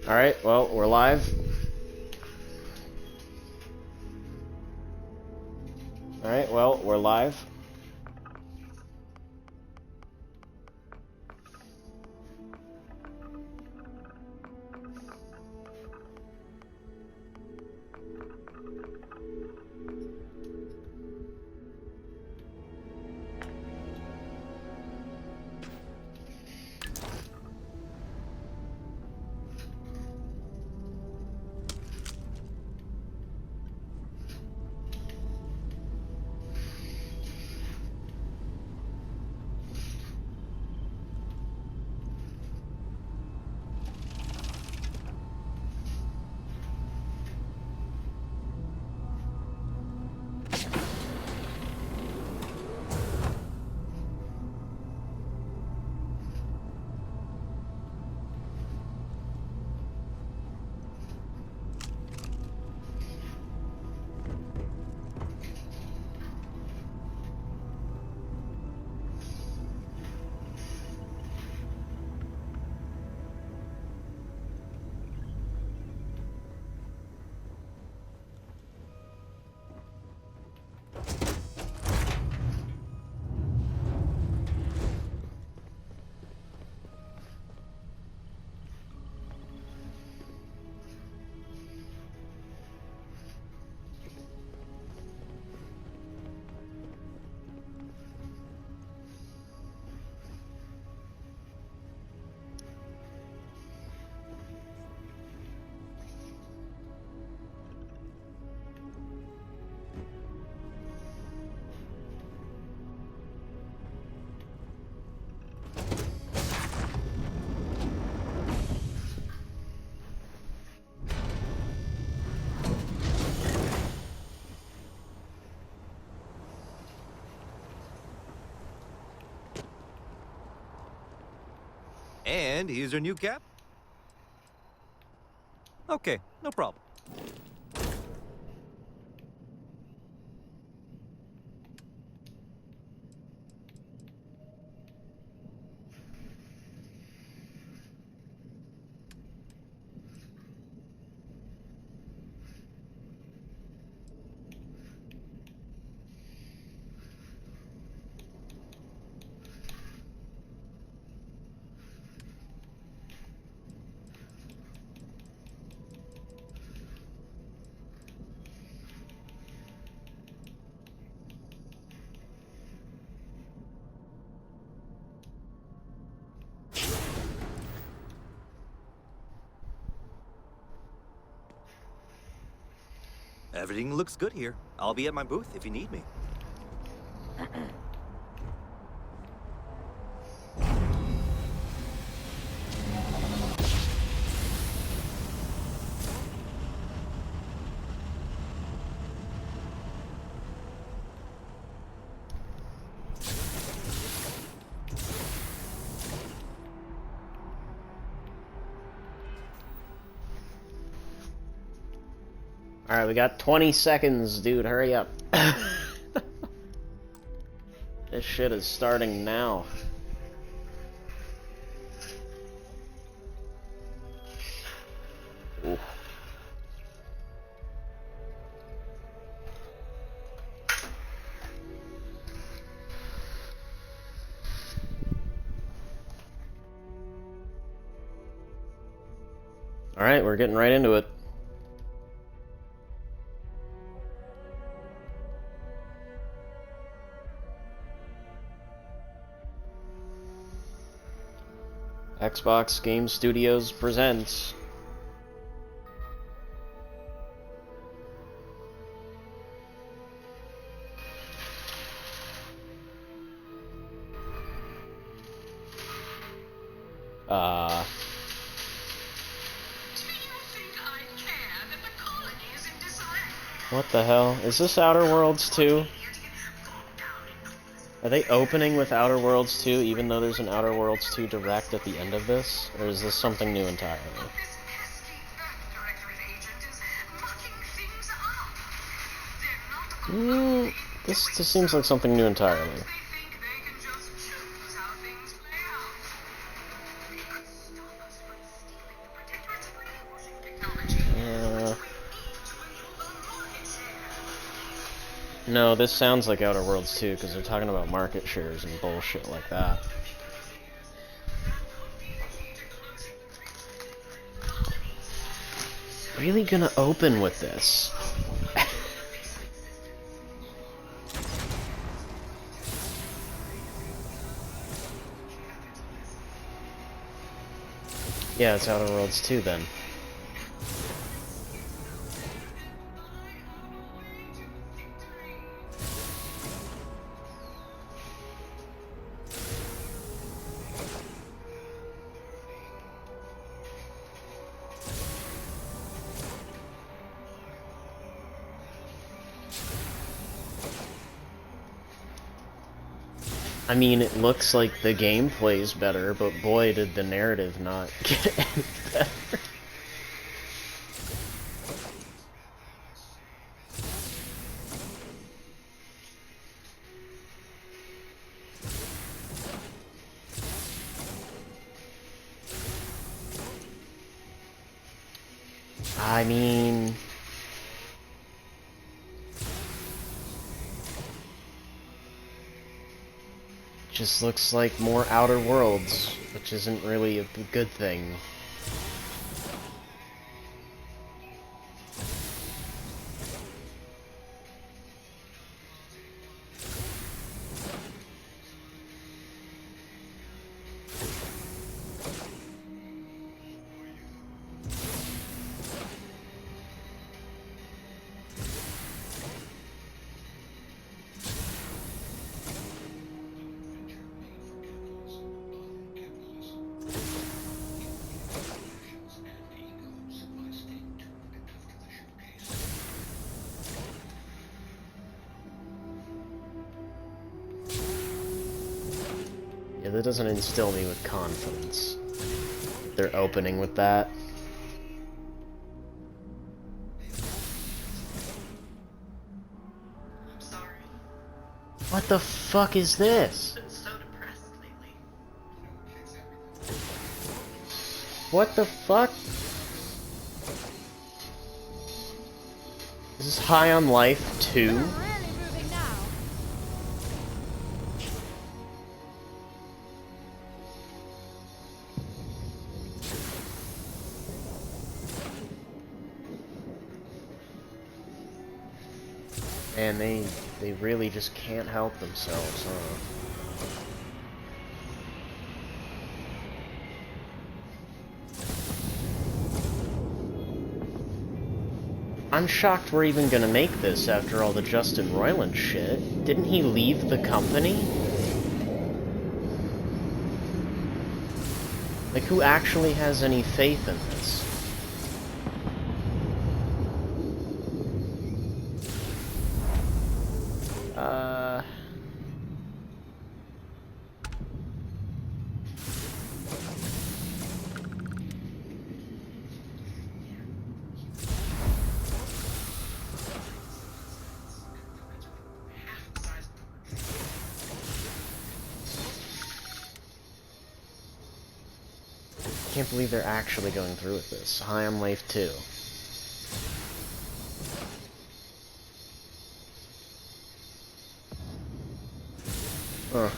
Alright, well, we're live. Alright, well, we're live. And here's your new cap. Okay, no problem. Everything looks good here. I'll be at my booth if you need me. Alright, we got 20 seconds, dude. Hurry up. This shit is starting now. Ooh. Alright, we're getting right into it. Xbox Game Studios presents what the hell? Is this Outer Worlds 2? Are they opening with Outer Worlds 2 even though there's an Outer Worlds 2 direct at the end of this? Or is this something new entirely? This seems like something new entirely. No, this sounds like Outer Worlds too, because they're talking about market shares and bullshit like that. Really gonna open with this? Yeah, it's Outer Worlds 2 then. I mean, it looks like the gameplay's better, but boy, did the narrative not get any better. I mean... just looks like more Outer Worlds, which isn't really a good thing. Yeah, that doesn't instill me with confidence. They're opening with that. What the fuck is this? Been so depressed lately. What the fuck? Is this High on Life 2? Really moving now. And they really just can't help themselves, huh? I'm shocked we're even gonna make this after all the Justin Roiland shit. Didn't he leave the company? Like, who actually has any faith in this? I can't believe they're actually going through with this. High on Life 2. Huh.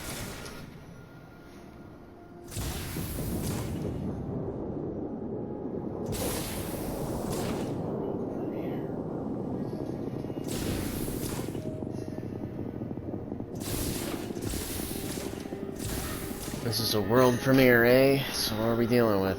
This is a world premiere, eh? So what are we dealing with?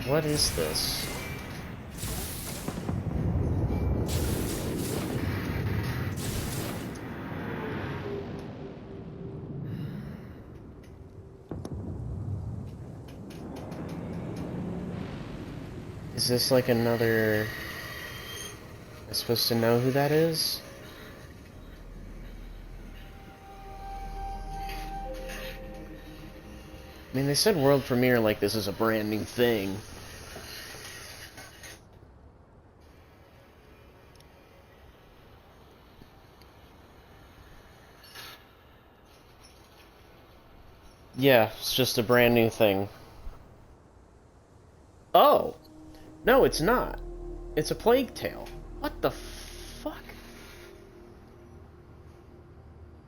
What is this? Is this like another... Am I supposed to know who that is? I mean, they said world premiere like this is a brand new thing. Yeah, it's just a brand new thing. Oh! No, it's not. It's a Plague Tale. What the fuck?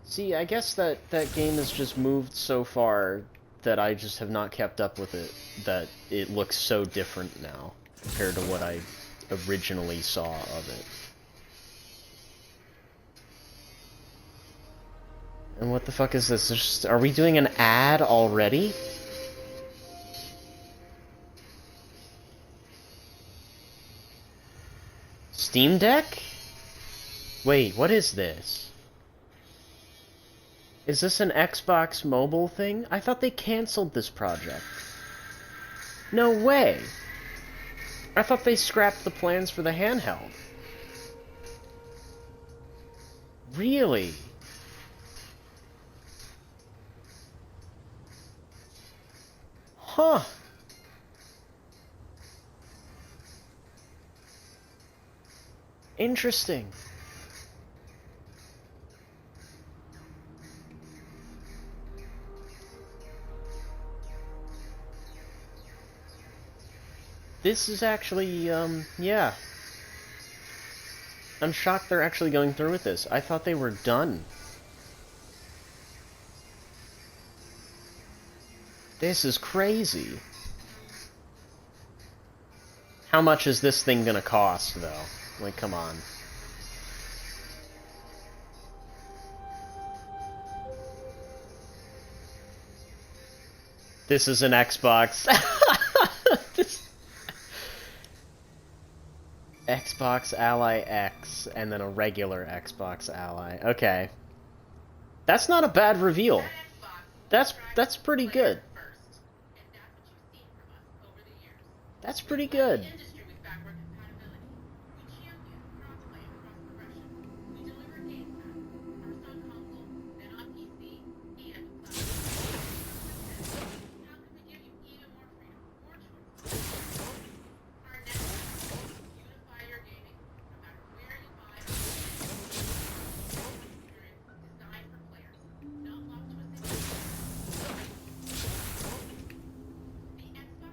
See, I guess that game has just moved so far that I just have not kept up with it, that it looks so different now compared to what I originally saw of it. And what the fuck is this? Just, are we doing an ad already? Steam Deck? Wait, what is this? Is this an Xbox mobile thing? I thought they canceled this project. No way! I thought they scrapped the plans for the handheld. Really? Huh. Interesting. This is actually, yeah. I'm shocked they're actually going through with this. I thought they were done. This is crazy. How much is this thing gonna cost, though? Like, come on. This is an Xbox. Xbox Ally X, and then a regular Xbox Ally. Okay. That's not a bad reveal. That's pretty good. That's pretty good.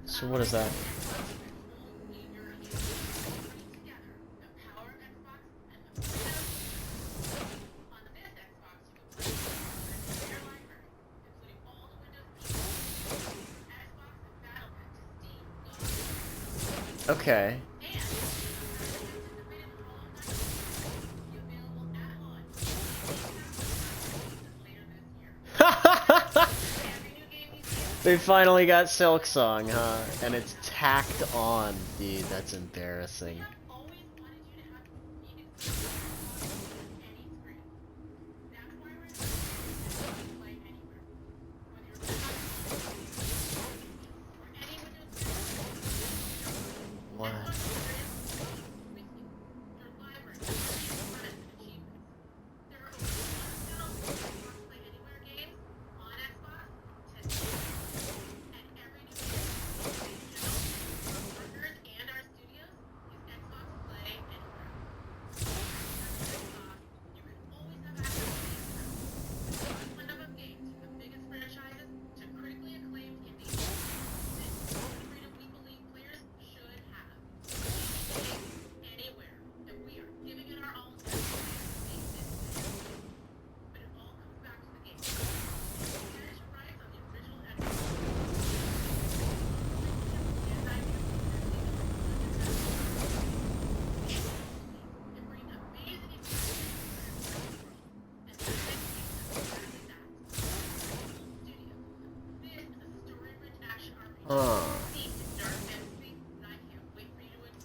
So what is that? Okay. They finally got Silksong, huh? And it's tacked on. Dude, that's embarrassing. What?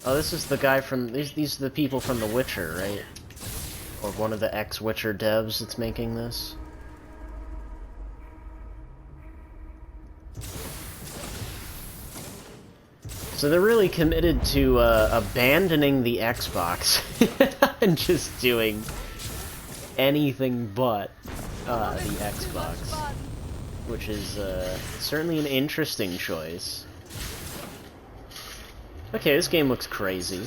Oh, this is the guy from... These are the people from The Witcher, right? Or one of the ex-Witcher devs that's making this. So they're really committed to abandoning the Xbox and just doing anything but the Xbox, which is certainly an interesting choice. Okay, this game looks crazy.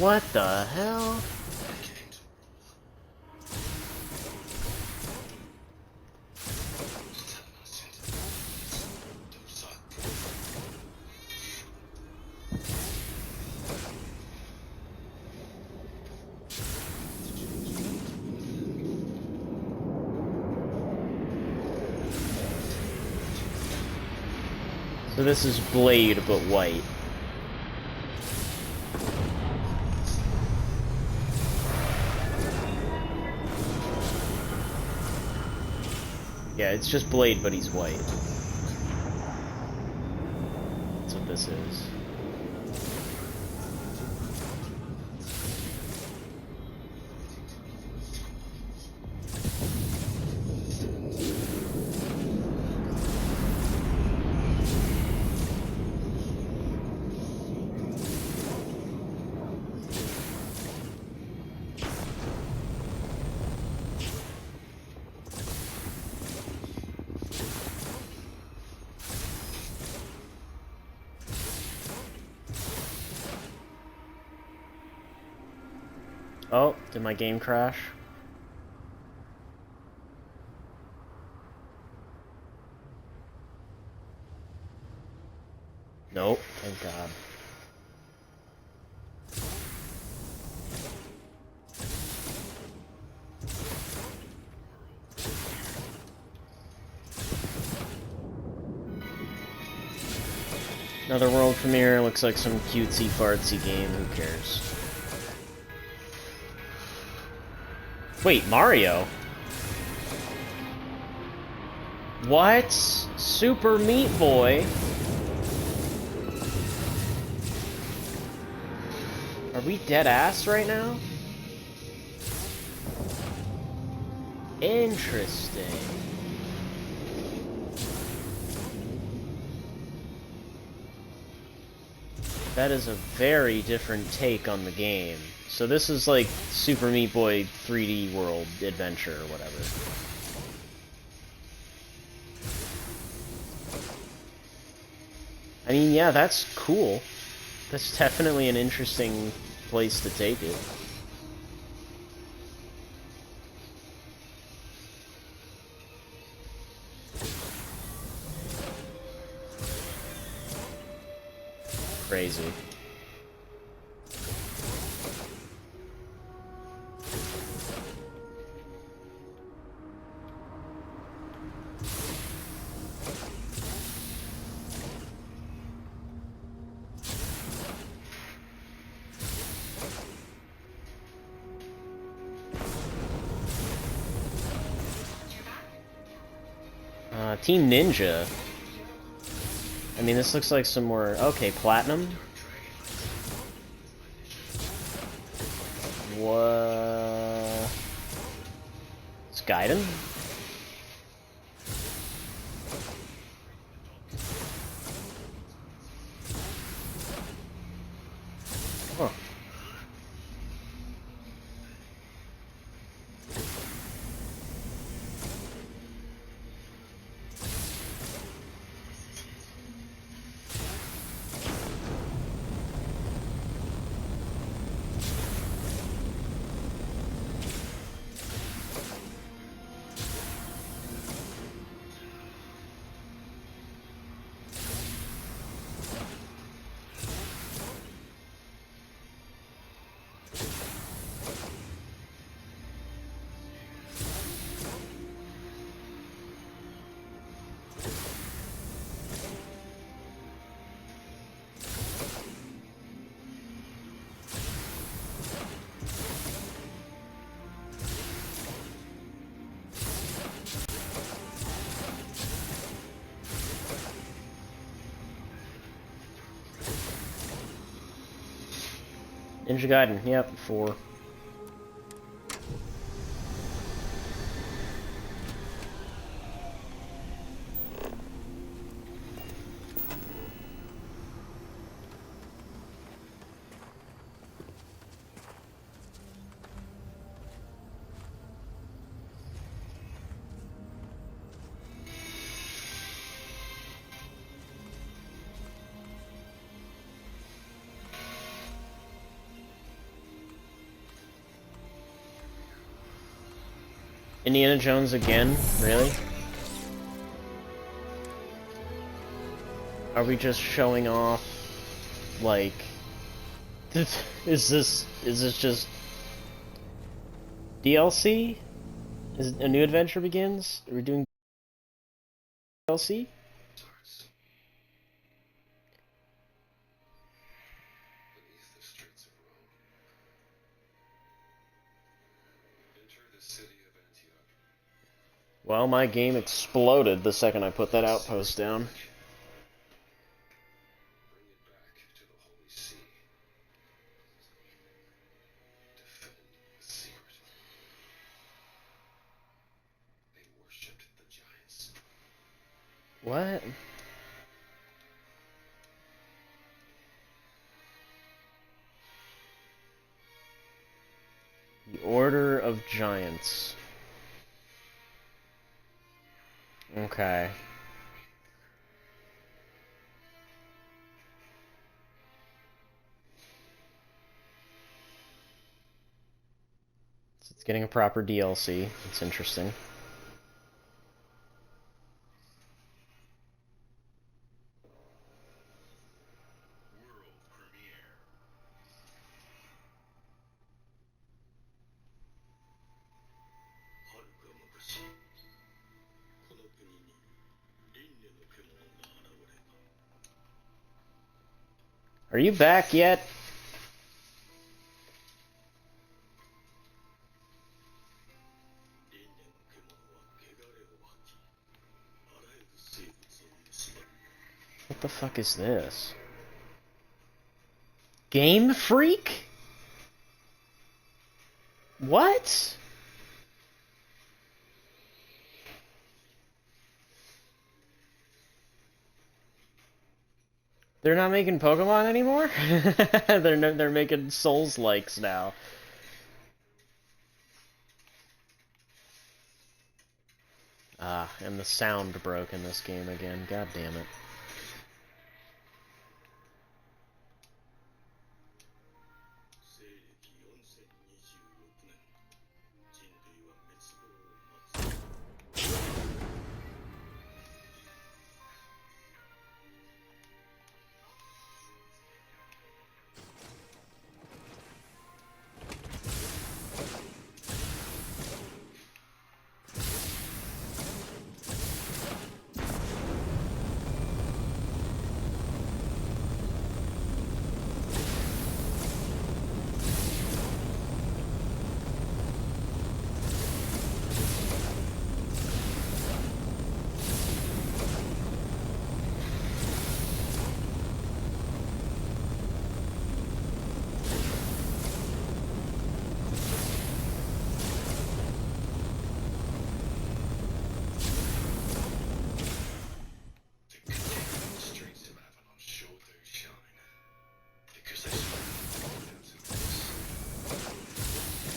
What the hell? So this is Blade, but white. Yeah, it's just Blade, but he's white. That's what this is. Oh, did my game crash? Nope, thank God. Another world premiere, looks like some cutesy fartsy game, who cares? Wait, Mario? What? Super Meat Boy? Are we dead ass right now? Interesting. That is a very different take on the game. So this is like Super Meat Boy 3D World Adventure or whatever. I mean, yeah, that's cool. That's definitely an interesting place to take it. Crazy. Team Ninja. I mean, this looks like some more... Okay, Platinum? What? It's Gaiden? Huh. Ninja Gaiden, yep, 4. Indiana Jones again? Really? Are we just showing off, like... Is this just... DLC? Is a new adventure begins? Are we doing DLC? Well, my game exploded the second I put that outpost down. What? The Order of Giants. Okay. So it's getting a proper DLC. It's interesting. Are you back yet? What the fuck is this? Game Freak? What? They're not making Pokemon anymore? they're making Souls-likes now. Ah, and the sound broke in this game again. God damn it.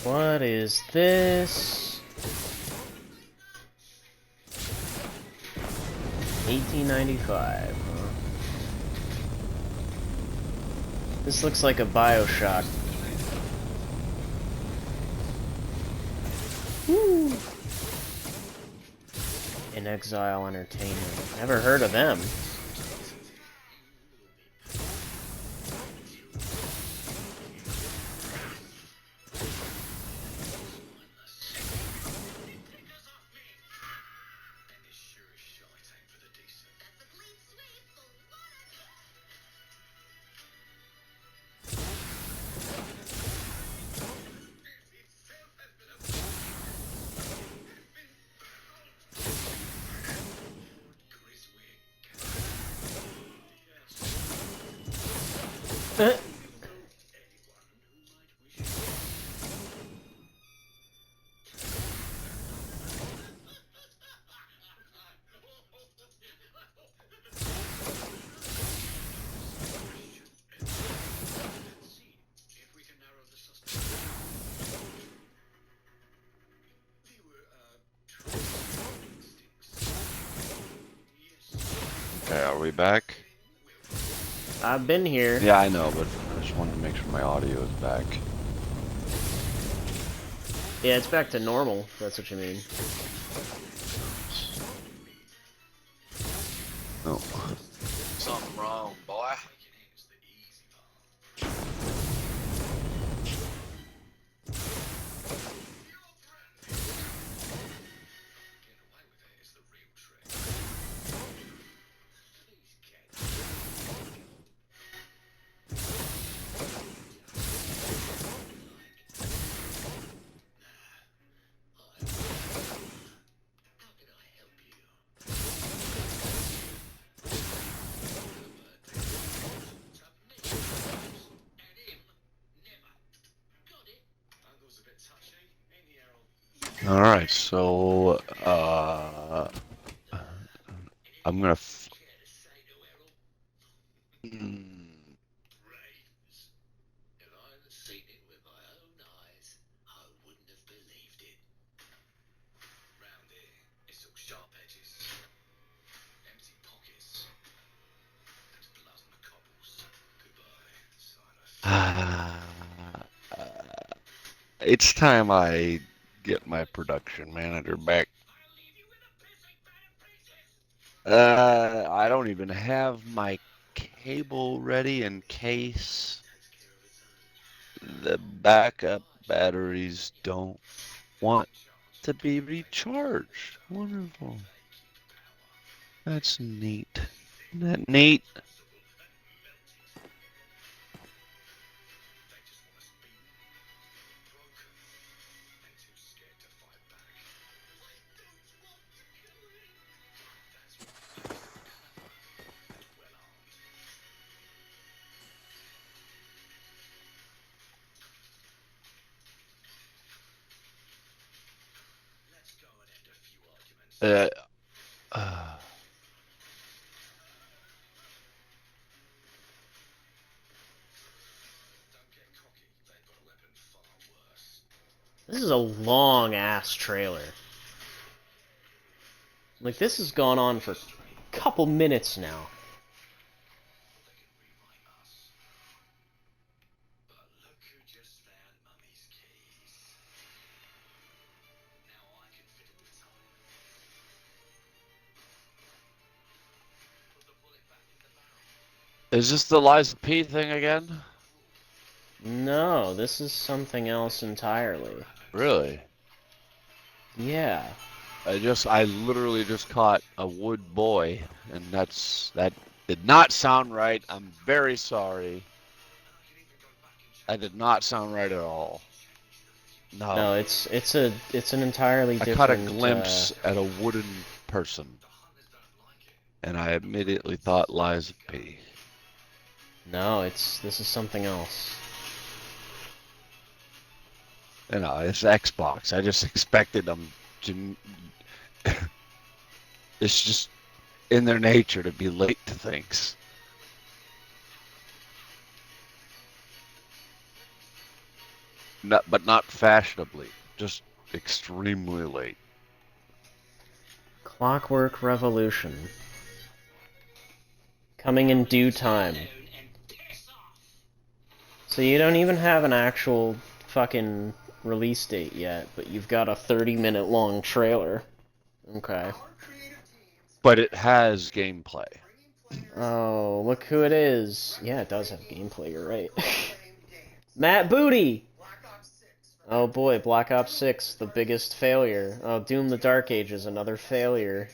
What is this? 1895, huh? This looks like a BioShock. Woo! In Exile Entertainment. Never heard of them. Okay, are we back? I've been here. Yeah, I know, but I just wanted to make sure my audio is back. Yeah, it's back to normal, if that's what you mean. Oh. Something wrong, boy. Alright, so, I'm gonna it's time I get my production manager back. I don't even have my cable ready in case the backup batteries don't want to be recharged. Wonderful. That's neat. Isn't that neat? Uh, uh, This is a long-ass trailer. Like, this has gone on for a couple minutes now. is this the Liza P thing again? No, this is something else entirely. Really? Yeah. I literally just caught a wood boy, and that did not sound right. I'm very sorry. That did not sound right at all. No, No. it's an entirely I caught a different. glimpse at a wooden person, and I immediately thought Liza P. No, this is something else. You know, it's Xbox. I just expected them to. It's just in their nature to be late to things. But not fashionably, just extremely late. Clockwork Revolution. Coming in due time. So you don't even have an actual fucking release date yet, but you've got a 30-minute long trailer. Okay. But it has gameplay. Oh, look who it is. Yeah, it does have gameplay, you're right. Matt Booty! Oh boy, Black Ops 6, the biggest failure. Oh, Doom the Dark Ages, another failure.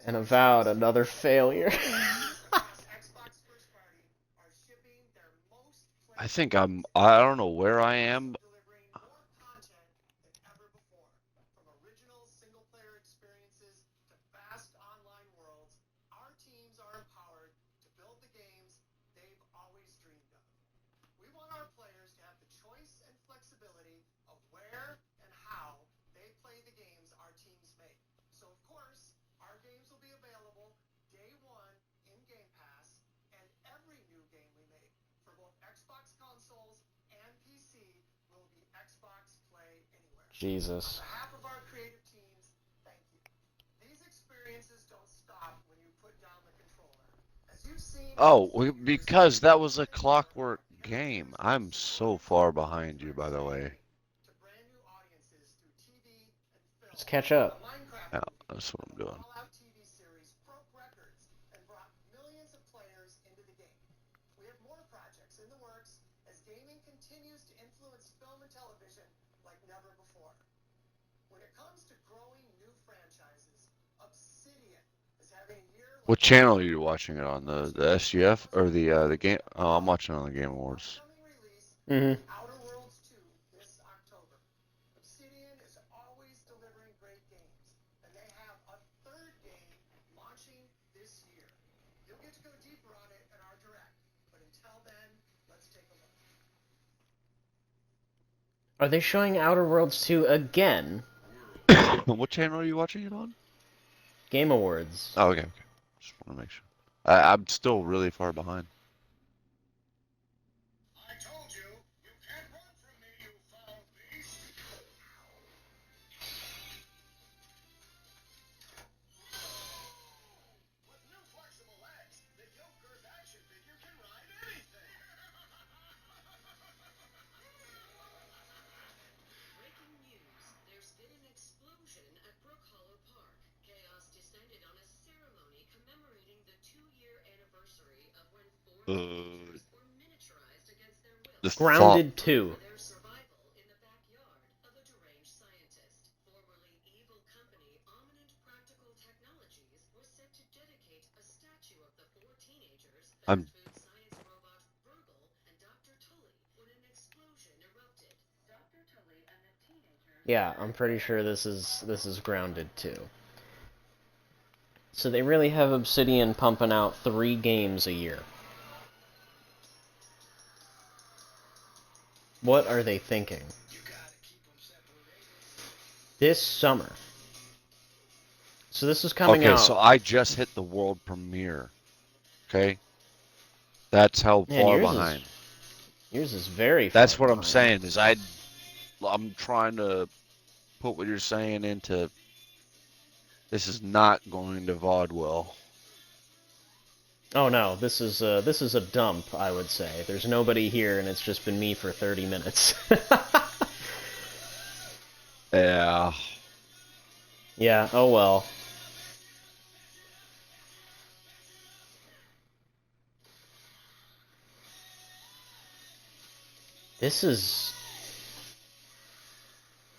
And Avowed, another failure. I don't know where I am. Jesus. Oh, because that was a Clockwork game. I'm so far behind you, by the way. Let's catch up. Yeah, that's what I'm doing. What channel are you watching it on? The SGF or the game? Oh, I'm watching it on the Game Awards. Mm-hmm. Are they showing Outer Worlds 2 again? What channel are you watching it on? Game Awards. Oh, okay, okay. Just want to make sure. I'm still really far behind. The thought. Grounded 2. I'm. Yeah, I'm pretty sure this is Grounded 2. So they really have Obsidian pumping out 3 games a year. What are they thinking? This summer. So this is coming Okay, out. so I just hit the world premiere. Okay, that's how Man, far behind. Yours is very far That's what I'm behind. saying. I'm trying to put what you're saying into. This is not going to VOD well. Oh no, this is a dump, I would say. There's nobody here, and it's just been me for 30 minutes. Yeah. Yeah. Oh well. This is.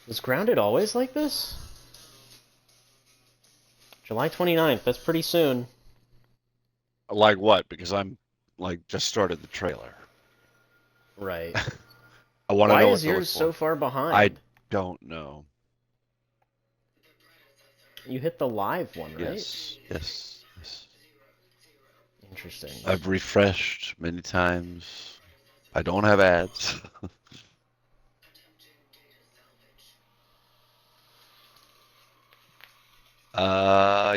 Was Grounded always like this? July 29th. That's pretty soon. Like what? Because I'm like just started the trailer. Right. I want to Why know is what to look yours for. so far behind? I don't know. You hit the live one, right? Yes. Yes. Yes. Interesting. I've refreshed many times. I don't have ads.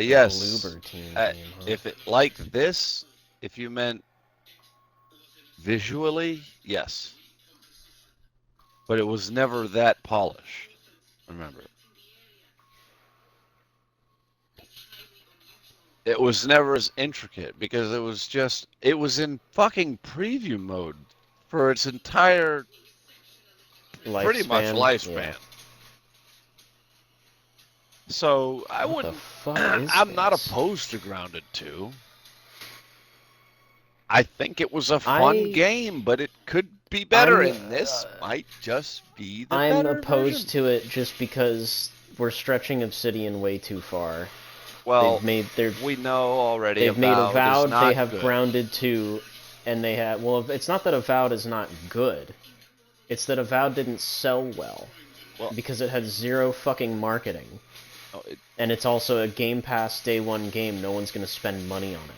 Yes. Bloober team game, huh? If it like this, if you meant visually, yes. But it was never that polished. Remember. It was never as intricate because it was in fucking preview mode for its entire pretty much lifespan. Yeah. So I What the wouldn't. fuck is I'm not this? opposed to Grounded 2. I think it was a fun game, but it could be better, and this might just be the I'm better opposed version. to it just because we're stretching Obsidian way too far. Well, they've we know already. they've made Avowed, they have good. Grounded 2, and they have... Well, it's not that Avowed is not good. It's that Avowed didn't sell well. Because it had zero fucking marketing. And it's also a Game Pass Day 1 game. No one's going to spend money on it.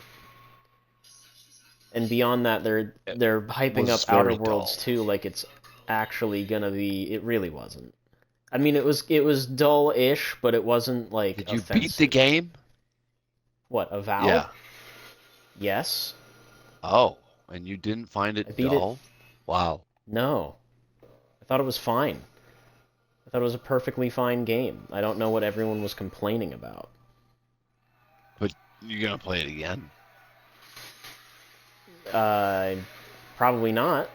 And beyond that, they're hyping up Outer Worlds 2 like it's actually going to be... It really wasn't. I mean, it was dull-ish, but it wasn't, like, Did you offensive. beat the game? What, Avowed? Yeah. Yes. Oh, and you didn't find it dull? Wow. No. I thought it was fine. I thought it was a perfectly fine game. I don't know what everyone was complaining about. But you're going to play it again? Probably not.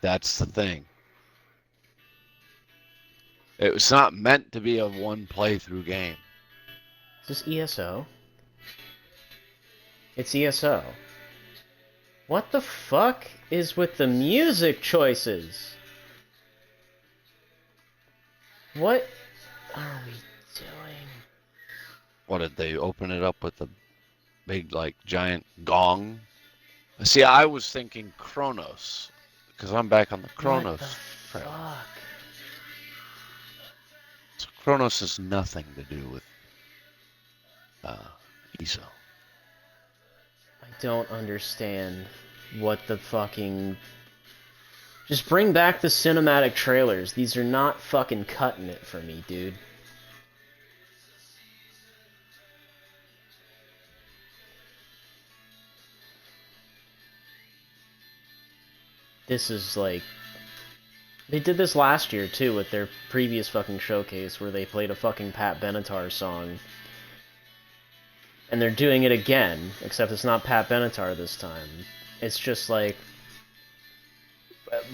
That's the thing. It was not meant to be a one playthrough game. Is this ESO? It's ESO. What the fuck is with the music choices? What are we doing? What did they open it up with a big, like, giant gong? See, I was thinking Chronos, because I'm back on the What the Chronos trail. fuck? So Chronos has nothing to do with ESO. I don't understand what the fucking... Just bring back the cinematic trailers. These are not fucking cutting it for me, dude. This is like... They did this last year, too, with their previous fucking showcase, where they played a fucking Pat Benatar song. And they're doing it again, except it's not Pat Benatar this time. It's just like...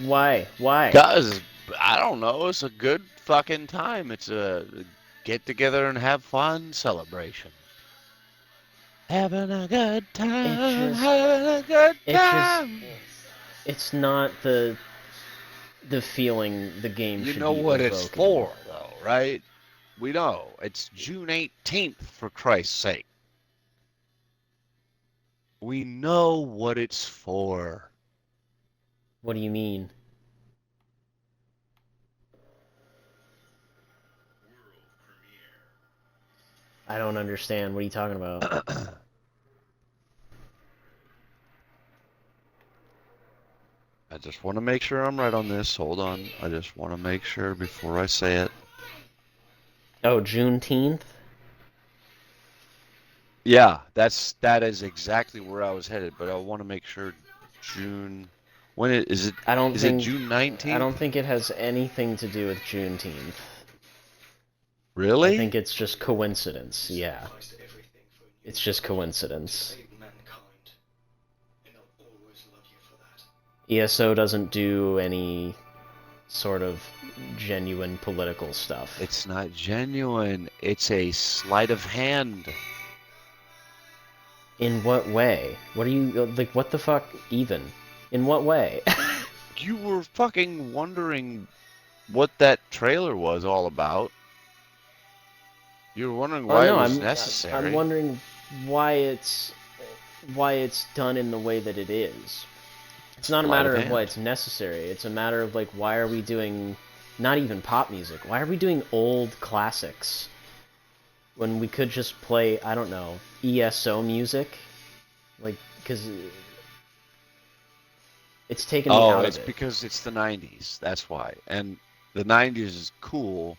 Why? Why? Because, I don't know, it's a good fucking time. It's a get together and have fun celebration. Having a good time, having a good time. It's not the feeling the game You should know be what it's evoking. for, though, right? We know. It's June 18th, for Christ's sake. We know what it's for. What do you mean? I don't understand. What are you talking about? I just want to make sure I'm right on this. Hold on. I just want to make sure before I say it. Oh, Juneteenth? Yeah, that is exactly where I was headed, but I want to make sure June. When is it? Is it June 19th? I don't think it has anything to do with Juneteenth. Really? I think it's just coincidence. Yeah. It's just coincidence. ESO doesn't do any sort of genuine political stuff. It's not genuine. It's a sleight of hand. In what way? What are you, like, what the fuck even? In what way? You were fucking wondering what that trailer was all about. You were wondering why it was necessary. I'm wondering why it's done in the way that it is. It's not a matter of why it's necessary. It's a matter of, like, why are we doing not even pop music? Why are we doing old classics when we could just play, I don't know, ESO music? Like, because it's taken me out of it. Oh, it's because it's the 90s. That's why. And the 90s is cool,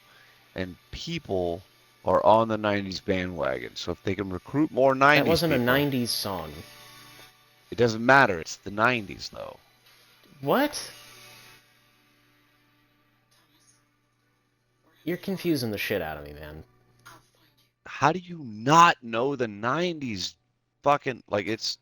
and people are on the 90s bandwagon. So if they can recruit more 90s That wasn't people, a 90s song. It doesn't matter. It's the 90s, though. What? You're confusing the shit out of me, man. How do you not know the 90s fucking, like, it's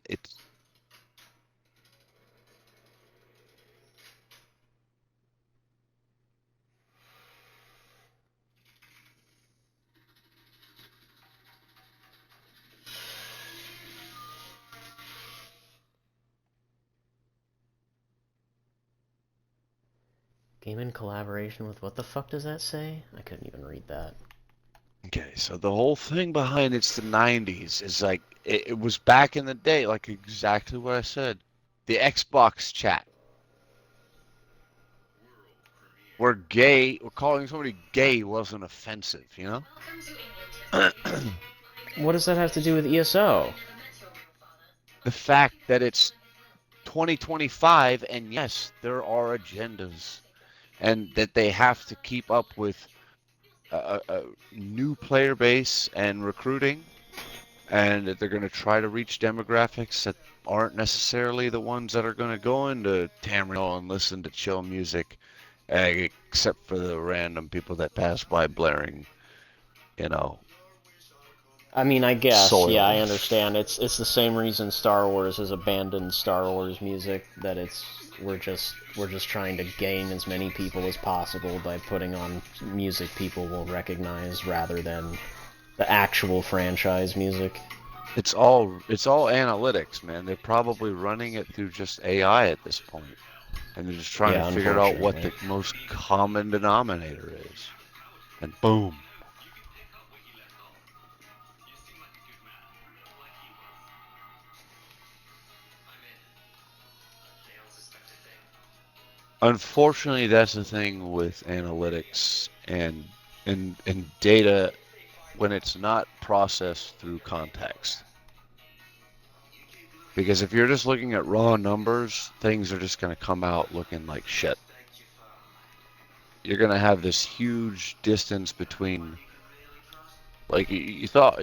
Game in collaboration with, what the fuck does that say? I couldn't even read that. Okay, so the whole thing behind it's the 90s is like, it was back in the day, like exactly what I said. The Xbox chat. Where calling somebody gay wasn't offensive, you know? What does that have to do with ESO? The fact that it's 2025 and yes, there are agendas and that they have to keep up with a new player base and recruiting, and that they're going to try to reach demographics that aren't necessarily the ones that are going to go into Tamriel and listen to chill music, except for the random people that pass by blaring, you know, I mean, I guess, yeah, I soil. understand. It's the same reason Star Wars has abandoned Star Wars music, that we're just trying to gain as many people as possible by putting on music people will recognize rather than the actual franchise music. It's all analytics, man. They're probably running it through just AI at this point, and they're just trying to Yeah, figure out what unfortunately. the most common denominator is, and boom. Unfortunately, that's the thing with analytics and data when it's not processed through context. Because if you're just looking at raw numbers, things are just going to come out looking like shit. You're going to have this huge distance between, like you thought,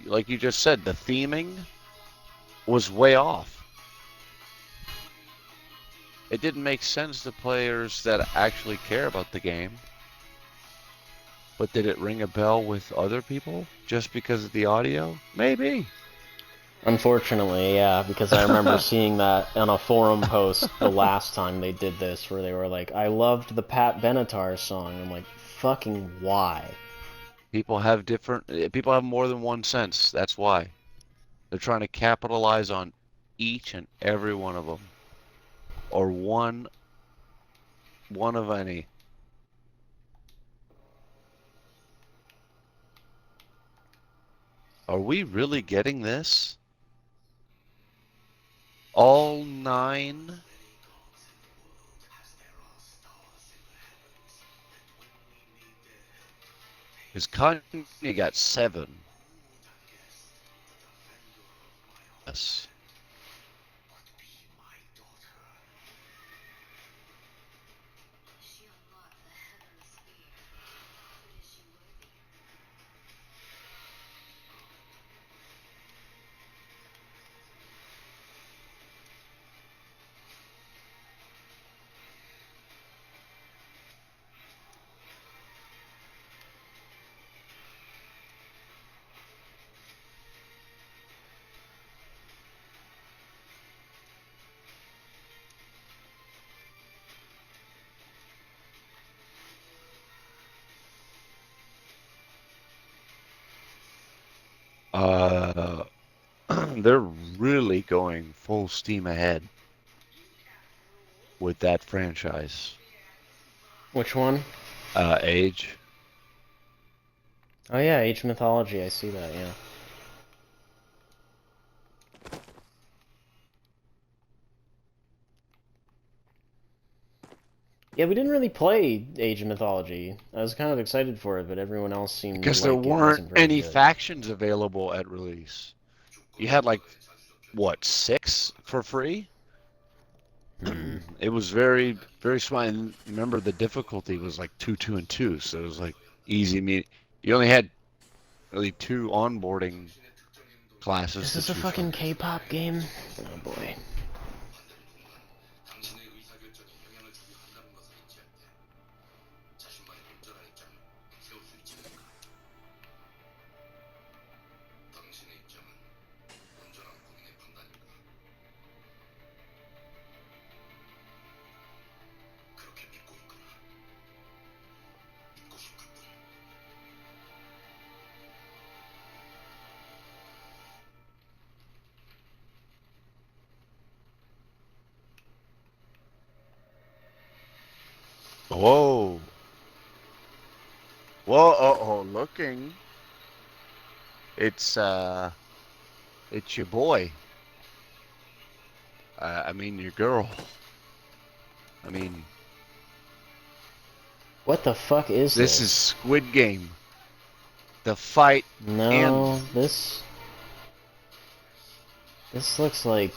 like you just said, the theming was way off. It didn't make sense to players that actually care about the game. But did it ring a bell with other people just because of the audio? Maybe. Unfortunately, yeah, because I remember seeing that on a forum post the last time they did this, where they were like, I loved the Pat Benatar song. I'm like, fucking why? People have more than one sense. That's why. They're trying to capitalize on each and every one of them. Or one of any. Are we really getting this? All 9? Because Kanye got 7. Yes. Uh, they're really going full steam ahead with that franchise. Which one? Age. Oh yeah, Age Mythology, I see that, yeah. Yeah, we didn't really play Age of Mythology. I was kind of excited for it, but everyone else seemed Because there like it weren't wasn't very any good. factions available at release. You had like, what, 6 for free? Hmm. It was very, very small. And remember, the difficulty was like 2, 2, and 2. So it was like easy. You only had really 2 onboarding classes Is to this a choose from. fucking K-pop game? Oh boy. Whoa. Whoa, oh, looking. It's it's your boy. I mean your girl. I mean, What the fuck is this is this? Squid Game. The fight No, ends. this looks like,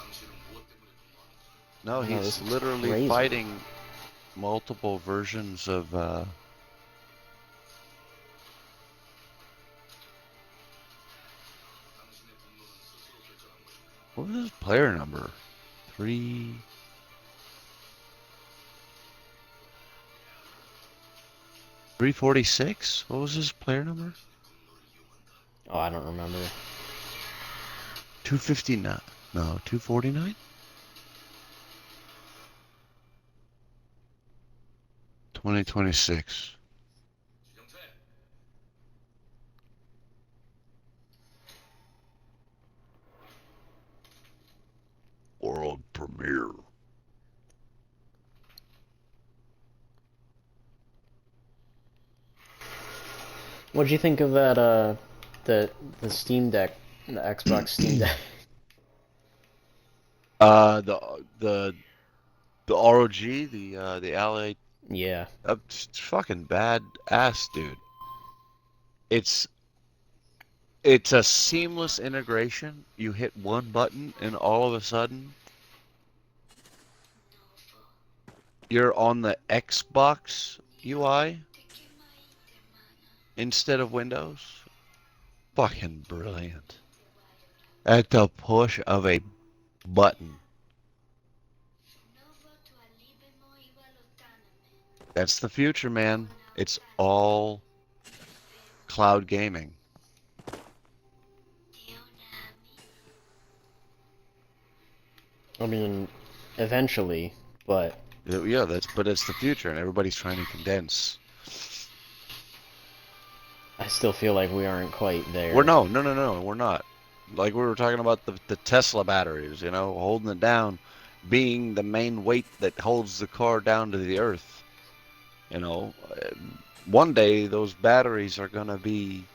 No, no, he's this looks literally crazy. fighting multiple versions of what was his player number? 3 346? What was his player number? Oh, I don't remember. 259. No, 249. 2026. World premiere. What'd you think of that? The Steam Deck, the Xbox Steam Deck. The ROG, the Ally, Yeah. fucking bad ass, dude. It's it's a seamless integration. You hit one button, and all of a sudden, you're on the Xbox UI instead of Windows. Fucking brilliant. At the push of a button. That's the future, man. It's all cloud gaming. I mean, eventually, but Yeah, but it's the future, and everybody's trying to condense. I still feel like we aren't quite there. No, we're not. Like we were talking about the Tesla batteries, holding it down, being the main weight that holds the car down to the earth. One day those batteries are gonna be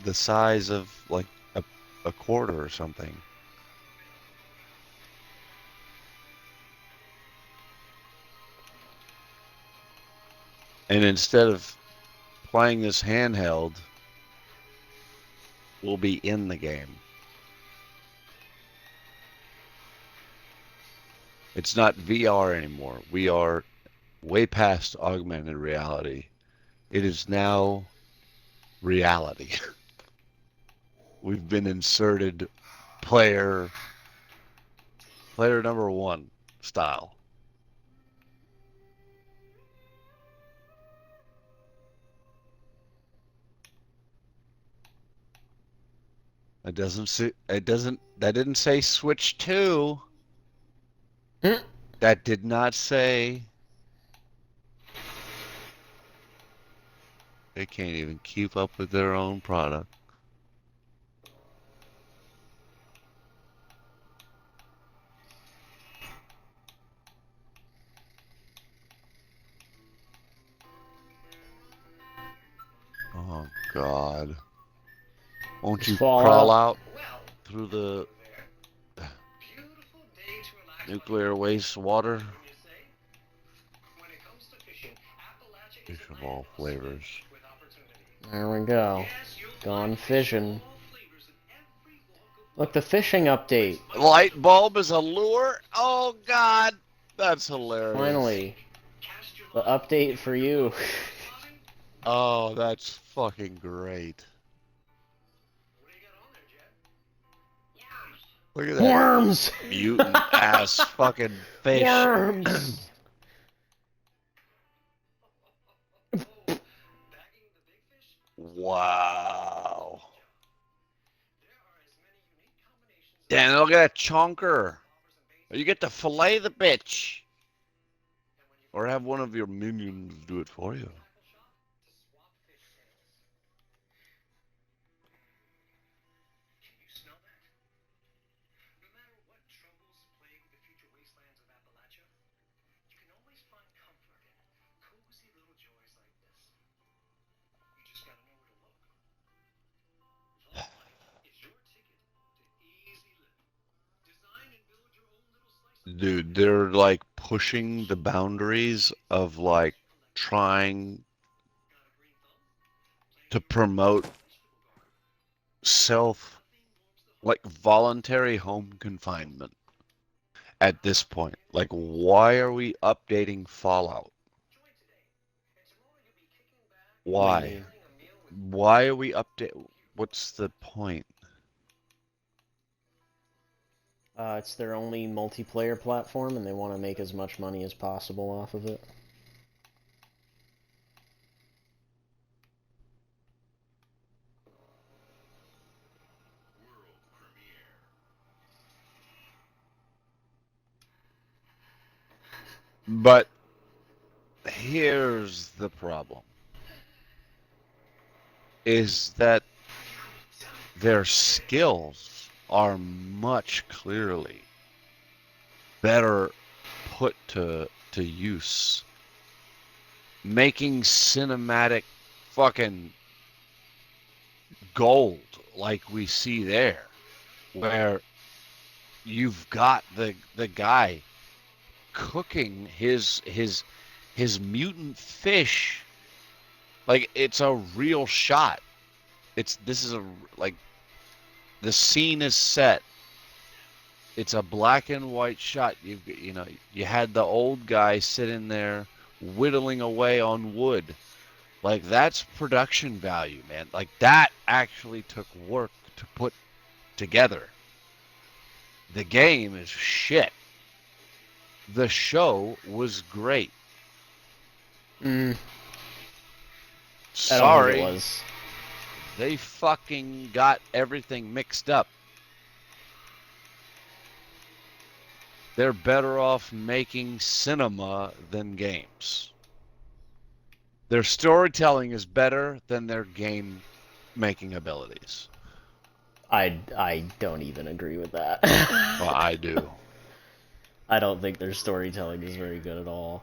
the size of like a quarter or something. And instead of playing this handheld, we'll be in the game. It's not VR anymore. We are way past augmented reality. It is now reality. We've been inserted player number one style. That didn't say Switch 2. That did not say. They can't even keep up with their own product. Oh, God. Won't you crawl out through the nuclear waste water? Fish of all flavors. There we go. Gone fishing. Look, the fishing update. Light bulb is a lure? Oh, God. That's hilarious. Finally. The update for you. Oh, that's fucking great. Look at that. Worms! Mutant ass fucking fish. Worms! Wow. Damn, look at that chonker. You get to fillet the bitch. Or have one of your minions do it for you. Dude, they're like pushing the boundaries of like trying to promote like voluntary home confinement at this point. Like, why are we updating Fallout? Why? Why are we update? What's the point? It's their only multiplayer platform, and they want to make as much money as possible off of it. But here's the problem. Is that their skills are much clearly better put to use. Making cinematic fucking gold like we see there, where you've got the guy cooking his mutant fish like it's a real shot. This is a like the scene is set. It's a black and white shot. You know you had the old guy sitting there whittling away on wood. Like that's production value, man. Like that actually took work to put together. The game is shit. The show was great. Mm, I don't think it Sorry, was. they fucking got everything mixed up. They're better off making cinema than games. Their storytelling is better than their game making abilities. I don't even agree with that. Well, I do. I don't think their storytelling is very good at all.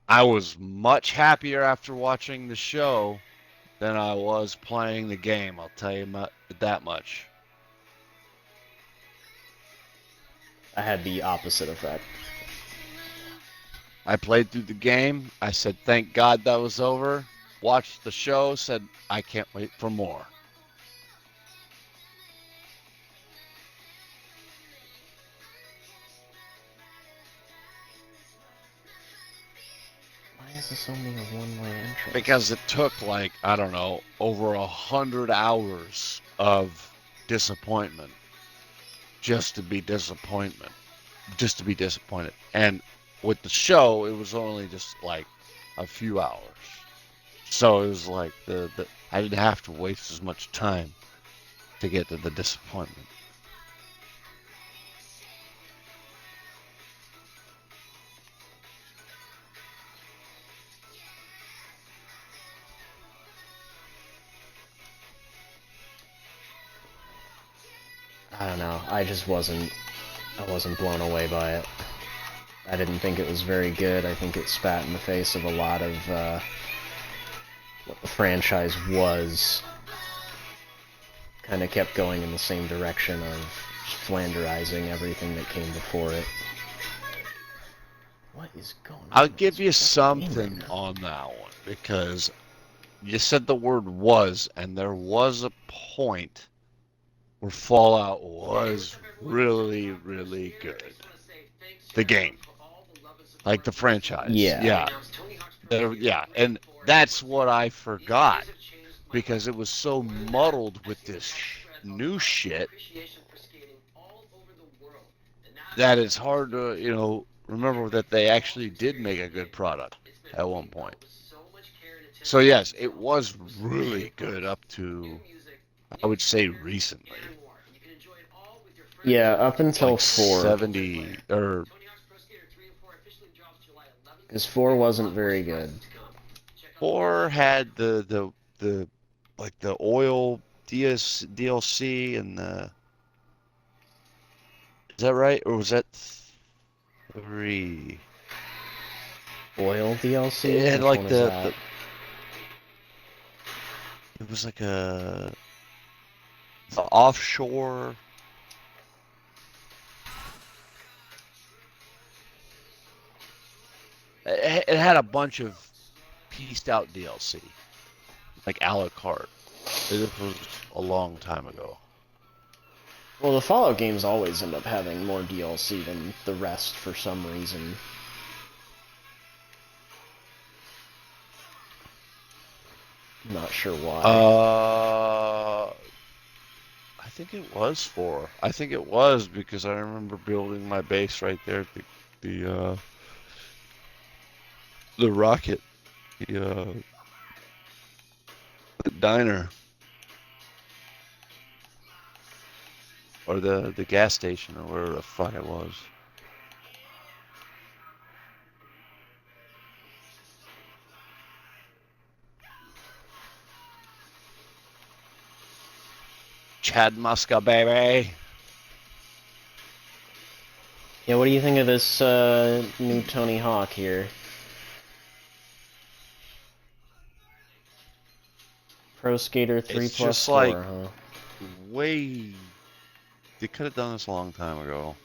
I was much happier after watching the show than I was playing the game. I'll tell you that much. I had the opposite effect. I played through the game. I said, thank God that was over. Watched the show. Said, I can't wait for more. Why is this only a one-way entrance? Because it took like, I don't know, over 100 hours of disappointment just to be disappointed. And with the show, it was only just like a few hours. So it was like I didn't have to waste as much time to get to the disappointment. I don't know. I wasn't blown away by it. I didn't think it was very good. I think it spat in the face of a lot of what the franchise was. Kind of kept going in the same direction of flanderizing everything that came before it. What is going on? I'll give you something on that one because you said the word was, and there was a point where Fallout was really, really good. The game. Like the franchise. Yeah. Yeah. And that's what I forgot because it was so muddled with this new shit that it's hard to, remember that they actually did make a good product at one point. So yes, it was really good up to, I would say, recently. Yeah, up until Like 4. 70 or Because 4 wasn't very good. 4 had the like the oil DLC and the, is that right, or was that 3? Oil DLC? It had Which like one is that? it was like the offshore. It had a bunch of pieced out DLC, like a la carte. This was a long time ago. Well, the Fallout games always end up having more DLC than the rest for some reason. Not sure why. I think it was 4. I think it was because I remember building my base right there at the rocket, the diner, or the gas station, or wherever the fuck it was. Chad Muska, baby. Yeah, what do you think of this new Tony Hawk here? Pro Skater 3 It's plus just 4, like huh? way. They could have done this a long time ago.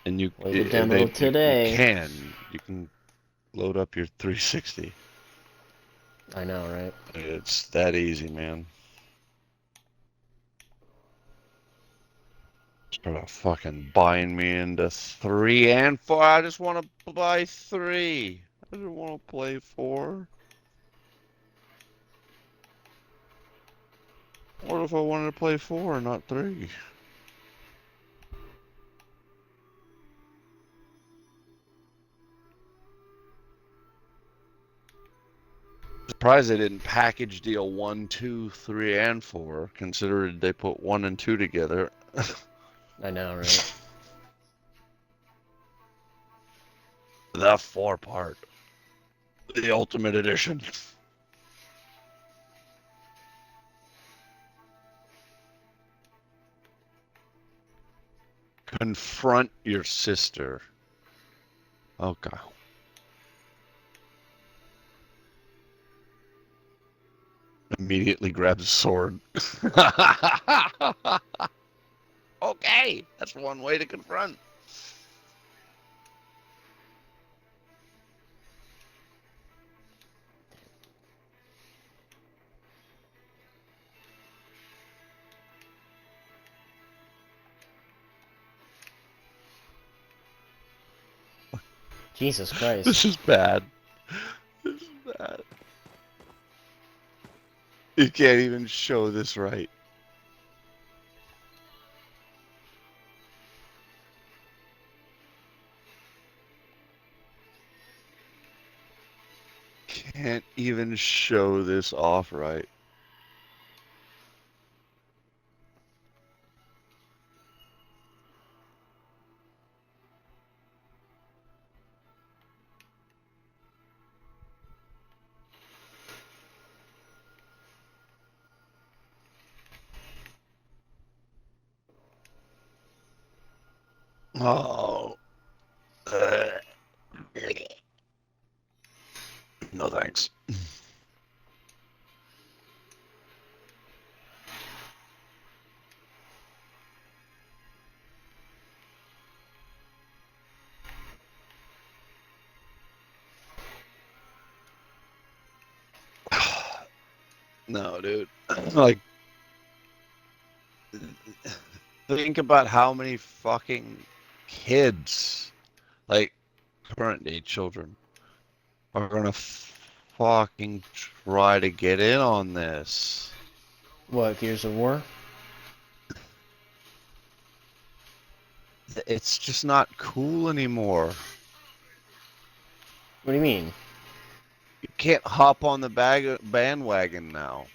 And you, Play the demo you today. you can load up your 360. I know, right? It's that easy, man. Start fucking buying me into 3 and 4. I just want to buy 3. I don't want to play 4. What if I wanted to play 4 and not 3? Surprised they didn't package deal 1, 2, 3, and 4, considering they put 1 and 2 together. I know, right? The 4 part. The Ultimate Edition. Confront your sister. Okay. Immediately grabs a sword. Okay, that's one way to confront. Jesus Christ. This is bad. This is bad. You can't even show this right. Can't even show this off right. Oh. No thanks. No, dude. Like, think about how many fucking kids, like current day children, are gonna fucking try to get in on this. What, Gears of War? It's just not cool anymore. What do you mean? You can't hop on the bandwagon now.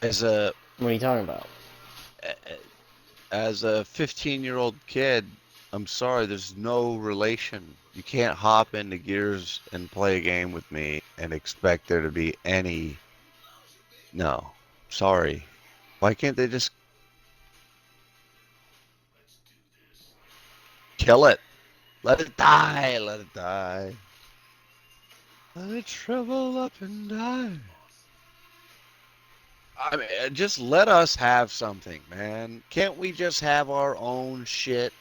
As a What are you talking about? as a 15-year-old kid, I'm sorry, there's no relation. You can't hop into Gears and play a game with me and expect there to be any. No, sorry. Why can't they just kill it? Let it die. Let it die. Let it shrivel up and die. I mean, just let us have something, man. Can't we just have our own shit?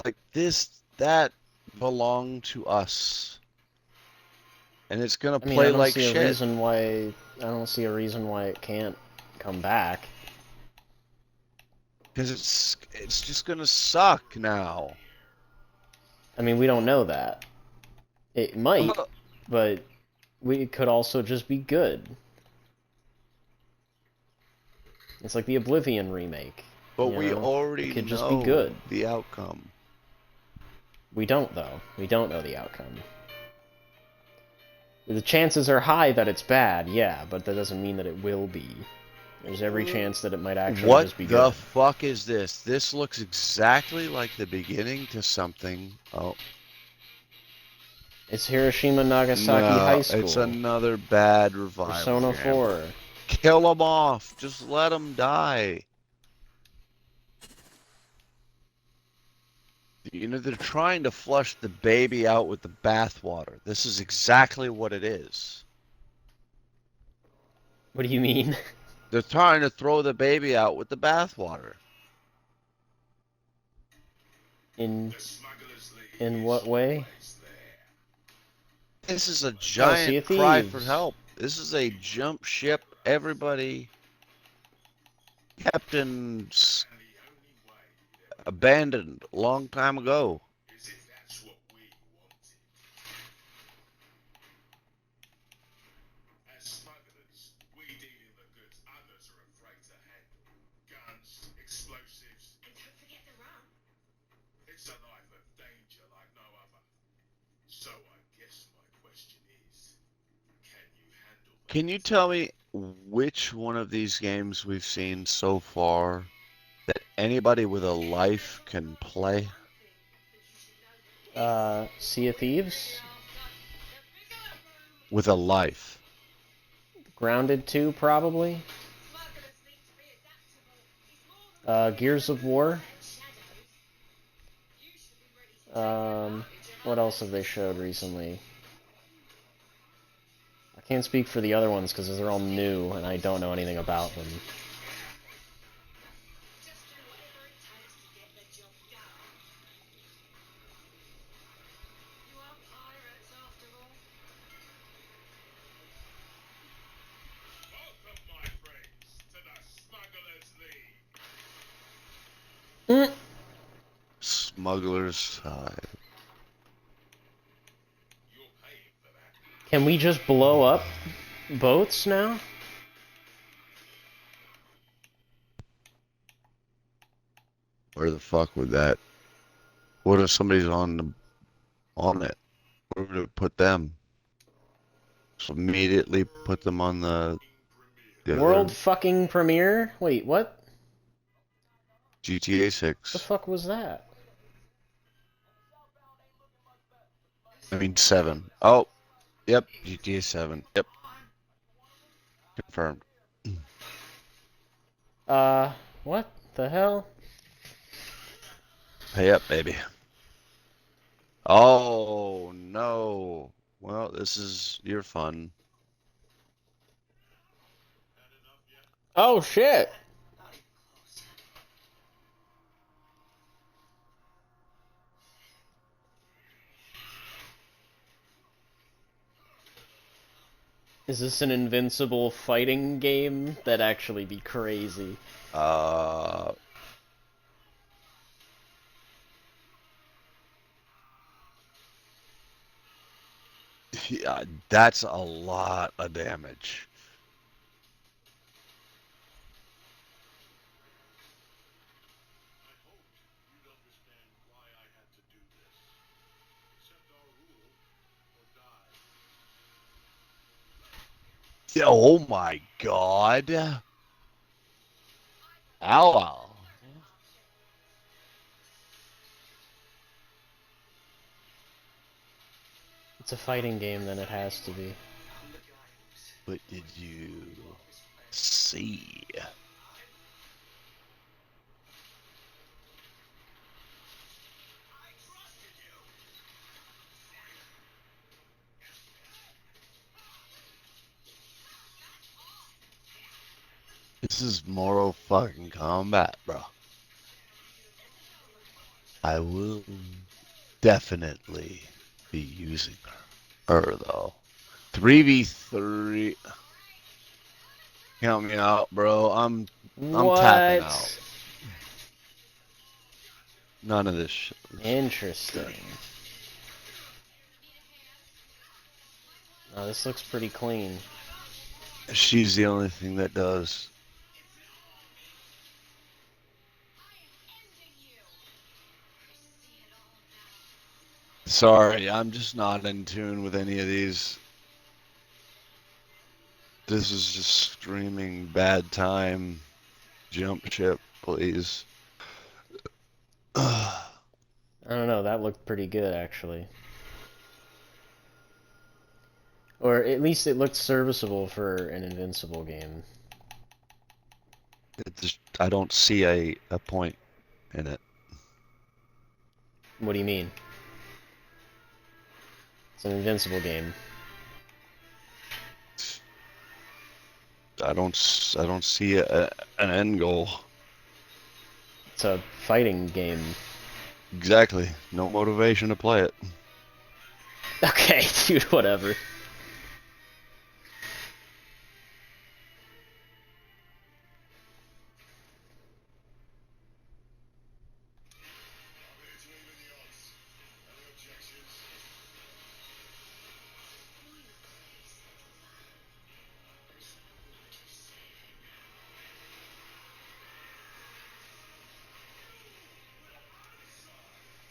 Like that belonged to us. And it's gonna I mean, I play don't like see a shit. reason why... I don't see a reason why it can't come back. Because it's just gonna suck now. I mean, we don't know that. It might, Uh, but it could also just be good. It's like the Oblivion remake. But You we know? already It could just be know good. the outcome. We don't, though. We don't know the outcome. The chances are high that it's bad, yeah, but that doesn't mean that it will be. There's every chance that it might actually What just be the good. fuck is this? This looks exactly like the beginning to something. Oh. It's Hiroshima Nagasaki No, High it's School. another bad revival Persona game. 4. Kill them off. Just let them die. You know, they're trying to flush the baby out with the bathwater. This is exactly what it is. What do you mean? They're trying to throw the baby out with the bathwater. In what way? This is a Oh, Sea giant of cry for Thieves. help. This is a jump ship. Everybody, captains, abandoned a long time ago. Can you tell me which one of these games we've seen so far that anybody with a life can play? Sea of Thieves? With a life. Grounded 2, probably. Gears of War. What else have they showed recently? I can't speak for the other ones because they're all new and I don't know anything about them. Smuggler's Side. Can we just blow up boats now? Where the fuck would that? What if somebody's on it? Where would it put them? So immediately put them on the World other fucking premiere? Wait, what? GTA The 6. fuck was that? I mean 7. Oh, yep, GTA 7. Yep, confirmed. What the hell? Pay up, baby. Oh no. Well, this is your fun. Oh shit! Is this an invincible fighting game? That'd actually be crazy. Uh, yeah, that's a lot of damage. Oh my god. Ow. It's a fighting game, then it has to be. What did you see? This is Mortal fucking Kombat, bro. I will definitely be using her though. 3v3. Count me out, bro. I'm tapping out. What? None of this shit. Interesting. Oh, this looks pretty clean. She's the only thing that does. Sorry, I'm just not in tune with any of these. This is just screaming bad time. Jump ship, please. I don't know, that looked pretty good, actually. Or at least it looked serviceable for an Invincible game. I don't see a point in it. What do you mean? It's an Invincible game. I don't see an end goal. It's a fighting game. Exactly. No motivation to play it. Okay, dude, whatever.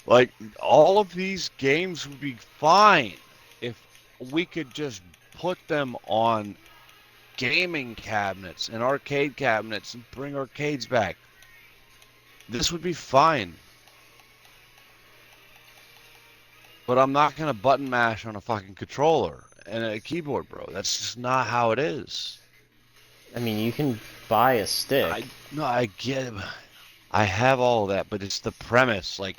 Like, all of these games would be fine if we could just put them on gaming cabinets and arcade cabinets and bring arcades back. This would be fine. But I'm not going to button mash on a fucking controller and a keyboard, bro. That's just not how it is. I mean, you can buy a stick. I get it. I have all of that, but it's the premise. Like,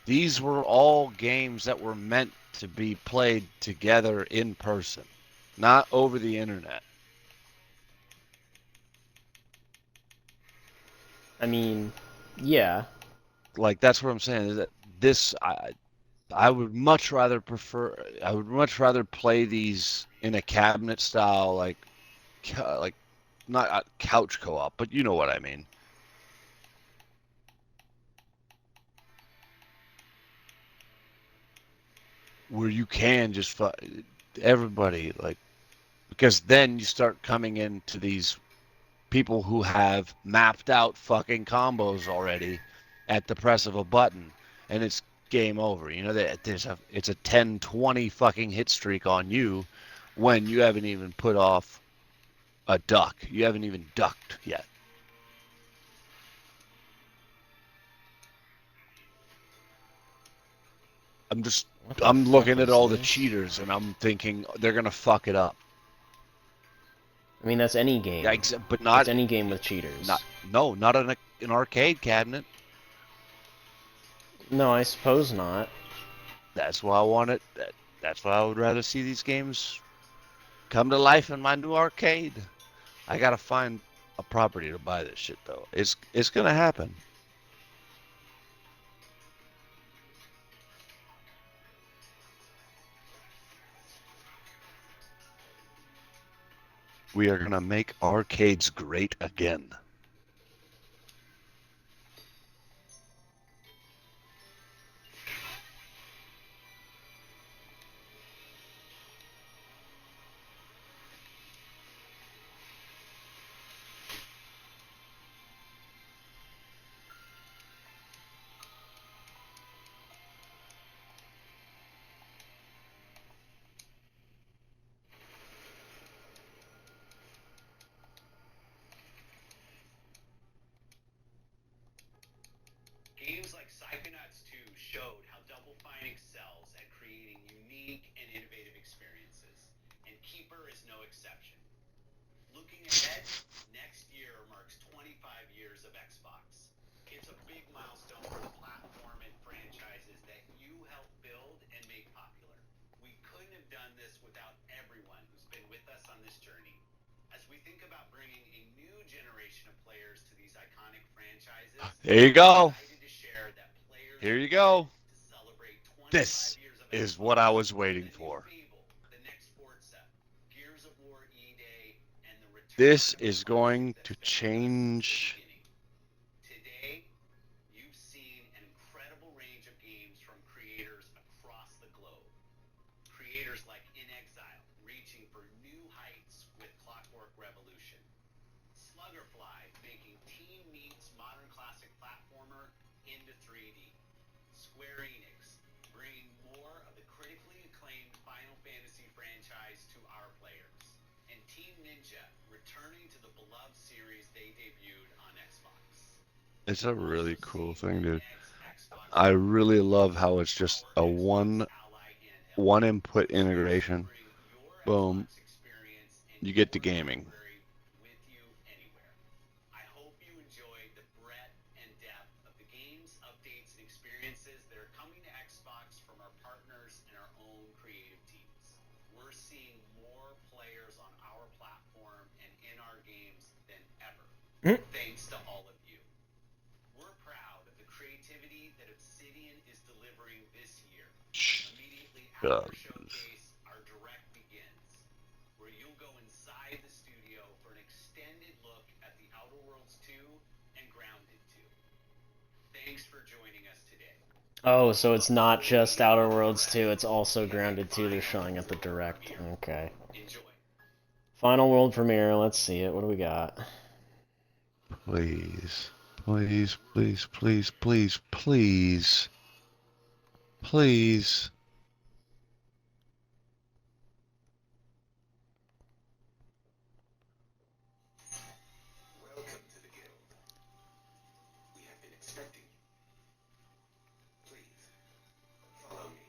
these were all games that were meant to be played together in person, not over the internet. I mean, yeah. Like, that's what I'm saying. Is that this I would much rather prefer. I would much rather play these in a cabinet style, like not a couch co-op, but you know what I mean. Where you can just everybody, like, because then you start coming into these people who have mapped out fucking combos already at the press of a button, and it's game over. You know that it's a 10-20 fucking hit streak on you when you haven't even put off a duck. You haven't even ducked yet. I'm looking at all the cheaters and I'm thinking they're gonna fuck it up. I mean, that's any game. Yeah, but not it's any game with cheaters. Not an arcade cabinet. No, I suppose not. That's why I want it. That's why I would rather see these games come to life in my new arcade. I gotta find a property to buy this shit though. It's gonna happen. We are gonna make arcades great again. Games like Psychonauts 2 showed how Double Fine excels at creating unique and innovative experiences, and Keeper is no exception. Looking ahead, next year marks 25 years of Xbox. It's a big milestone for the platform and franchises that you helped build and make popular. We couldn't have done this without everyone who's been with us on this journey. As we think about bringing a new generation of players to these iconic franchises, There you go. Here you go. This is what I was waiting for. This is going to change. Today, you've seen an incredible range of games from creators across the globe. Creators like In Exile, reaching for new heights with Clockwork Revolution. Sluggerfly, making Teen Meets modern classic platformer into 3D. Square Enix, bringing more of the critically acclaimed Final Fantasy franchise to our players. And Team Ninja, returning to the beloved series they debuted on Xbox. It's a really cool thing, dude. I really love how it's just a one input integration Boom. experience and You get to your gaming. library with you anywhere. I hope you enjoyed the breadth and depth of the games, updates, and experiences that are coming to Xbox from our partners and our own creative teams. We're seeing more players on our platform and in our games than ever, thanks to all of you. We're proud of the creativity that Obsidian is delivering this year. Immediately after Showcase, our direct begins, where you'll go inside the studio for an extended look at The Outer Worlds 2 and Grounded 2. Thanks for joining us today. Oh, so it's not just Outer Worlds 2, it's also Grounded 2 they're showing at the Direct. Okay. Enjoy. Final world premiere, let's see it. What do we got? Please. Please, please, please, please, please. Please. Welcome to the guild. We have been expecting you. Please, follow me.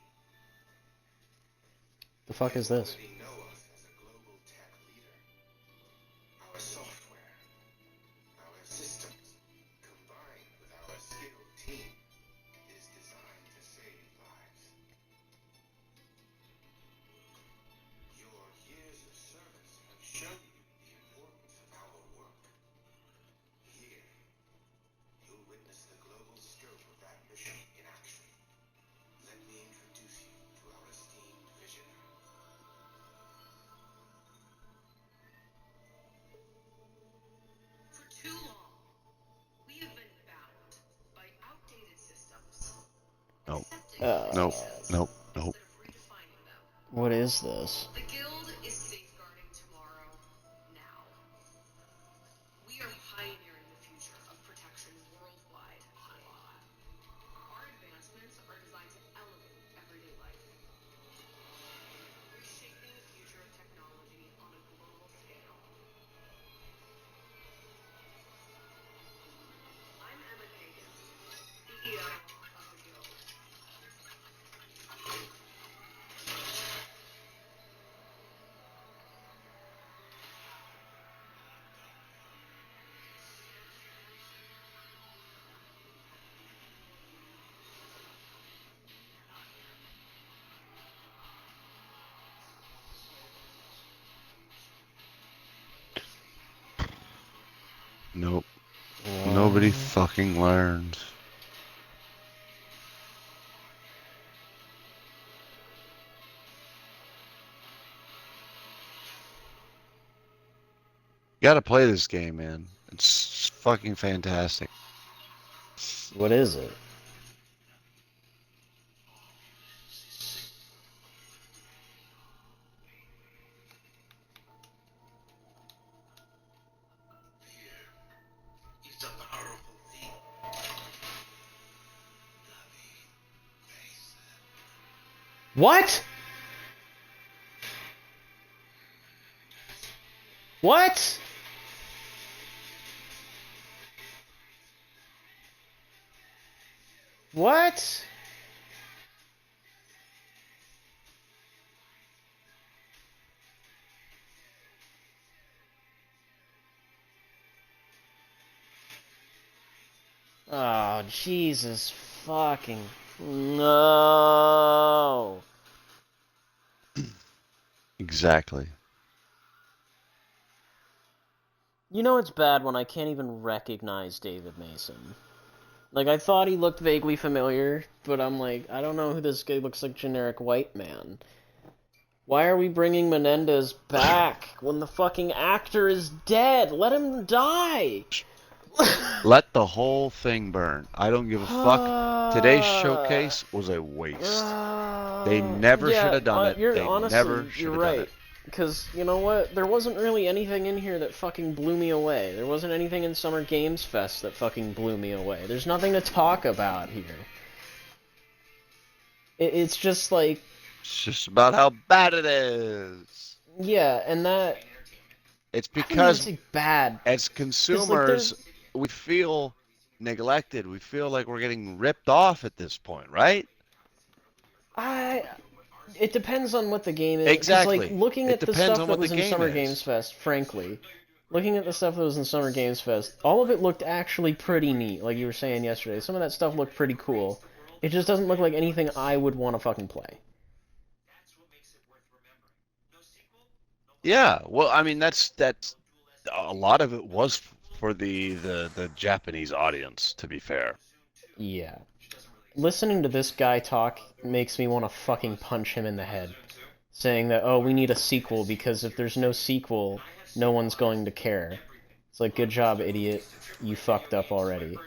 The fuck is this? You know us as a global tech leader. Our software, our systems, combined with our skilled team, is designed to save lives. Your years of service have shown you the importance of our work. Here, you'll witness the global scope of that mission in action. Let me introduce you to our esteemed visionary. For too long, we have been bound by outdated systems, Nope. accepting Nope. changes Nope. Nope. instead of redefining them. What is this? The Guild is safeguarding tomorrow, now. We are pioneering the future of protection worldwide. Our advancements are designed to elevate everyday life, reshaping the future of technology on a global scale. I'm Emma Kagan, CEO of the Guild. Nope. Nobody fucking learns. You gotta play this game, man. It's fucking fantastic. What is it? It's a powerful thing. What? What? What? Oh, Jesus fucking... No. Exactly. You know it's bad when I can't even recognize David Mason. Like, I thought he looked vaguely familiar, but I'm like, I don't know who this guy looks like. Generic white man. Why are we bringing Menendez back when the fucking actor is dead? Let him die! Let the whole thing burn. I don't give a fuck. Today's showcase was a waste. They never should have done it. They never should have done it. Because, you know what? There wasn't really anything in here that fucking blew me away. There wasn't anything in Summer Games Fest that fucking blew me away. There's nothing to talk about here. It's just like... It's just about how bad it is. Yeah, and that... It's I wouldn't because even say bad. as consumers, we feel neglected. We feel like we're getting ripped off at this point, right? It depends on what the game is. 'Cause, Exactly. like, looking It at the depends stuff on that what the was in game Summer is. Games Fest, frankly, looking at the stuff that was in Summer Games Fest, all of it looked actually pretty neat. Like you were saying yesterday, some of that stuff looked pretty cool. It just doesn't look like anything I would want to fucking play. Yeah, well, I mean that's a lot of it was for the Japanese audience, to be fair. Yeah. Listening to this guy talk makes me want to fucking punch him in the head. Saying that, oh, we need a sequel because if there's no sequel, no one's going to care. It's like, good job, idiot. You fucked up already.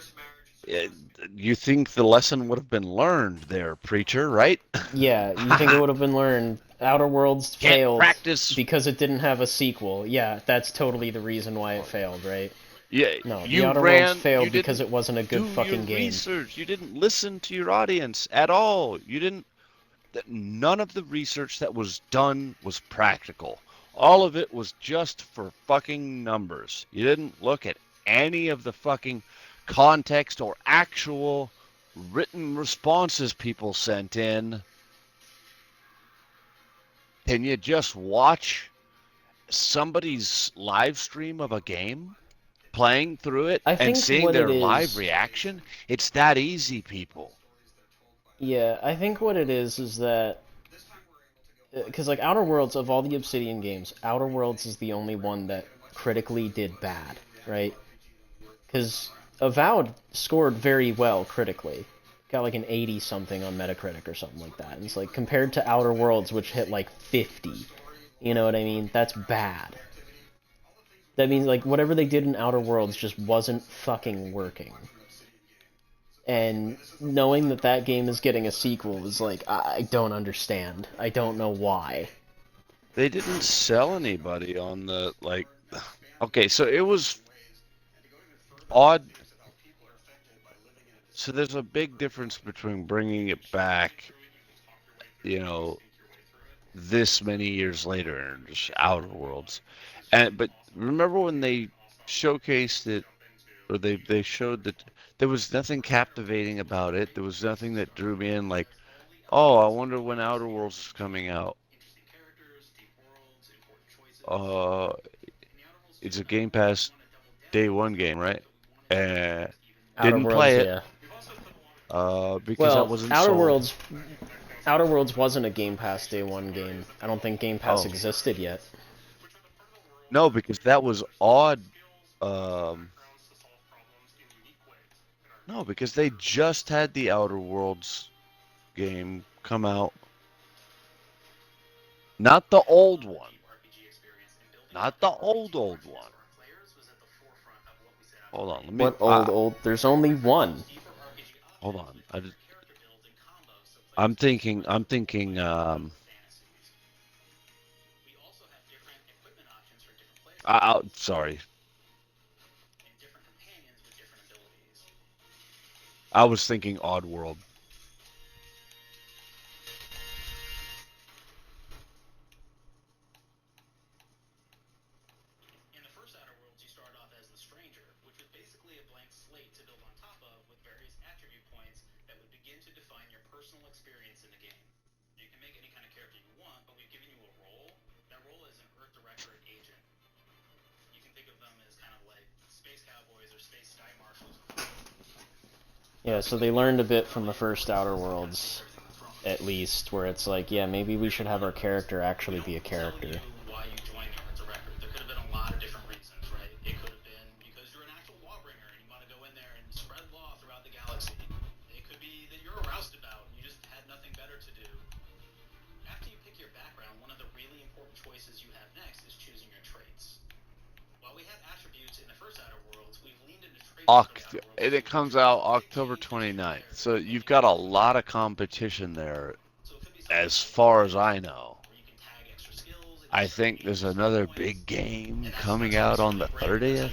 Eh, You think the lesson would have been learned there, preacher, right? Yeah, you think it would have been learned. Outer Worlds Can't failed practice. because it didn't have a sequel. Yeah, that's totally the reason why it failed, right? Yeah, No, The you Outer Worlds ran. failed You because didn't it wasn't a good do your fucking game. research. You didn't listen to your audience at all. You didn't. None of the research that was done was practical. All of it was just for fucking numbers. You didn't look at any of the fucking context or actual written responses people sent in. Can you just watch somebody's live stream of a game, playing through it, I and think seeing what it their live is, reaction? It's that easy, people. yeah, I think what it is that, because like Outer Worlds, of all the Obsidian games, Outer Worlds is the only one that critically did bad, right? Because Avowed scored very well critically. Got like an 80 something on Metacritic or something like that. And it's like compared to Outer Worlds, which hit like 50. You know what I mean? That's bad. That means like whatever they did in Outer Worlds just wasn't fucking working. And knowing that that game is getting a sequel is like, I don't understand. I don't know why. They didn't sell anybody on the, like, okay, so it was odd. So there's a big difference between bringing it back, you know, this many years later and just Outer Worlds. But remember when they showcased it, or they showed that there was nothing captivating about it. There was nothing that drew me in, like, oh, I wonder when Outer Worlds is coming out. Uh, it's a Game Pass day one game, right? Uh, Outer didn't Worlds, play it yeah. because I Well, wasn't sold. Outer Worlds wasn't a Game Pass Day 1 game. I don't think Game Pass Oh, existed yet. no, because that was odd. Um, no, because they just had the Outer Worlds game come out. Not the old one. Not the old one. Hold on, let me. What old? There's only one. Hold on. I'm thinking. I'm thinking. Sorry. I was thinking Oddworld. In the first Outer Worlds, you start off as the Stranger, which was basically a blank slate to build on top of with various attribute points that would begin to define your personal experience in the game. You can make any kind of character you want, but we've given you a role. That role is an Earth Directorate agent. You can think of them as kind of like space cowboys or space sky marshals. Yeah, so they learned a bit from the first Outer Worlds, at least, where it's like, yeah, maybe we should have our character actually be a character. Why you joined the Earth Directorate? There could have been a lot of different reasons, right? It could have been because you're an actual lawbringer and you want to go in there and spread law throughout the galaxy. It could be that you're a roustabout and you just had nothing better to do. After you pick your background, one of the really important choices you have next is choosing your traits. While we had attributes in the first Outer Worlds, we've leaned into traits And it comes out October 29th. So you've got a lot of competition there, as far as I know. I think there's another big game coming out on the 30th,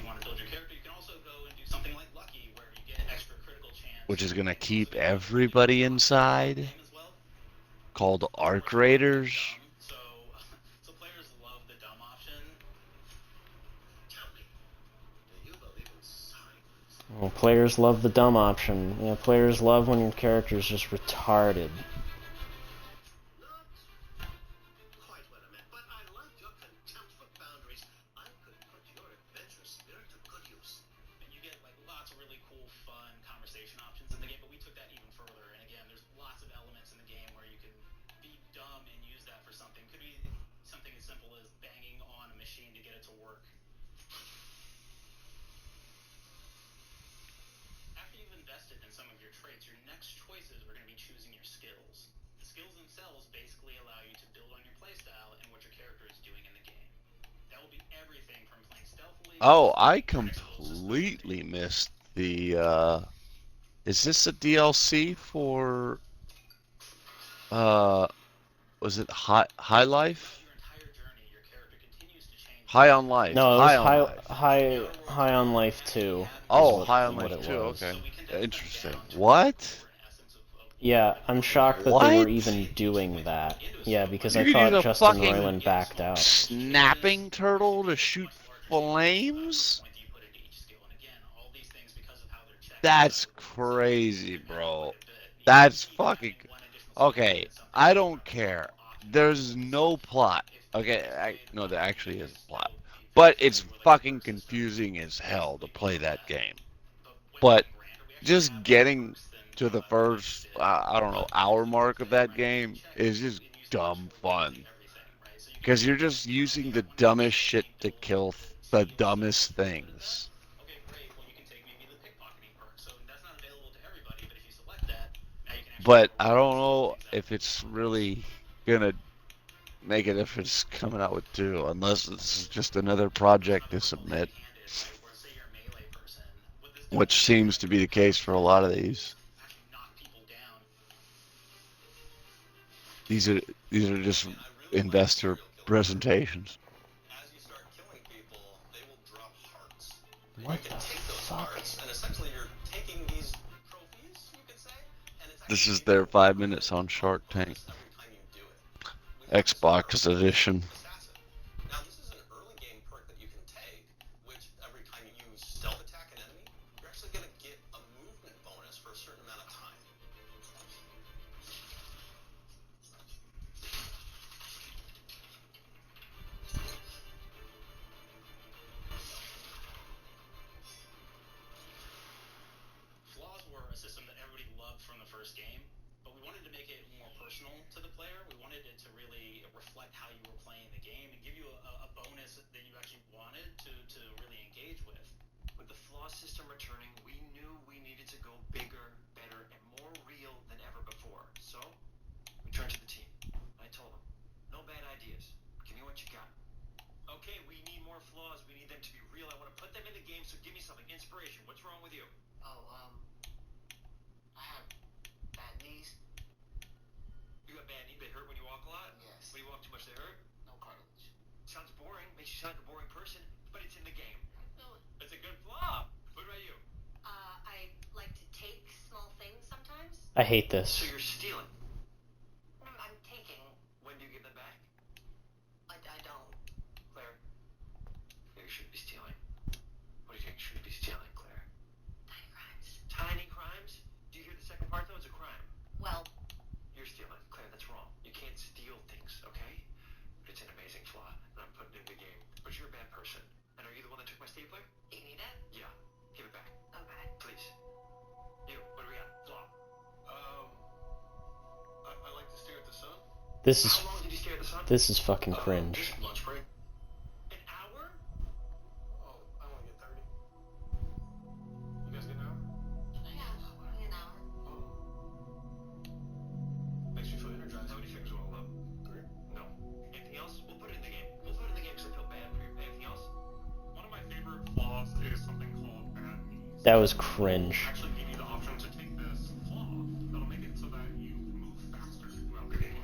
which is going to keep everybody inside, called Arc Raiders. So players love the dumb option. Tell me, do you believe in science? Well, players love the dumb option. You know, players love when your character's just retarded. put it to good use. And you get like lots of really cool, fun conversation options in the game, but we took that even further. And again, there's lots of elements in the game where you can be dumb and use that for something. Could be something as simple as banging on a machine to get it to work. After you've invested in some of your traits, your next choices are going to be choosing your skills. The skills themselves basically allow you to build on your playstyle and what your character is doing in the game. That will be everything from playing stealthily. Oh, I completely missed the. Is this a DLC for? Was it High Life? Your entire journey, your character continues to change. High on Life. No, it was High on Life. High on Life 2. Oh, Is High on what Life it 2. was. Okay. Interesting. What? Yeah, I'm shocked that they What? were even doing that. Yeah, because You I could use thought a Justin fucking Roiland backed out. snapping turtle to shoot flames? That's crazy, bro. That's fucking. Okay, I don't care. There's no plot. Okay, no, there actually is a plot. But it's fucking confusing as hell to play that game. But just getting to the first, I don't know, hour mark of that game is just dumb fun. Because you're just using the dumbest shit to kill the dumbest things. Okay, great. Well, you can take maybe the pickpocketing perk. So that's not available to everybody, but if you select that, now you can actually. But I don't know if it's really gonna make a difference coming out with 2, unless this is just another project to submit, which seems to be the case for a lot of these. These are just investor presentations. As you start killing people, they will drop hearts. What You can the take those fuck? hearts, and essentially you're taking these trophies, you could say, and it's This is actually their 5 minutes on Shark Tank. every time you do it. We have this Xbox perk, edition. Assassin. Now this is an early game perk that you can take, which every time you stealth attack an enemy, you're actually going to get a movement bonus for a certain amount of time. Flaws were a system that everybody loved from the first game, but we wanted to make it more personal to the player. We wanted it to really reflect how you were playing the game and give you a bonus that you actually wanted to really engage with. With the flaw system returning, we knew we needed to go bigger, better, and more real than ever before. So, we turned to the team. I told them, no bad ideas. Give me what you got. Okay, we need more flaws. We need them to be real. I want to put them in the game, so give me something. Inspiration. What's wrong with you? Oh, I have bad knees. You got bad knees. They hurt when you walk a lot? Yes. When you walk too much, they hurt? No cartilage. Sounds boring. Makes you sound like a boring person, but it's in the game. I feel it. It's a good flaw. What about you? I like to take small things sometimes. I hate So this. you're stealing. No, I'm taking. When do you give them back? I don't. Claire, you shouldn't be stealing. What do you think you shouldn't be stealing, Claire? Tiny crimes. Tiny crimes? Do you hear the second part, though? It's a crime. Well, You're stealing. Claire, that's wrong. You can't steal things, okay? But it's an amazing flaw, and I'm putting it in the game. But you're a bad person. And are you the one that took my stapler? you need it? Yeah. Give it back. Okay. Please. You, what do we got? Flaw. I like to stare at the sun. This is How long did you stare at the sun? this is fucking cringe. Lunch break. An hour? Oh, I want to get 30. You guys get an hour? Yeah, only an hour. Oh. Makes me feel energized. How many fingers will all up? 3. No. Anything else? We'll put it in the game. We'll put it in the game because I feel bad for you. Anything else? One of my favorite flaws is something called bad knees. That was cringe. Actually give you the option to take this flaw that'll make it so that you move faster throughout the game.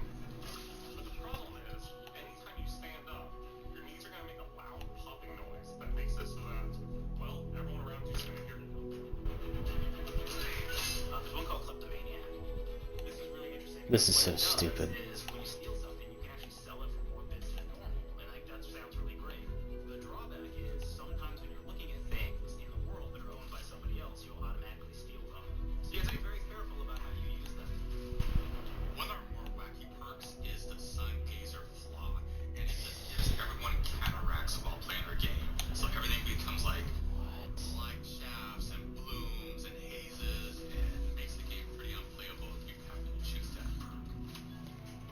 But the problem is, anytime you stand up, your knees are going to make a loud popping noise that makes it so that, well, everyone around you is going to hear you. There's one called kleptomania. This is really interesting. This is What so it does stupid. is when you steal something, you can actually sell it for more bits than normal. And like that sounds really great. The drawback is sometimes when you're looking at things in the world that are owned by somebody else, you'll automatically steal them. So you have to be very careful about how you use them. One of our more wacky perks is the Sun Gazer flaw, and it just gives everyone cataracts while playing their game. So everything becomes like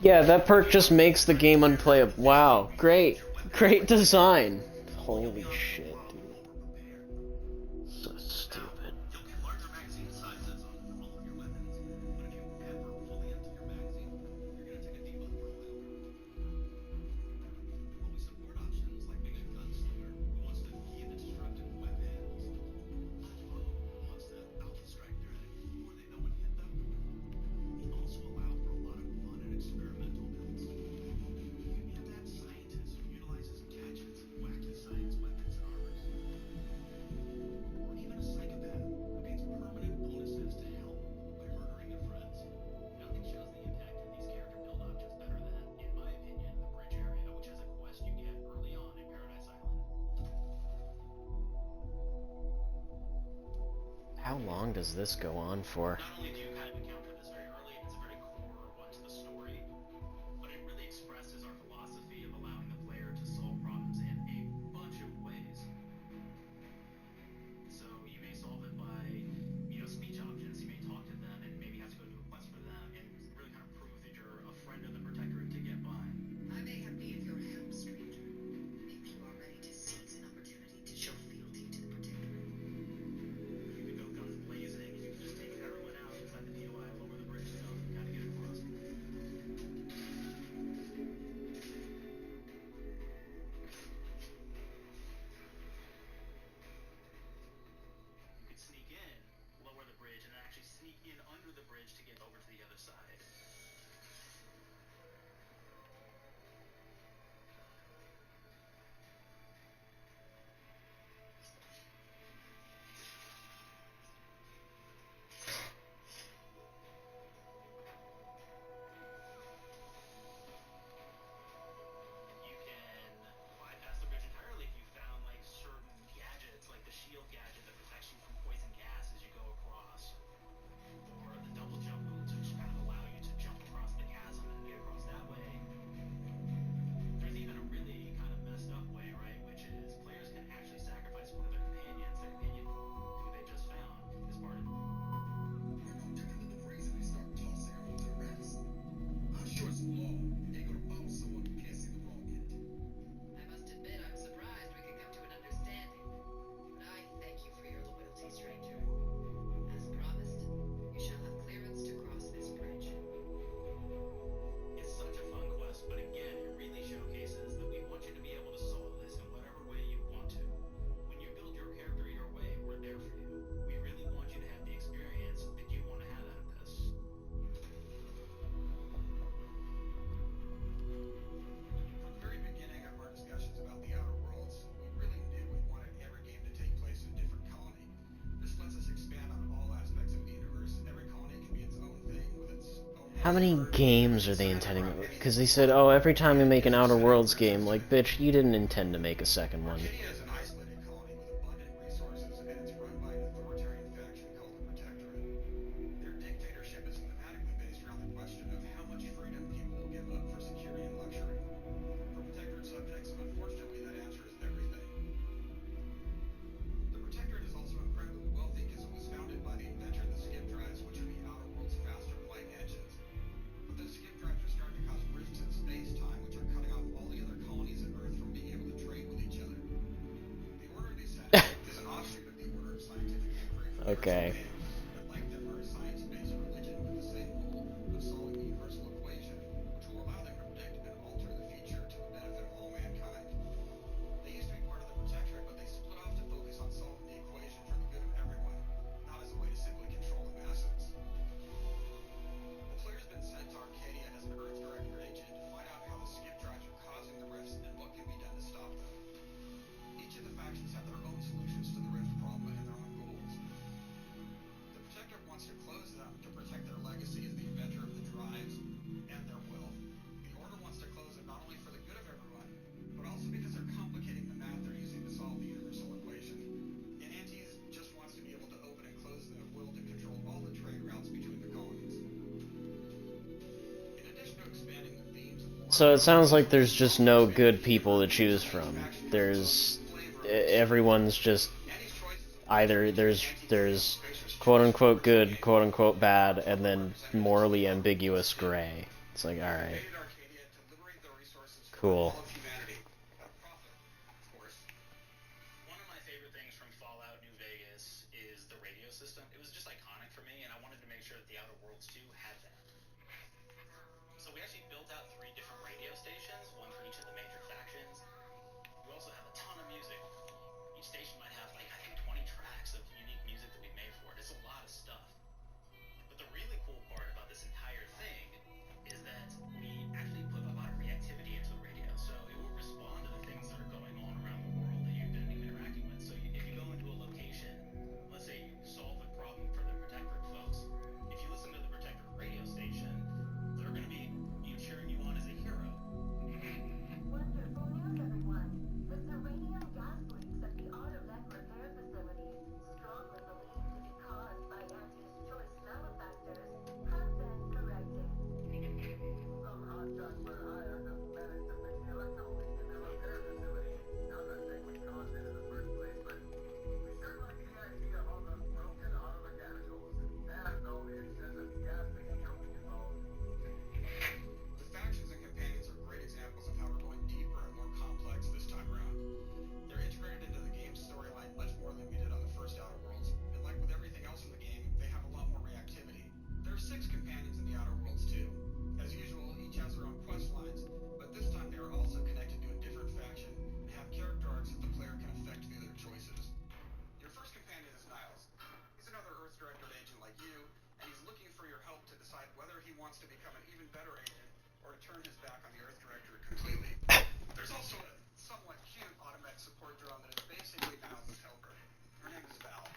Yeah, that perk just makes the game unplayable. Wow, great. Great design. Holy shit, dude. So stupid. You'll get larger magazine sizes on all of your weapons, but if you ever fully empty your magazine, you're gonna take a debuff for a while. But we support options like being a gunslinger who wants to feed the destructive weapons, who wants to alpha strike their enemy before they know what hit them. We also allow for a lot of fun and experimental builds. You can be a mad scientist who utilizes gadgets and wacky science weapons and armors. Or even a psychopath who gains permanent bonuses to health by murdering their friends. Nothing shows the impact of these character build options better than, in my opinion, the bridge area, which has a quest you get early on in Paradise Island. How long does this go on for? Not only do you kind of encounter this very early, and it's a very core one to the story, but it really expresses our philosophy of allowing the player to solve problems in a bunch of ways. So you may solve it by, speech options. You may talk to them and maybe have to go do a quest for them and really kind of prove that you're a friend of the Protectorate to get by. I may have need of your help, stranger. If you are ready to seize an opportunity to show fealty to the Protectorate. You could go guns blazing, and you could just take everyone out inside the POI, lower the bridge stuff, and kind of get across. You could sneak in, lower the bridge, and then actually sneak in under the bridge to get over to the other side. You can bypass the bridge entirely if you found like certain gadgets, like the shield gadget that protects you from poison gas as you go across, or the double jump boots, which kind of allow you to jump across the chasm and get across that way. There's even a really kind of messed up way, right, which is players can actually sacrifice one of their companions, who they just found, as part of. We're no different than the crazy we start tossing them over the refs. I'm sure it's law. You ain't gonna bomb someone who can't see the wrong end. I must admit I'm surprised we could come to an understanding. But I thank you for your loyalty, stranger. As promised, you shall have clearance to cross this bridge. It's such a fun quest, but again, it really showcases that we want you to be able to solve this in whatever way you want to. When you build your character your way, we're there for you. We really want you to have the experience that you want to have out of this. From the very beginning of our discussions about the Outer Worlds, we really knew we wanted every game to take place in a different colony. This lets us expand on all aspects of the universe. Every colony can be its own thing with its own. How many games are they intending? Because they said, oh, every time we make an Outer Worlds game, like, bitch, you didn't intend to make a second one. Arcadia is an isolated colony with abundant resources, and it's run by an authoritarian faction called the Protectorate. Their dictatorship is thematically based around the question of how much freedom people will give up for security and luxury. For Protectorate subjects, unfortunately, that answer is everything. The Protectorate is also incredibly wealthy because it was founded by the inventor of the skip drives, which are the Outer Worlds' faster flight engines. But those skip drives are starting to cause rifts in space-time, which are cutting off all the other colonies on Earth from being able to trade with each other. The Order of the Ascendant is an offshoot of the Order of Scientific Inquiry. Okay. But like them, are a science-based religion with the same goal of solving the universal equation, which will allow them to predict and alter the future to the benefit of all mankind. They used to be part of the Protectorate, but they split off to focus on solving the equation for the good of everyone, not as a way to simply control the masses. The player's been sent to Arcadia as an Earth Director agent to find out how the skip drives are causing the rifts and what can be done to stop them. Each of the factions have their own solutions to the rift problem and their own goals. The Protectorate wants to close them to protect their legacy as the inventor of the drives and their wealth. The Order wants to close them not only for the good of everyone, but also because they're complicating the math they're using to solve the universal equation. And Antes just wants to be able to open and close them at will to control all the trade routes between the colonies. In addition to expanding the themes of war, So it sounds like there's just no good people to choose from. Everyone's just Annie's choices either there's quote unquote good, quote unquote bad, and then morally ambiguous gray. It's like, alright. Invaded Arcadia to liberate the resources for Cool. all of humanity. Profit, of course. One of my favorite things from Fallout New Vegas is the radio system. It was just iconic for me, and I wanted to make sure that the Outer Worlds 2 had that. So we actually built out 3 different radio stations, one for each of the major factions. We also have a ton of music. Each station might have, like, I think 20 tracks of unique music that we made for it. It's a lot of stuff. But the really cool part about this entire thing is that we actually put a lot of reactivity into the radio. So it will respond to the things that are going on around the world that you've been interacting with. So if you go into a location, let's say you solve a problem for the Protectorate folks, if you listen to the Protectorate radio station, they're going to be cheering you on as a hero. Wonderful news, everyone. The uranium gas leaks at the Autodeck repair facilities, strongly believed to be caused by anti-choice malefactors, have been corrected. Some hot shots were hired to manage to fix the electrical leak in the repair facility. Not that they would cause it in the first place, but we sure like the idea of all those broken auto mechanicals. And no instance of gas leak choking involved. The factions and companions are great examples of how we're going deeper and more complex this time around. They're integrated into the game's storyline much more than we did on the first Outer Worlds, and like with everything else in the game, they have a lot more reactivity. There are 6 companions in the Outer Worlds too. As usual, each has their own quest lines, but this time they are also connected to a different faction and have character arcs that the player can affect through their choices. Your first companion is Niles. He's another Earth Directorate agent like you, and he's looking for your help to decide whether he wants to become an even better agent or to turn his back on the Earth Directorate completely. There's also a somewhat cute automatic support drone that is basically Niles' helper. Her name is Val.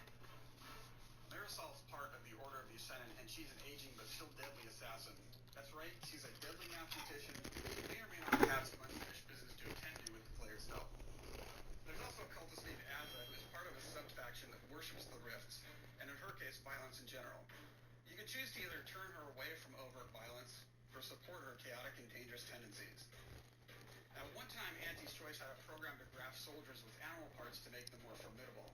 Marisol's part of the Order of the Ascendant, and she's an aging but still deadly assassin. That's right, she's a deadly mathematician who may or may not have some unfinished business to attend to with the player's help. There's also a cultist named Azza, who is part of a sub-faction that worships the rifts, and in her case, violence in general. You can choose to either turn her away from overt violence, or support her chaotic and dangerous tendencies. At one time, Auntie's Choice had a program to graft soldiers with animal parts to make them more formidable.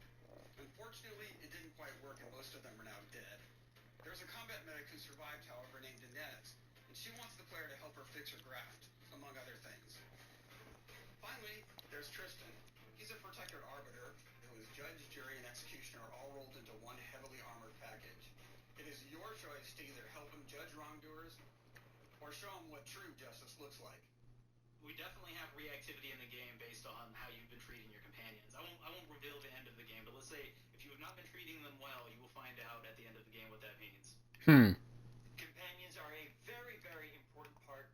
Unfortunately, it didn't quite work, and most of them are now dead. There's a combat medic who survived, however, named Inez, and she wants the player to help her fix her graft, among other things. Finally, there's Tristan. He's a Protectorate Arbiter, who is judge, jury, and executioner all rolled into one heavily armored package. It is your choice to either help him judge wrongdoers, or show him what true justice looks like. We definitely have reactivity in the game based on how you've been treating your companions. I won't reveal the end of the game, but let's say if you have not been treating them well, you will find out at the end of the game what that means. Companions are a very, very important part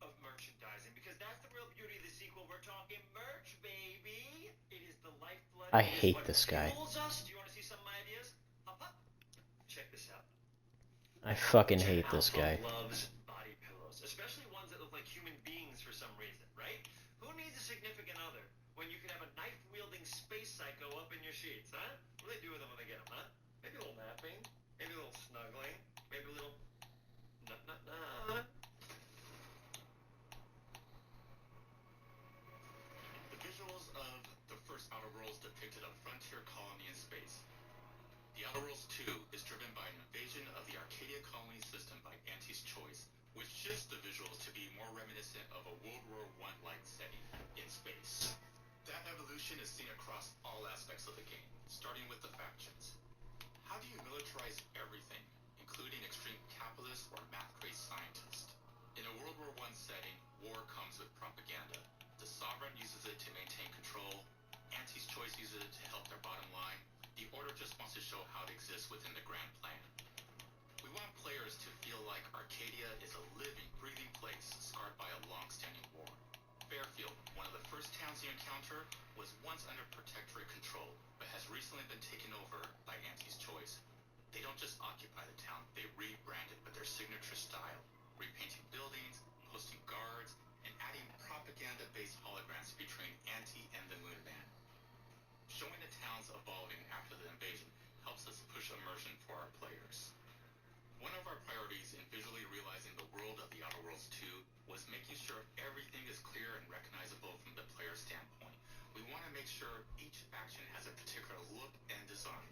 of merchandising, because that's the real beauty of the sequel. We're talking merch, baby. It is the lifeblood. I It is hate what this guy. fuels us. Do you want to see some of my ideas? Up. Check this out. I fucking Jen hate this Alpha guy. loves body pillows, especially ones that look like human beings for some reason, right? Who needs a significant other when you can have a knife-wielding space psycho up in your sheets, huh? What do they do with them when they get them, huh? Maybe a little napping, maybe a little snuggling, maybe a little nut. The visuals of the first Outer Worlds depicted a frontier colony in space. The Outer Worlds 2 is driven by an invasion of the Arcadia colony system by Auntie's Choice, which shifts the visuals to be more reminiscent of a World War I-like setting in space. That evolution is seen across all aspects of the game, starting with the factions. How do you militarize everything, including extreme capitalists or math-crazed scientists? In a World War I setting, war comes with propaganda. The Sovereign uses it to maintain control, Auntie's Choice uses it to help their bottom line. The Order just wants to show how it exists within the grand plan. We want players to feel like Arcadia is a living, breathing place scarred by a long-standing war. Fairfield, one of the first towns you encounter, was once under Protectorate control, but has recently been taken over by Auntie's Choice. They don't just occupy the town, they rebrand it with their signature style, repainting buildings, posting guards, and adding propaganda-based holograms between Auntie and the Moon Man. Showing the towns evolving after the invasion helps us push immersion for our players. One of our priorities in visually realizing the world of the Outer Worlds 2 was making sure everything is clear and recognizable from the player standpoint. We want to make sure each faction has a particular look and design.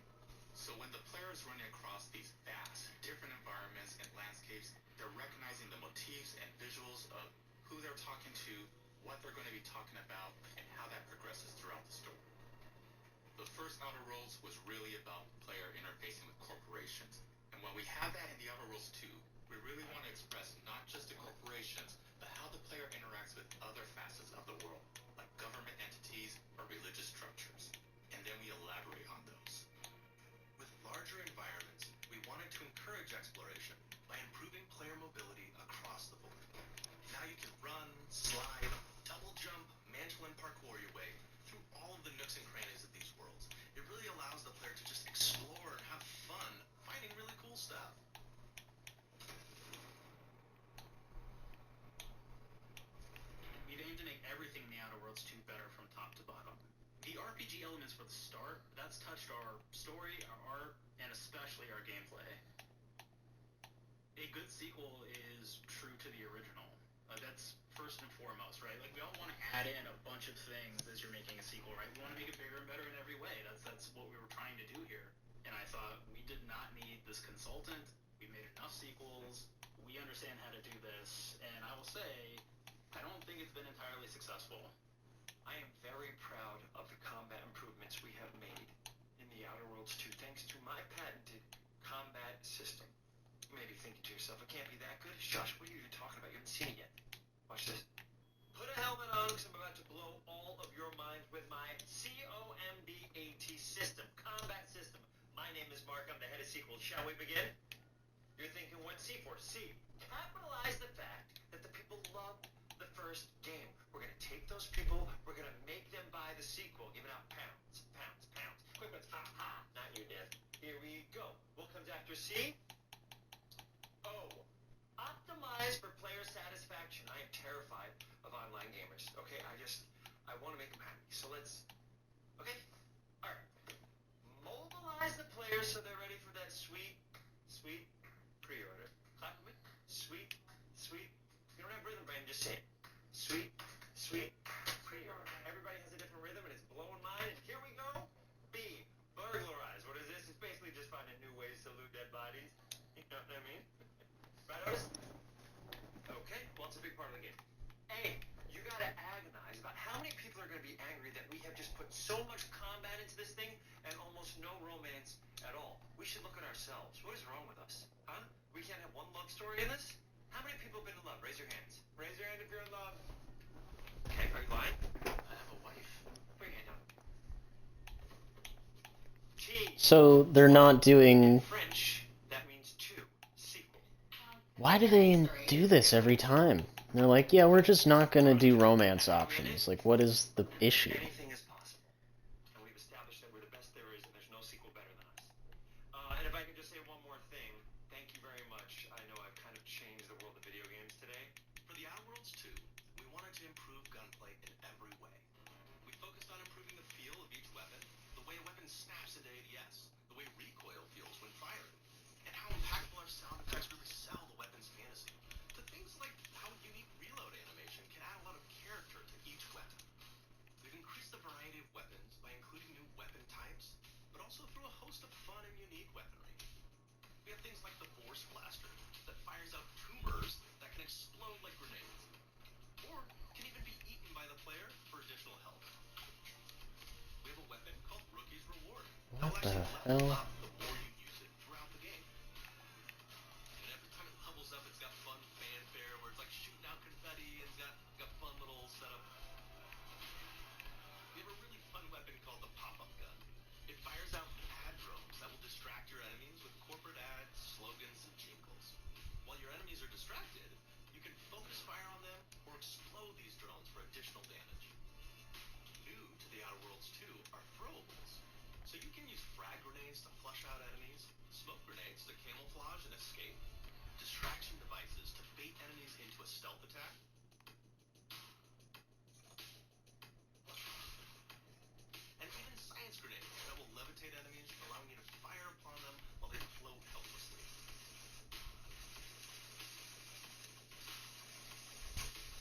So when the player is running across these vast, different environments and landscapes, they're recognizing the motifs and visuals of who they're talking to, what they're going to be talking about, and how that progresses throughout the story. The first Outer Worlds was really about the player interfacing with corporations. And when we have that in the Outer Worlds 2, we really want to express not just the corporations, but how the player interacts with other facets of the world, like government entities or religious structures. And then we elaborate on those. With larger environments, we wanted to encourage exploration by improving player mobility across the board. Now you can run, slide, double jump, mantle and parkour your way through all of the nooks and crannies of these worlds. It really allows the player to just explore and have fun finding really cool stuff. We've aimed to make everything in the Outer Worlds 2 better from top to bottom. The RPG elements were the start, but that's touched our story, our art, and especially our gameplay. A good sequel is true to the original. That's first and foremost, right? Like, we don't want to add in a bunch of things as you're making a sequel, right? We want to make it bigger and better in every way. That's what we were trying to do here. And I thought we did not need this consultant. We made enough sequels. We understand how to do this. And I will say, I don't think it's been entirely successful. I am very proud of the combat improvements we have made in the Outer Worlds 2 thanks to my patented combat system. You may be thinking to yourself, it can't be that good. Shush, what are you even talking about? You haven't seen it yet. Watch this. Put a helmet on because I'm about to blow all of your minds with my COMBAT system, combat system. My name is Mark, I'm the head of sequels. Shall we begin? You're thinking, what's C for? C. Capitalize the fact that the people loved the first game. We're going to take those people, we're going to make them buy the sequel, giving out pounds, pounds, pounds. Quick ones, ha, ha. Not you, Dev. Here we go. What comes after C? O. Optimize for player satisfaction. I am terrified of online gamers. Okay, I want to make them happy. So let's, okay? All right. Mobilize the players so they're ready for that sweet, sweet pre-order. Clap with me. Sweet, sweet. You don't have rhythm, Brandon, just say it. Sweet, sweet pre-order. Everybody has a different rhythm, and it's blowing mine. And here we go. B. Burglarize. What is this? It's basically just finding new ways to loot dead bodies. You know what I mean? Right, Otis? Okay, well, it's a big part of the game. A, you gotta agonize about how many people are gonna be angry that we have just put so much combat into this thing and almost no romance at all. We should look at ourselves. What is wrong with us? Huh? We can't have one love story in this? How many people have been in love? Raise your hands. Raise your hand if you're in love. Okay, are you lying? I have a wife. Put your hand down. T. So they're not doing... French, that means two. Sequel. Why do they do this every time? They're like, yeah, we're just not gonna do romance options. Like, what is the issue? Anything is possible. And we've established that we're the best there is, and there's no sequel better than us. And if I could just say one more thing, thank you very much. I know I've kind of changed the world of video games today. For the Outer Worlds 2, we wanted to improve gunplay in every way. We focused on improving the feel of each weapon, the way a weapon snaps into ADS, the way recoil feels when firing, and how impactful our sound effects really sell the weapon's fantasy. To things like how unique reload animation can add a lot of character to each weapon. We've increased the variety of weapons by including new weapon types, but also through a host of fun and unique weaponry. We have things like the Force Blaster that fires out tumors that can explode like grenades, or can even be eaten by the player for additional health. We have a weapon called Rookie's Reward. What the Level hell? up the more you use it throughout the game. And every time it levels up, it's got fun fanfare where it's like shooting out confetti and it's got fun little setup. We have a really fun weapon called the pop-up gun. It fires out ad drones that will distract your enemies with corporate ads, slogans, and jingles. While your enemies are distracted, you can focus fire on them or explode these drones for additional damage. New to the Outer Worlds 2 are throwables. So you can use frag grenades to flush out enemies, smoke grenades to camouflage and escape, distraction devices to bait enemies into a stealth attack, and even science grenades that will levitate enemies, allowing you to fire upon them while they float helplessly.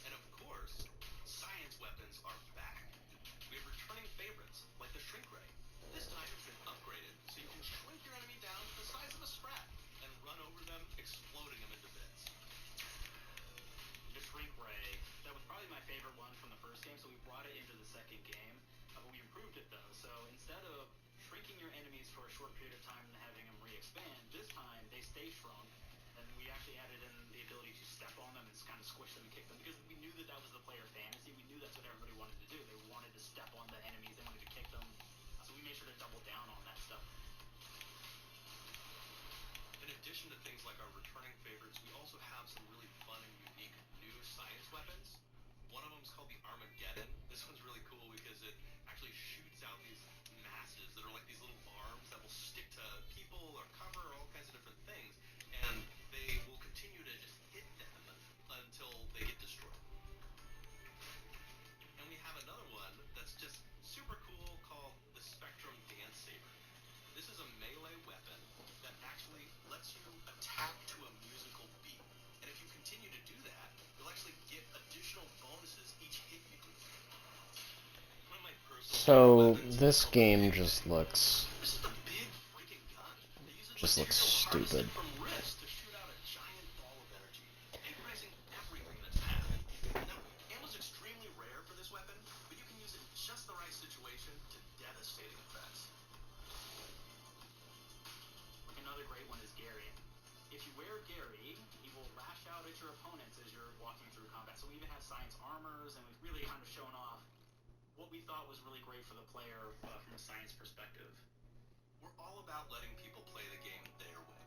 And of course, science weapons are back. We have returning favorites, like the Shrink Ray. This time it's been upgraded, so you can shrink your enemy down to the size of a sprat and run over them, exploding them into bits. So instead of shrinking your enemies for a short period of time and having them re-expand, this time they stay shrunk, and we actually added in the ability to step on them and kind of squish them and kick them, because we knew that that was the player fantasy. We knew that's what everybody wanted to do. They wanted to step on the enemies, they wanted to kick them. So we made sure to double down on that stuff. In addition to things like our returning favorites, we also have some really fun and unique new science weapons. One of them is called the Armageddon. This one's really cool because it actually shoots out these masses that are like these little arms that will stick to people or cover or all kinds of different things, and they will continue to just hit them until they get destroyed. And we have another one that's just super cool called the Spectrum Dance Saber. This is a melee weapon that actually lets you attack to a musical beat. And if you continue to do that, you'll actually get additional bonuses each hit you do. One of my personal So weapons this called game the just looks This is a big freaking gun. It uses just looks material harvested stupid. from wrist to shoot out a giant ball of energy, vaporizing everything in its path. Now, ammo's extremely rare for this weapon, but you can use it in just the right situation to devastating effects. Like another great one is Gary. If you wear Gary, he will lash out at your opponents as you're walking through combat. So we even have science armors, and we've really kind of shown off what we thought was really great for the player from a science perspective. We're all about letting people play the game their way.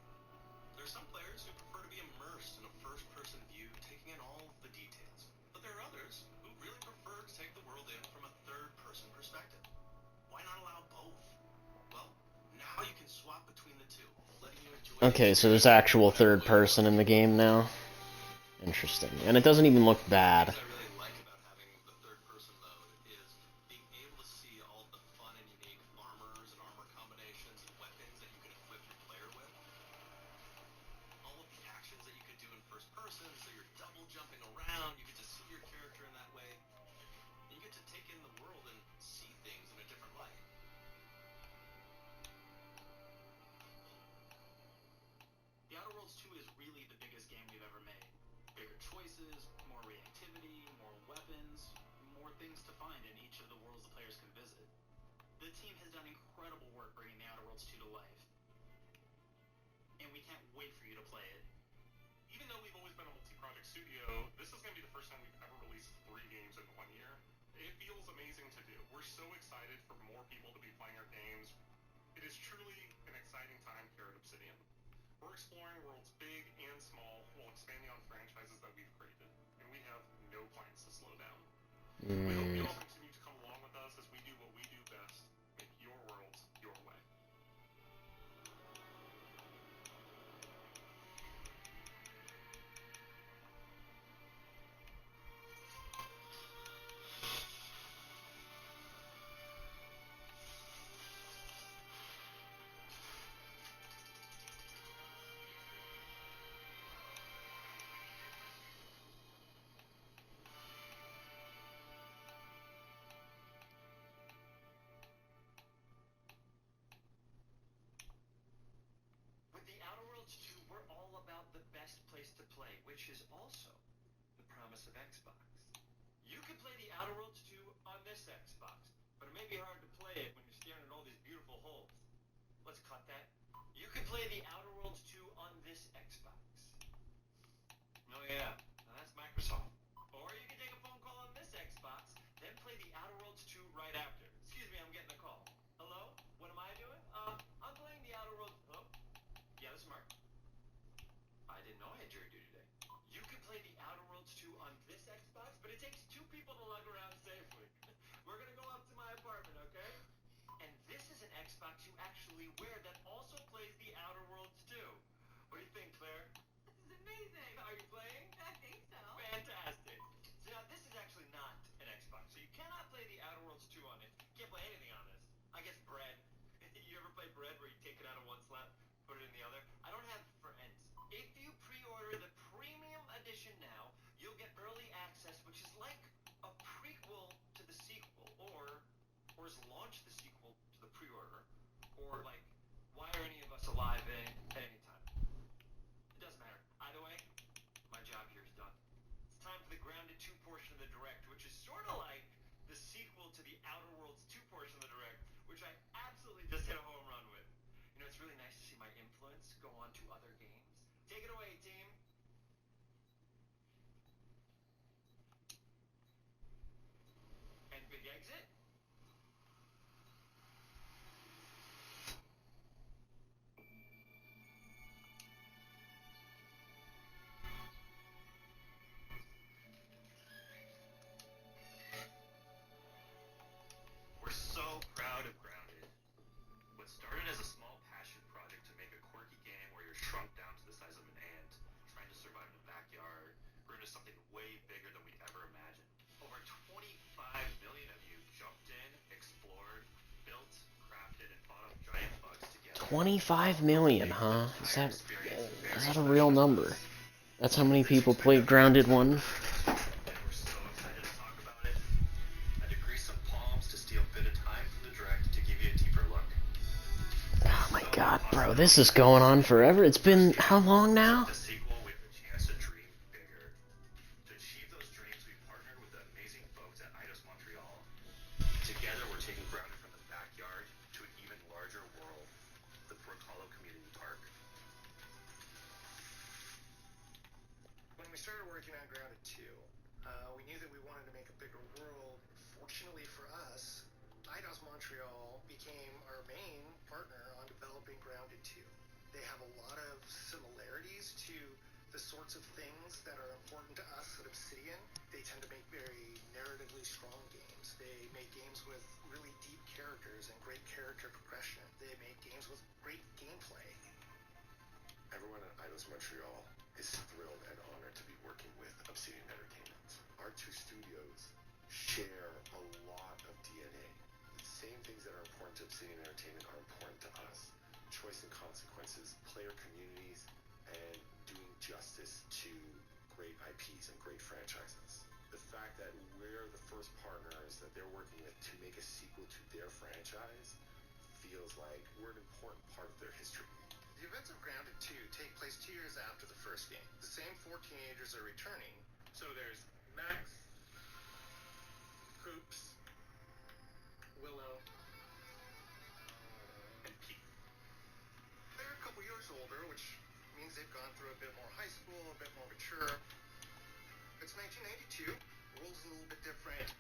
There are some players who prefer to be immersed in a first-person view, taking in all of the details. But there are others who really prefer to take the world in from a third-person perspective. Why not allow both? Well, now you can swap between the two, letting you enjoy Okay, so there's actual third person in the game now. Interesting. And it doesn't even look bad. What I really like about having the third-person mode is being able to see all the fun and unique armors and armor combinations and weapons that you can equip your player with. All of the actions that you could do in first person, so you're double jumping around, you get to see your character in that way, and you get to take in the world and see things in a different light. The Outer Worlds 2 is really the biggest game we've ever made. Bigger choices, more reactivity, more weapons, more things to find in each of the worlds the players can visit. The team has done incredible work bringing the Outer Worlds 2 to life. And we can't wait for you to play it. Even though we've always been a multi-project studio, this is going to be the first time we've ever released 3 games in 1 year. It feels amazing to do. We're so excited for more people to be playing our games. It is truly an exciting time here at Obsidian. We're exploring worlds big and small while expanding on franchises that we've created, and we have no plans to slow down. We hope you all continue to come along with us as we do what we do best, make your worlds your way. With the Outer Worlds 2, we're all about the best place to play, which is also the promise of Xbox. You can play the Outer Worlds 2 on this Xbox, but it may be hard to play it when you're staring at all these beautiful holes. Let's cut that. You can play the Outer Worlds 2 on this Xbox. Oh yeah, now that's Microsoft. Or you can take a phone call on this Xbox, then play the Outer Worlds 2 right after. Excuse me, I'm getting a call. Hello? What am I doing? I'm playing the Outer Worlds. Hello? Yeah, this is Mark. I didn't know I had jury duty today. You can play the Outer Worlds 2 on this Xbox, but it takes 2 people to lug around safely. We're gonna go up to my apartment, okay? And this is an Xbox you actually wear that also plays the Outer Worlds 2. What do you think, Claire? This is amazing. Are you playing? I think so. Fantastic. So now this is actually not an Xbox, so you cannot play the Outer Worlds 2 on it. You can't play anything on this. I guess bread. You ever play bread where you take it out of one slab, put it in the other? I don't have friends. If you pre-order the premium edition now, you'll get early access, which is like a prequel to the sequel, or is launch the sequel to the pre-order, or like, why are any of us alive at any time? It doesn't matter. Either way, my job here is done. It's time for the Grounded 2 portion of the Direct, which is sort of like the sequel to the Outer Worlds 2 portion of the Direct, which I absolutely just hit a home run with. You know, it's really nice to see my influence go on to other games. Take it away, team. And big exit. We're so proud of Grounded. What started as a small passion project to make a quirky game where you're shrunk down to the size of an ant, trying to survive in a backyard, grew into something way bigger than we ever imagined. Over 25 million of you jumped in, explored, built, crafted, and fought off giant bugs together. 25 million, huh? Is that a real number? That's how many people played Grounded 1? And we're so excited to talk about it. I had to grease some palms to steal a bit of time from the direct to give you a deeper look. Oh my god, bro, this is going on forever. It's been how long now? The sequel, we have a chance to dream bigger. To achieve those dreams, we partnered with the amazing folks at Eidos Montreal. Together, we're taking Grounded from the backyard to an even larger world, the Brook Hollow Community Park. When we started working on Grounded 2, we knew that we wanted to make a bigger world. Fortunately for us, Eidos Montreal became our main partner on developing Grounded 2. They have a lot of similarities to the sorts of things that are important to us at Obsidian. They tend to make very narratively strong games. They make games with really deep characters and great character progression. They make games with great gameplay. Everyone at Eidos Montreal is thrilled and honored to be working with Obsidian Entertainment. Our two studios share a lot of DNA. The same things that are important to Obsidian Entertainment are important to us. Choice and consequences, player communities, and doing justice to great IPs and great franchises. The fact that we're the first partners that they're working with to make a sequel to their franchise feels like we're an important part of their history. The events of Grounded 2 take place 2 years after the first game. The same 4 teenagers are returning. So there's Max, Hoops, Willow, and Pete. They're a couple years older, which means they've gone through a bit more high school, a bit more mature. It's 1992. The world's a little bit different.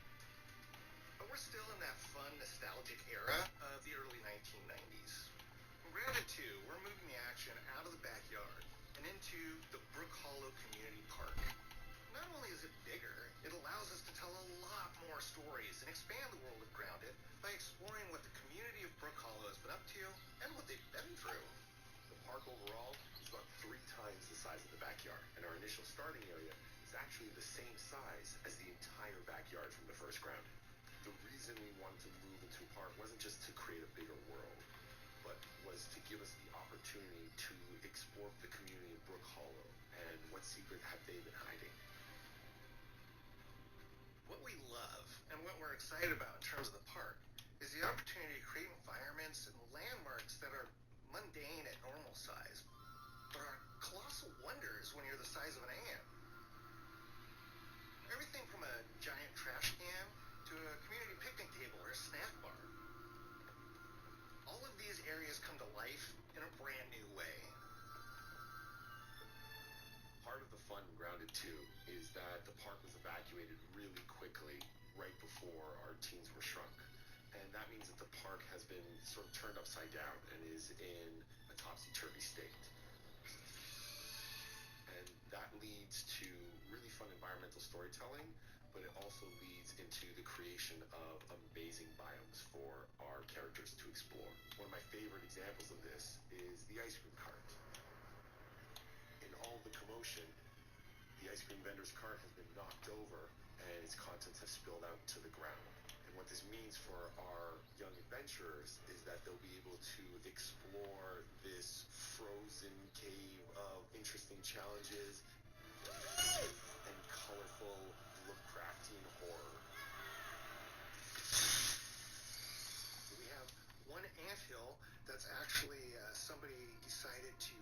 But we're still in that fun, nostalgic era of the early 1990s. In Grounded 2, we're moving the action out of the backyard and into the Brook Hollow Community Park. Not only is it bigger, it allows us to tell a lot more stories and expand the world of Grounded by exploring what the community of Brook Hollow has been up to and what they've been through. The park overall is about 3 times the size of the backyard, and our initial starting area is actually the same size as the entire backyard from the first Grounded. The reason we wanted to move into a park wasn't just to create a bigger world, but was to give us the opportunity to explore the community of Brook Hollow and what secret have they been hiding. What we love and what we're excited about in terms of the park is the opportunity to create environments and landmarks that are mundane at normal size, but are colossal wonders when you're the size of an ant. Everything from a giant trash can to a community picnic table or a snack bar. All of these areas come to life in a brand new way. Part of the fun in Grounded 2 is that the park was evacuated really quickly right before our teens were shrunk. And that means that the park has been sort of turned upside down and is in a topsy-turvy state. And that leads to really fun environmental storytelling, but it also leads into the creation of amazing biomes for our characters to explore. One of my favorite examples of this is the ice cream cart. In all the commotion, the ice cream vendor's cart has been knocked over and its contents have spilled out to the ground. And what this means for our young adventurers is that they'll be able to explore this frozen cave of interesting challenges and colorful Lovecraftian horror. We have one anthill that's actually somebody decided to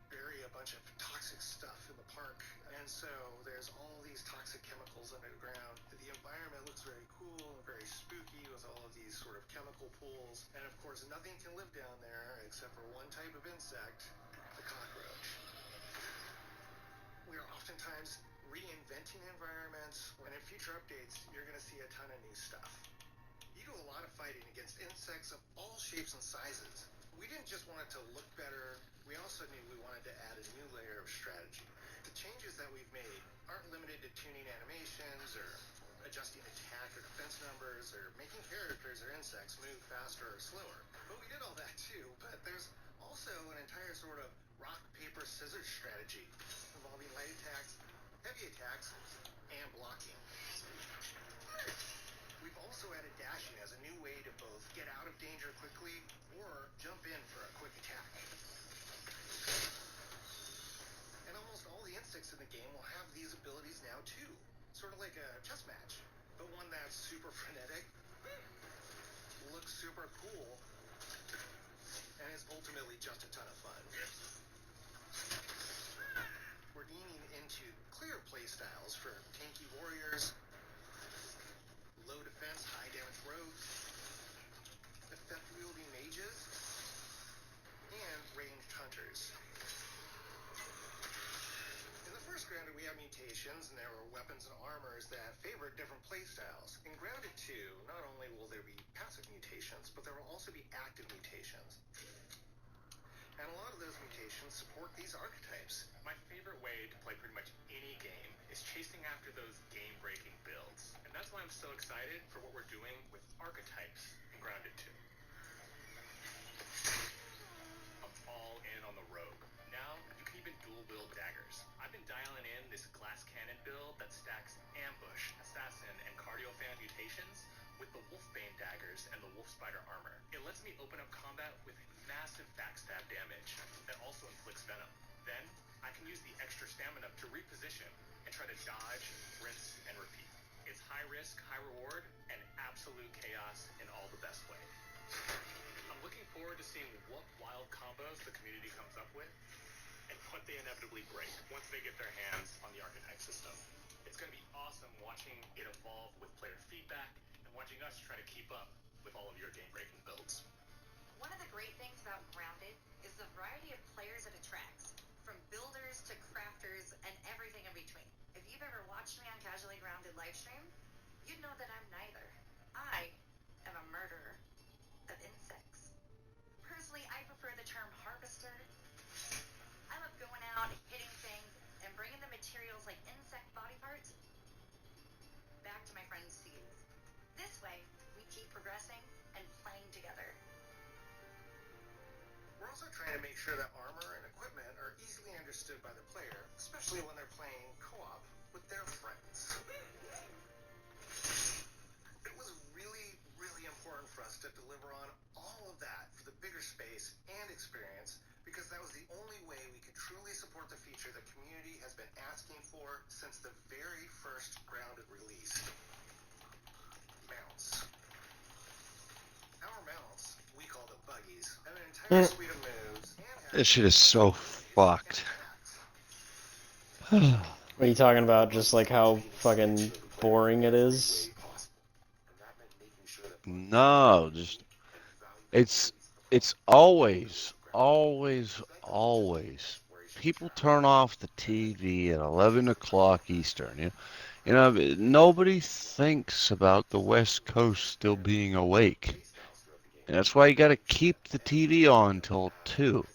bury a bunch of toxic stuff in the park, and so there's all these toxic chemicals underground. The environment looks very cool and very spooky with all of these these sort of chemical pools, and of course nothing can live down there except for one type of insect, the cockroach. We are oftentimes reinventing environments, and in future updates you're going to see a ton of new stuff. You do a lot of fighting against insects of all shapes and sizes. We didn't just want it to look better, we also knew we wanted to add a new layer of strategy. The changes that we've made aren't limited to tuning animations or adjusting attack or defense numbers or making characters or insects move faster or slower. But we did all that too, but there's also an entire sort of rock, paper, scissors strategy involving light attacks, heavy attacks, and blocking. We've also added dashing as a new way to both get out of danger quickly or jump in for a quick attack. And almost all the insects in the game will have these abilities now too. Sort of like a chess match, but one that's super frenetic, looks super cool, and is ultimately just a ton of fun. We're leaning into clear playstyles for tanky warriors, low defense, high damage rogues, effect-wielding mages, and ranged hunters. In the first Grounded, we had mutations, and there were weapons and armors that favored different playstyles. In Grounded 2, not only will there be passive mutations, but there will also be active mutations. And a lot of those mutations support these archetypes. My favorite way to play pretty much any game is chasing after those game-breaking builds. And that's why I'm so excited for what we're doing with archetypes in Grounded 2. I'm all in on the rogue. Now, you can even dual-wield daggers. I've been dialing in this glass cannon build that stacks ambush, assassin, and cardio fan mutations with the Wolfbane daggers and the Wolf Spider armor. It lets me open up combat with massive backstab damage that also inflicts venom. Then, I can use the extra stamina to reposition and try to dodge, rinse, and repeat. It's high risk, high reward, and absolute chaos in all the best way. I'm looking forward to seeing what wild combos the community comes up with and what they inevitably break once they get their hands on the archetype system. It's going to be awesome watching it evolve with player feedback and watching us try to keep up with all of your game-breaking builds. One of the great things about Grounded is the variety of players it attracts, from builders to crafters and everything in between. If you've ever watched me on Casually Grounded livestream, you'd know that I'm neither. I am a murderer of insects. Personally, I prefer the term harvester. I love going out, hitting things, and bringing the materials like insect body parts back to my friend's seeds. This way, we keep progressing and playing together. We're also trying to make sure that armor and equipment are easily understood by the player, especially when they're playing co-op with their friends. It was really, really important for us to deliver on all of that for the bigger space and experience, because that was the only way we could truly support the feature the community has been asking for since the very first Grounded release. Mounts. Our mounts, we call the buggies, have an entire suite of moves and have This shit is so fucked. What are you talking about? Just like how fucking boring it is? No, just it's always people turn off the TV at 11 o'clock Eastern. You know, nobody thinks about the West Coast still being awake. And that's why you got to keep the TV on till 2.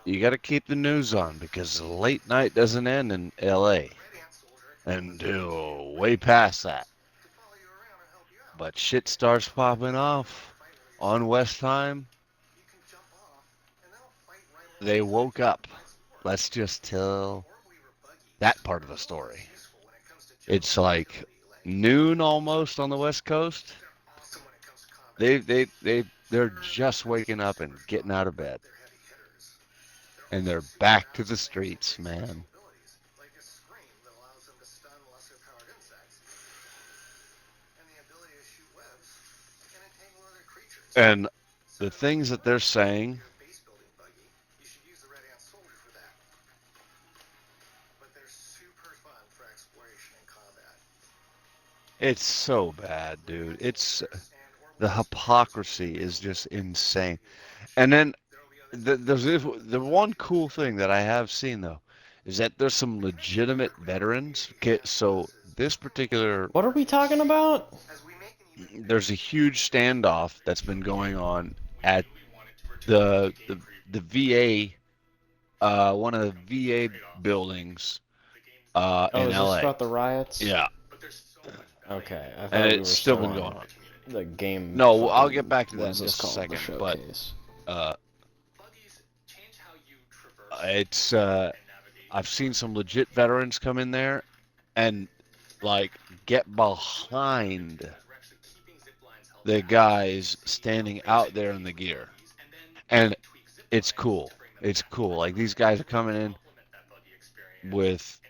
You got to keep the news on because the late night doesn't end in LA until way past that. But shit starts popping off on West time. They woke up. Let's just tell that part of the story. It's like noon almost on the West Coast. They're just waking up and getting out of bed. And they're back to the streets, man. And the things that they're saying, it's so bad, dude. It's The hypocrisy is just insane. And then the one cool thing that I have seen though is that there's some legitimate veterans. Okay, so this particular, What are we talking about? there's a huge standoff that's been going on at the VA, one of the VA buildings Oh, in is this LA. about the riots? Yeah, Okay, I and thought we it's were still still been going on on. the game. No, I'll get Fucking, back to what that is in this just a called? The second, but showcase. it's I've seen some legit veterans come in there and like get behind the guys standing out there in the gear, and it's cool. It's cool. Like these guys are coming in with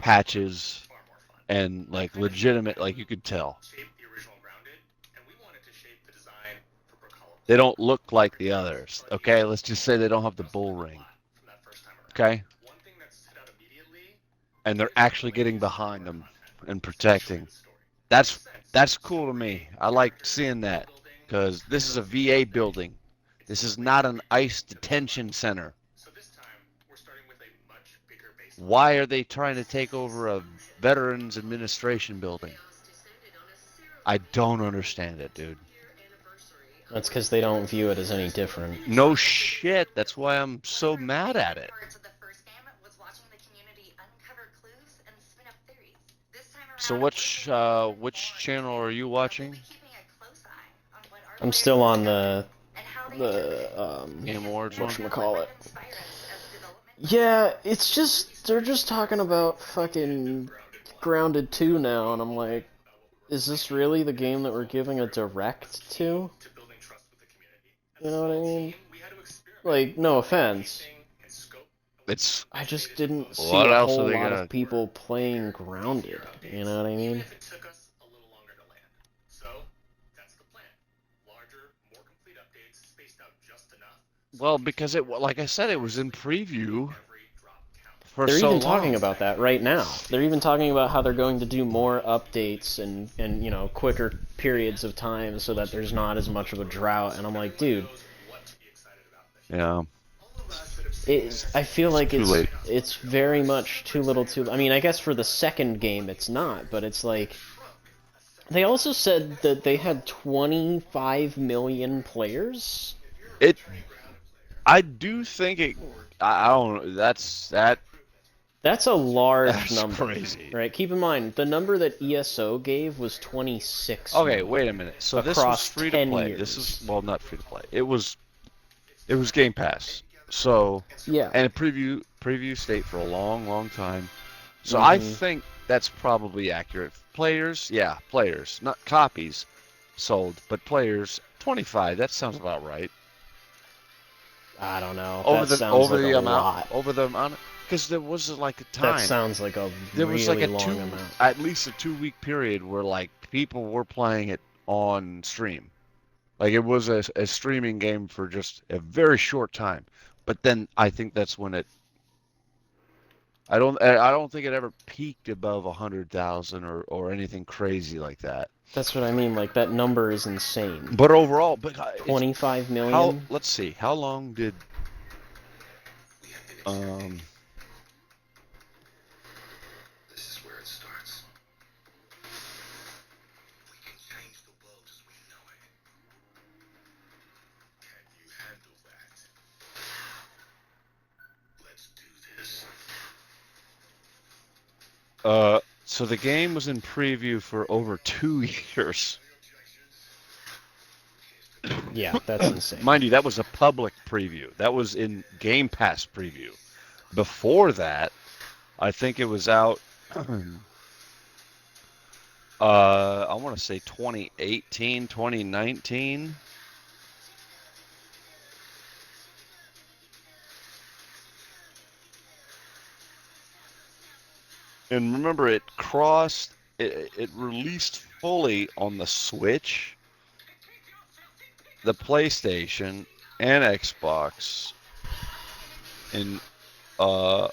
patches and like legitimate, like you could tell. They don't look like the others. Okay, let's just say they don't have the bull ring. Okay, and they're actually getting behind them and protecting. That's cool to me. I like seeing that because this is a VA building. This is not an ICE detention center. Why are they trying to take over a Veterans Administration building? I don't understand it, dude. That's because they don't view it as any different. No shit. That's why I'm so mad at it. So which channel are you watching? I'm still on the Game Awards one? whatchamacallit. Yeah, it's just they're just talking about fucking Grounded 2 now, and I'm like, is this really the game that we're giving a direct to? You know what I mean? Like, no offense. I just didn't see What a else are whole they lot gonna? of people playing Grounded. You know what I mean? Well, because it, like I said, it was in preview for They're so even long. talking about that right now. They're even talking about how they're going to do more updates and quicker periods of time so that there's not as much of a drought. And I'm like, dude, Yeah. I feel like Too late. it's very much too little too. I mean, I guess for the second game it's not, but it's like they also said that they had 25 million players. I do think it. I don't. That's a large That's number. crazy. Right? Keep in mind the number that ESO gave was 26. Okay, million wait a minute. So this was across free to 10 play. years. This is, well, not free to play. It was Game Pass. So Yeah. and a preview state for a long time. So I think that's probably accurate. Players, yeah, players, not copies sold, but players 25. That sounds about right. I don't know. Over That sounds like a amount, lot. over the amount, because there was like a time. That sounds like a There really was like long amount. at least a 2 week period where like people were playing it on stream. Like it was a streaming game for just a very short time. But then I think that's when it. I don't think it ever peaked above 100,000 or anything crazy like that. That's what I mean. Like that number is insane. But overall, 25 million. How? Let's see. How long did This is where it starts. We can change the world as we know it. Can you handle that? Let's do this. So the game was in preview for over 2 years. Yeah, that's insane. Mind you, that was a public preview. That was in Game Pass preview. Before that, I think it was out, I want to say 2018, 2019. And remember, it released fully on the Switch, the PlayStation, and Xbox. And oh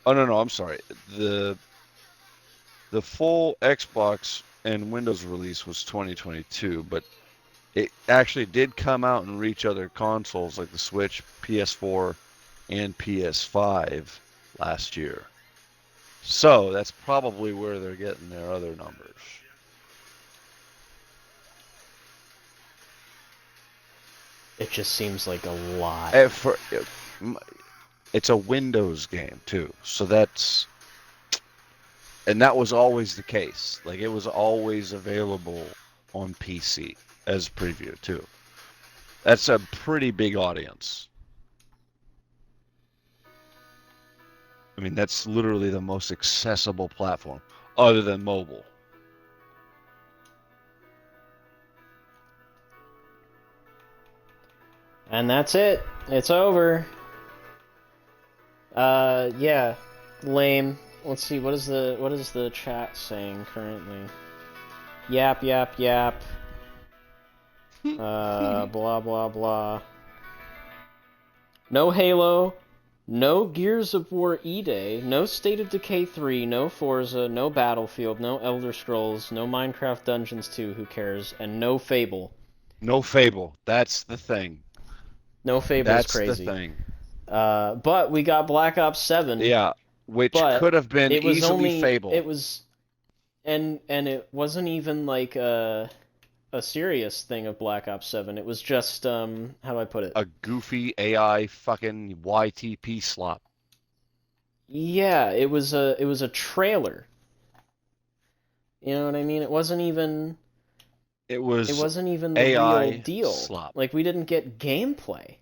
no, I'm sorry. The full Xbox and Windows release was 2022, but it actually did come out and reach other consoles like the Switch, PS4, and PS5 last year. So that's probably where they're getting their other numbers. It just seems like a lot. It's a Windows game too, so that's, and that was always the case. Like it was always available on PC as preview too. That's a pretty big audience. I mean, that's literally the most accessible platform other than mobile. And that's it. It's over. Yeah. Lame. Let's see, what is the chat saying currently? Yap, yap, yap. Blah, blah, blah. No Halo, no Gears of War E-Day, no State of Decay 3, no Forza, no Battlefield, no Elder Scrolls, no Minecraft Dungeons 2, who cares, and no Fable. No Fable. That's the thing. No Fable's That's crazy. the thing. But we got Black Ops 7. Yeah, which could have been it was easily only, Fable. It was, and it wasn't even like a serious thing of Black Ops 7. It was just, how do I put it? A goofy AI fucking YTP slop. Yeah, it was a trailer. You know what I mean? It wasn't even the AI real deal. slop. Like, we didn't get gameplay.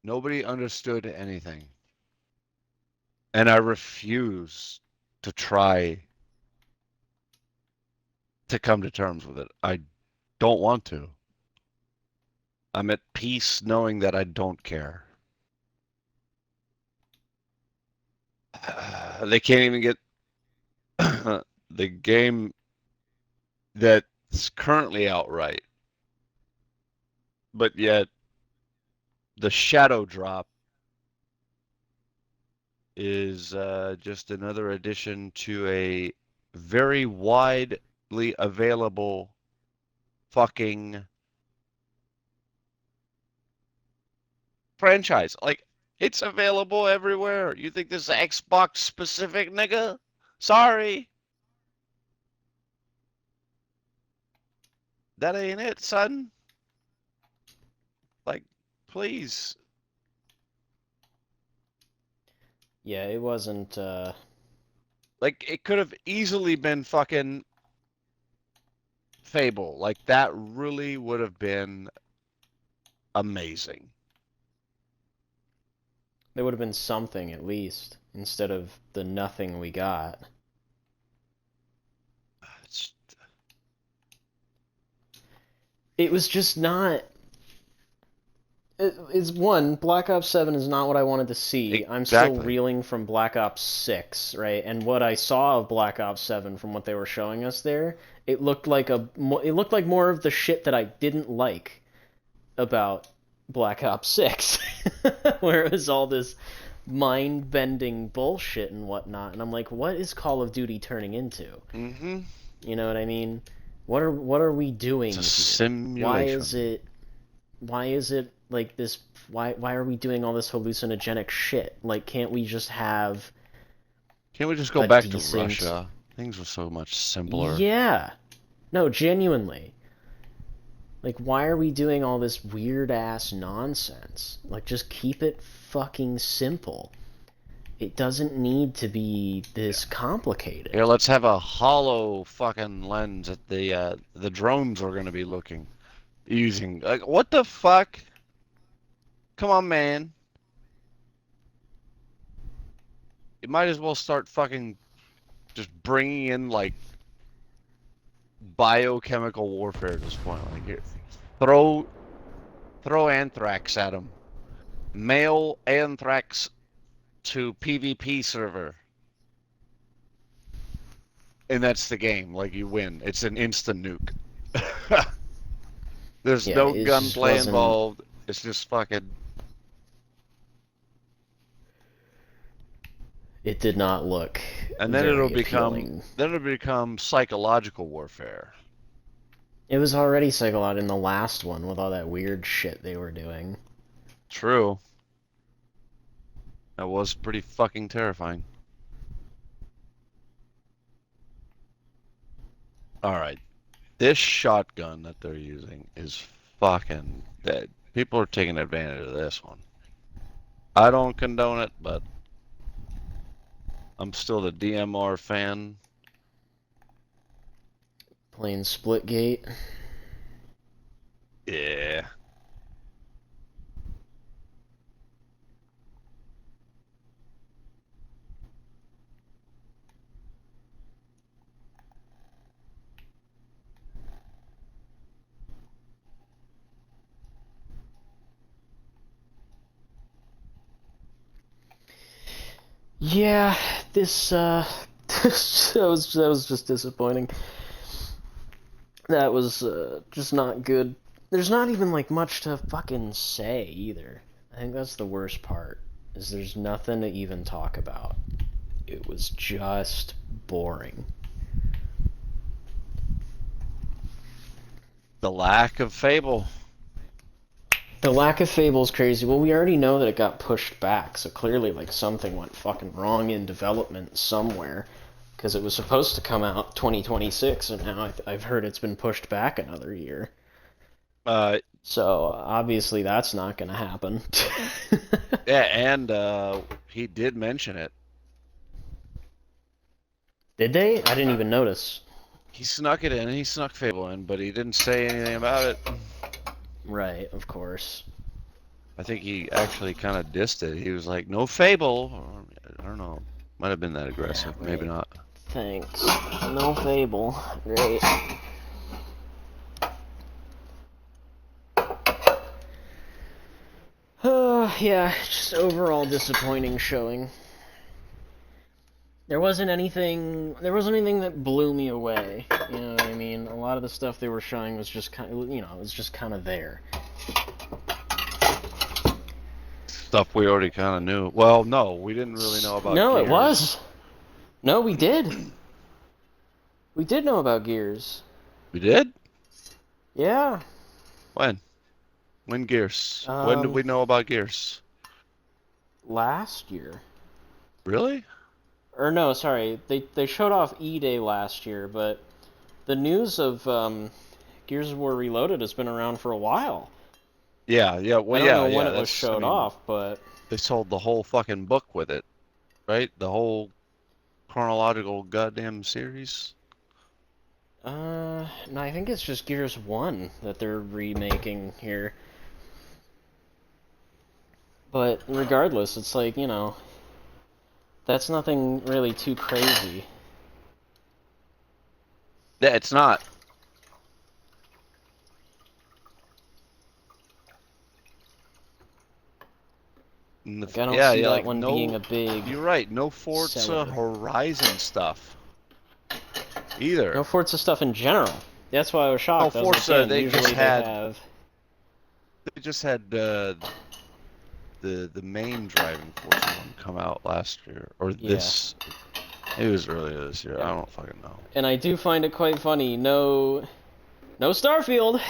Nobody understood anything. And I refuse to try to come to terms with it. I don't want to. I'm at peace knowing that I don't care. They can't even get the game that's currently out right. But yet, the Shadow Drop is just another addition to a very widely available fucking franchise. Like, it's available everywhere. You think this is Xbox specific, nigga? Sorry. That ain't it, son. Like, please. Yeah, it wasn't, Like, it could have easily been fucking Fable. Like, that really would have been amazing. there would have been something at least, instead of the nothing we got. It was just not... It's one, Black Ops 7 is not what I wanted to see. Exactly. I'm still reeling from Black Ops 6, right? And what I saw of Black Ops 7 from what they were showing us there, it looked like more of the shit that I didn't like about Black Ops 6, where it was all this mind-bending bullshit and whatnot, and I'm like, what is Call of Duty turning into? Mm-hmm. You know what I mean? What are we doing? It's a simulation. Why is it like this? Why are we doing all this hallucinogenic shit? Like, can't we just go back to Russia? Things were so much simpler. Yeah. No, genuinely. Like, why are we doing all this weird-ass nonsense? Like, just keep it fucking simple. It doesn't need to be this complicated. Here, let's have a hollow fucking lens at the drones we're gonna be using. Like, what the fuck? Come on, man. You might as well start fucking just bringing in, like, biochemical warfare at this point. Like, here, throw anthrax at them. Mail anthrax to PvP server. And that's the game. Like, you win. It's an instant nuke. There's no gunplay involved. It's just fucking... It did not look And then very appealing. it'll become psychological warfare. It was already psychological in the last one with all that weird shit they were doing. True. That was pretty fucking terrifying. Alright. This shotgun that they're using is fucking dead. People are taking advantage of this one. I don't condone it, but I'm still the DMR fan. Playing Splitgate. Yeah. Yeah, this that was just disappointing. That was just not good. There's not even like much to fucking say either. I think that's the worst part. Is there's nothing to even talk about. It was just boring. The lack of Fable. The lack of Fable is crazy. Well, we already know that it got pushed back, so clearly, like, something went fucking wrong in development somewhere. Because it was supposed to come out 2026, and now I've heard it's been pushed back another year. So, obviously, that's not going to happen. Yeah, and he did mention it. Did they? I didn't even notice. He snuck it in, he snuck Fable in, but he didn't say anything about it. Right, of course. I think he actually kind of dissed it. He was like, no Fable. Or, I don't know. Might have been that aggressive. Yeah, right. Maybe not. Thanks. No Fable. Great. Yeah, just overall disappointing showing. There wasn't anything that blew me away. You know what I mean? A lot of the stuff they were showing was just kind of, it was just kind of there. Stuff we already kind of knew. Well, no, we didn't really know about No, Gears. it was. No, we did. We did know about Gears. We did? Yeah. When? When Gears? When did we know about Gears? Last year. Really? Or no, sorry. They showed off E-Day last year, but the news of Gears of War Reloaded has been around for a while. Yeah, yeah. Well, I don't know when it was showed off, but they sold the whole fucking book with it, right? The whole chronological goddamn series. No, I think it's just Gears 1 that they're remaking here. But regardless, it's like, that's nothing really too crazy. Yeah, it's not. Like, I don't see that one being a big... You're right, no Forza seller. Horizon stuff. Either. No Forza stuff in general. That's why I was shocked. No Forza, they just had... have... They just had the main driving Forza one come out last year. Or this... It was earlier this year, I don't fucking know. And I do find it quite funny, no Starfield!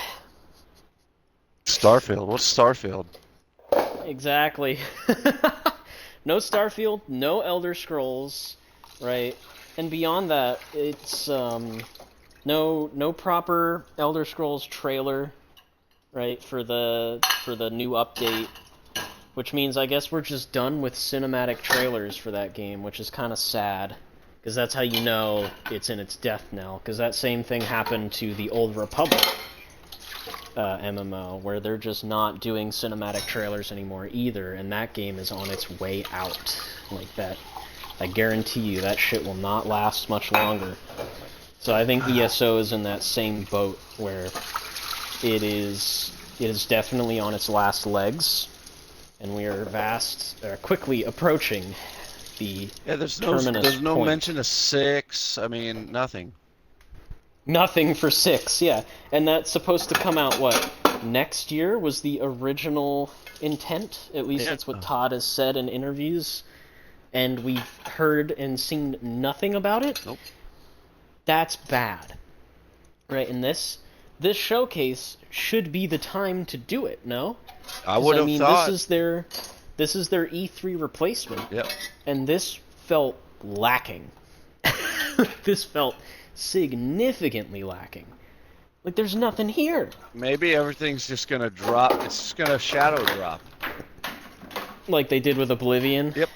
Starfield? What's Starfield? Exactly. No Starfield, no Elder Scrolls, right? And beyond that, it's no proper Elder Scrolls trailer, right, for the new update, which means I guess we're just done with cinematic trailers for that game, which is kind of sad, because that's how you know it's in its death knell, because that same thing happened to the Old Republic MMO, where they're just not doing cinematic trailers anymore either, and that game is on its way out. Like that, I guarantee you that shit will not last much longer. So I think ESO is in that same boat, where it is definitely on its last legs, and we are quickly approaching the terminus there's no point. mention of 6. I mean, nothing. Nothing for 6, yeah. And that's supposed to come out, what, next year was the original intent? At least that's what Todd has said in interviews. and we've heard and seen nothing about it, Nope. that's bad. Right, and this showcase should be the time to do it, no? I would have thought. This is their E3 replacement. Yep. And this felt lacking. This felt significantly lacking. Like, there's nothing here. Maybe everything's just gonna drop. It's just gonna shadow drop. Like they did with Oblivion. Yep.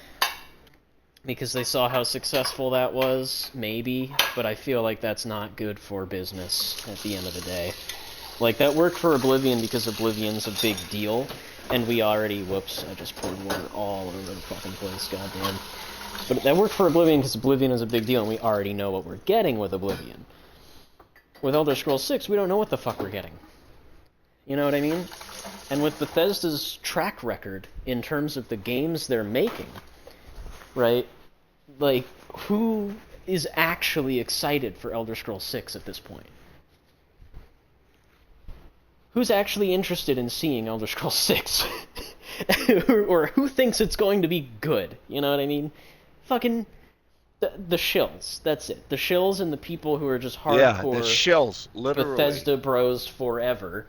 Because they saw how successful that was, maybe. But I feel like that's not good for business at the end of the day. Like, that worked for Oblivion because Oblivion's a big deal. And we already... Whoops, I just poured water all over the fucking place, goddamn. But that worked for Oblivion because Oblivion is a big deal, and we already know what we're getting with Oblivion. With Elder Scrolls 6, we don't know what the fuck we're getting. You know what I mean? And with Bethesda's track record in terms of the games they're making, right? Like, who is actually excited for Elder Scrolls 6 at this point? Who's actually interested in seeing Elder Scrolls 6? Or who thinks it's going to be good? You know what I mean? Fucking... The shills, that's it. The shills and the people who are just hardcore Yeah, the shills, literally. Bethesda bros forever.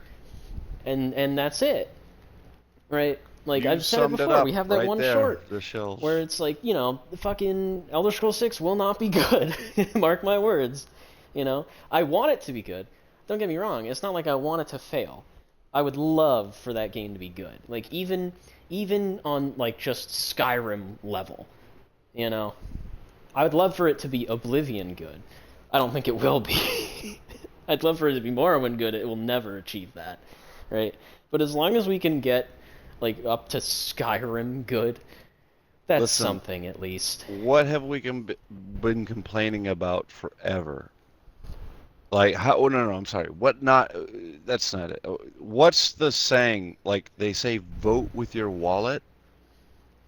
And that's it. Right? Like, I've said it before, we have that right one there, short the shills. where it's like, you know, the fucking Elder Scrolls 6 will not be good. Mark my words. You know? I want it to be good. Don't get me wrong, it's not like I want it to fail. I would love for that game to be good. Like, even on, like, just Skyrim level. You know? I would love for it to be Oblivion good. I don't think it will be. I'd love for it to be Morrowind good. It will never achieve that, right? But as long as we can get, like, up to Skyrim good, that's Listen, something at least. What have we been complaining about forever? Like, how? Oh, no, I'm sorry. What not? That's not it. What's the saying? Like, they say vote with your wallet?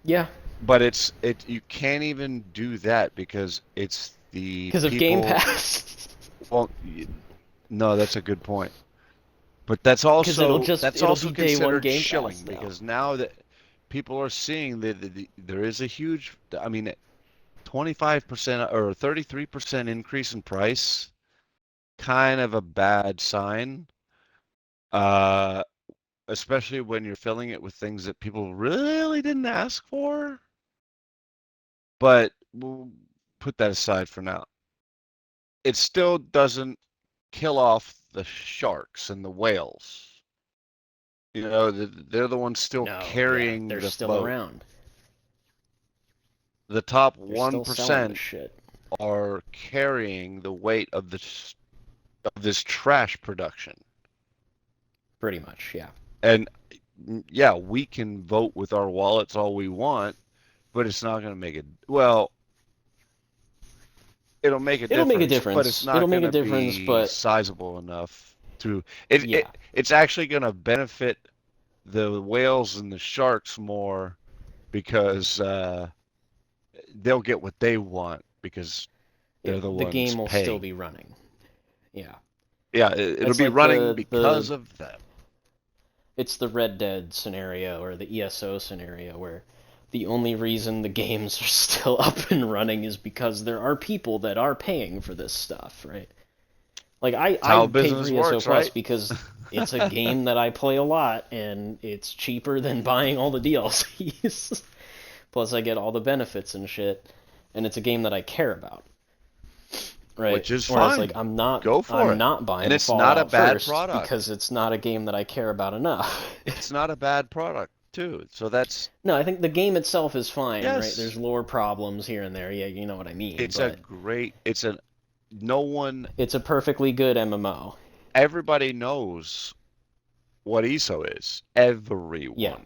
Yeah. But you can't even do that because it's the because of Game Pass. Well, no, that's a good point. But that's also be considered day one Game shilling Pass, because now that people are seeing that there is a huge, I mean, 25% or 33% increase in price, kind of a bad sign. Especially when you're filling it with things that people really didn't ask for. But we'll put that aside for now. It still doesn't kill off the sharks and the whales. You know, they're the ones still carrying they're the still boat. around. The top They're still selling the 1% shit. are carrying the weight of this trash production. Pretty much, yeah. And yeah, we can vote with our wallets all we want, but it's not going to make it. Well, it'll make a difference, but it's not going to be sizable enough to. It's actually going to benefit the whales and the sharks more because they'll get what they want because they're the ones game will paying. still be running. Yeah. Yeah, it'll be like running because of them. It's the Red Dead scenario or the ESO scenario where the only reason the games are still up and running is because there are people that are paying for this stuff, right? Like I pay for ESO Plus right? because it's a game that I play a lot and it's cheaper than buying all the DLCs. Plus I get all the benefits and shit, and it's a game that I care about. Right. Which is Whereas, fine. like, I'm not buying and it's Fallout not a bad first product because it's not a game that I care about enough. It's not a bad product too. So that's no. I think the game itself is fine. Yes. Right. There's lore problems here and there. Yeah, you know what I mean. It's but It's a perfectly good MMO. Everybody knows what ESO is. Everyone. Yeah.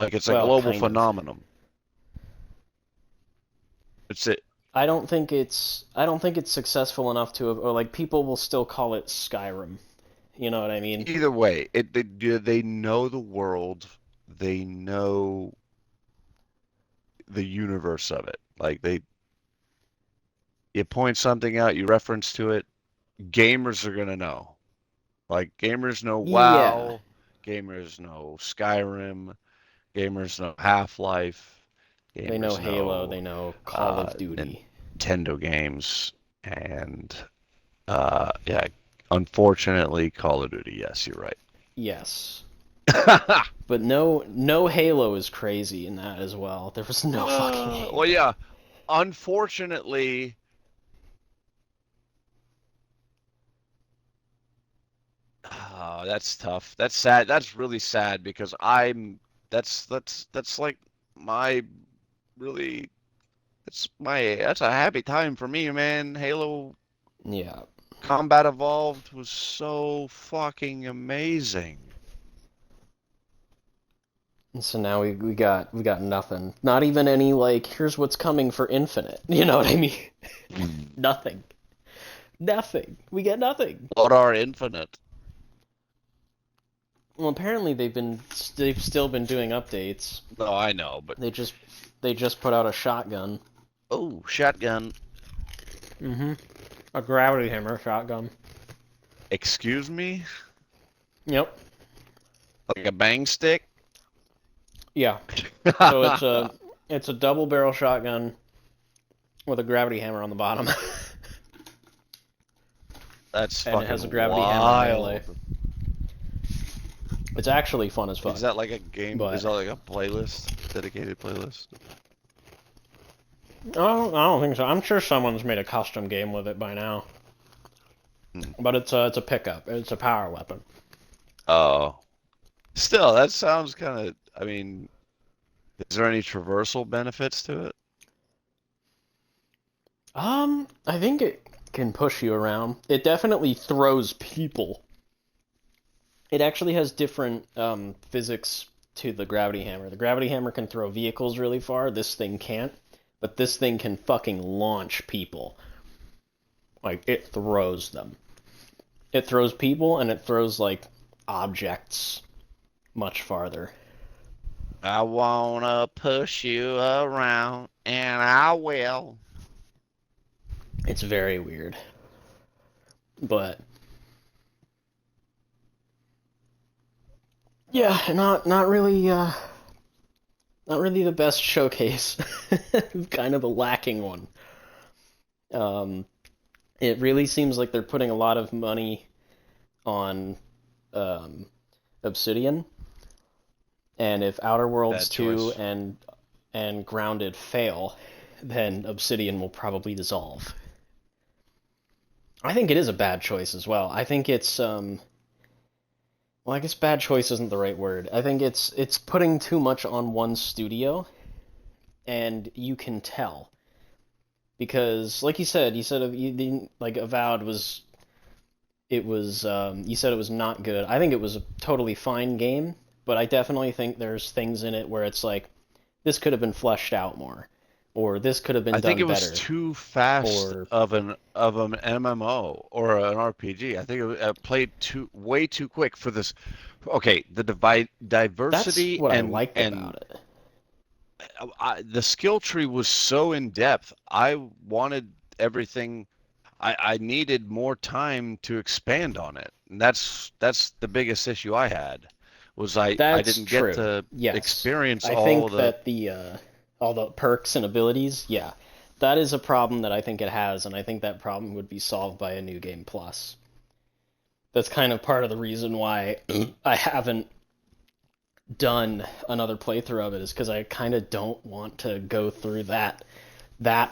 Like it's a global phenomenon. It's it. I don't think it's successful enough to have, or like people will still call it Skyrim. You know what I mean? Either way, they know the world, they know the universe of it. Like you point something out, you reference to it, gamers are gonna know. Like gamers know WoW, gamers know Skyrim, gamers know Half-Life. They know Gamers Halo. know They know Call of Duty. Nintendo games, and yeah, unfortunately, Call of Duty. Yes, you're right. Yes. But no Halo is crazy in that as well. There was no fucking Halo. Well, yeah. Unfortunately, that's tough. That's sad. That's really sad because that's like my really that's a happy time for me, man. Halo Yeah. Combat Evolved was so fucking amazing. And so now we got nothing. Not even any like here's what's coming for Infinite. You know what I mean? Nothing. Nothing. We get nothing. What are Infinite? Well, apparently they've still been doing updates. No, I know, but they just put out a shotgun. Oh, shotgun. Mm-hmm. A gravity hammer shotgun. Excuse me? Yep. Like a bang stick? Yeah. So it's a double barrel shotgun with a gravity hammer on the bottom. That's and fucking it has a gravity wild. hammer melee. It's actually fun as fuck. Is that like a game? But Is that like a playlist? Dedicated playlist? I don't think so. I'm sure someone's made a custom game with it by now. But it's a pickup. It's a power weapon. Oh. Still, that sounds kind of. I mean, is there any traversal benefits to it? I think it can push you around. It definitely throws people. It actually has different physics to the gravity hammer. The gravity hammer can throw vehicles really far. This thing can't. But this thing can fucking launch people. Like, it throws them. It throws people, and it throws, like, objects much farther. I wanna push you around, and I will. It's very weird. But yeah, not really the best showcase. Kind of a lacking one. It really seems like they're putting a lot of money on Obsidian. And if Outer Worlds 2 and Grounded fail, then Obsidian will probably dissolve. I think it is a bad choice as well. I think it's well, I guess bad choice isn't the right word. I think it's putting too much on one studio, and you can tell. Because, like you said like Avowed was, you said it was not good. I think it was a totally fine game, but I definitely think there's things in it where it's like, this could have been fleshed out more, or this could have been done better. I think it was too fast of an MMO or an RPG. I think it played way too quick for this. Okay, the diversity. That's what I liked about it. The skill tree was so in depth. I wanted everything. I needed more time to expand on it, and that's the biggest issue I had. Was I didn't get to experience all the. I think that all the perks and abilities, yeah, that is a problem that I think it has, and I think that problem would be solved by a New Game Plus. That's kind of part of the reason why I haven't done another playthrough of it, is because I kind of don't want to go through that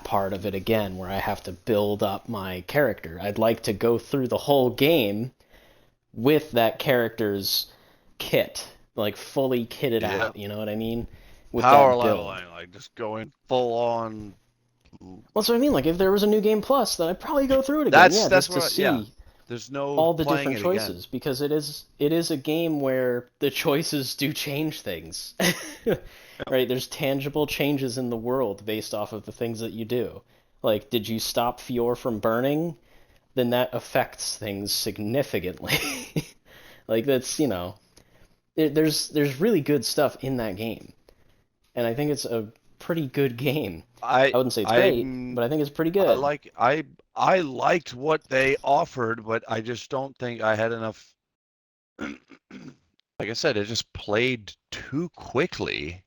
part of it again, where I have to build up my character. I'd like to go through the whole game with that character's kit, like fully kitted out, you know what I mean? With power that build. leveling, like just going full on. Well, that's what I mean. Like, if there was a New Game Plus, then I'd probably go through it again. Just to see There's no all the playing different choices, because it is a game where the choices do change things. Right? There's tangible changes in the world based off of the things that you do. Like, did you stop Fior from burning? Then that affects things significantly. Like, that's, there's really good stuff in that game. And I think it's a pretty good game. I wouldn't say it's great, but I think it's pretty good. I liked what they offered, but I just don't think I had enough. Like I said, it just played too quickly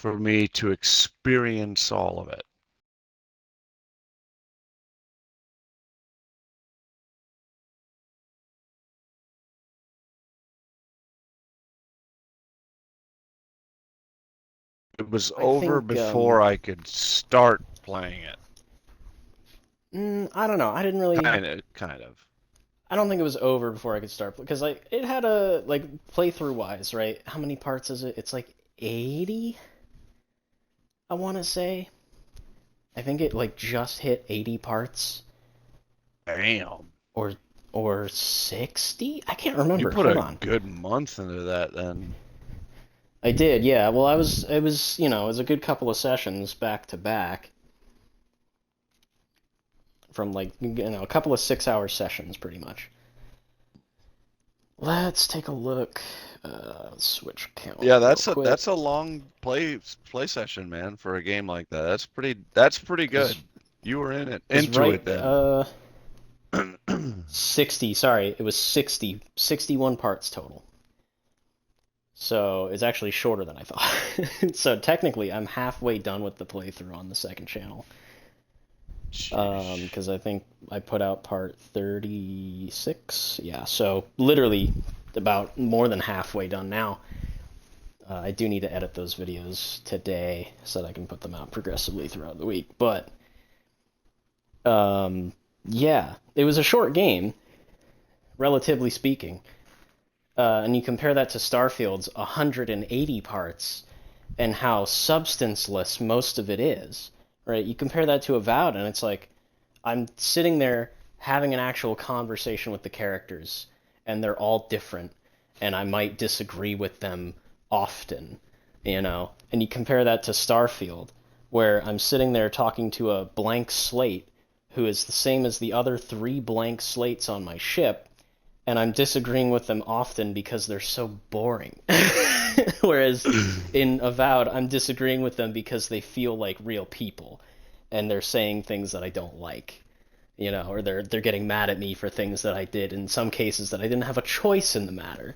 for me to experience all of it. It was I over think, before I could start playing it. I don't know. I didn't really. Kind of. I don't think it was over before I could start because like it had a like playthrough wise, right? How many parts is it? It's like 80. I want to say. I think it like just hit 80 parts. Damn. Or 60? I can't You remember. put Hold a on. good month into that then. I did, yeah. Well, it was, it was a good couple of sessions back to back. From like, a couple of 6-hour sessions, pretty much. Let's take a look. Switch count Yeah, real quick. that's a long play session, man, for a game like that. That's pretty good. You were into right, it then. 60, sorry, it was 61 parts total. So it's actually shorter than I thought. So technically, I'm halfway done with the playthrough on the second channel. Because I think I put out part 36. Yeah, so literally about more than halfway done now. I do need to edit those videos today so that I can put them out progressively throughout the week. But, yeah, it was a short game, relatively speaking. And you compare that to Starfield's 180 parts and how substanceless most of it is, right? You compare that to Avowed, and it's like I'm sitting there having an actual conversation with the characters, and they're all different, and I might disagree with them often, And you compare that to Starfield, where I'm sitting there talking to a blank slate who is the same as the other 3 blank slates on my ship, and I'm disagreeing with them often because they're so boring. Whereas in Avowed, I'm disagreeing with them because they feel like real people, and they're saying things that I don't like, or they're getting mad at me for things that I did, in some cases that I didn't have a choice in the matter,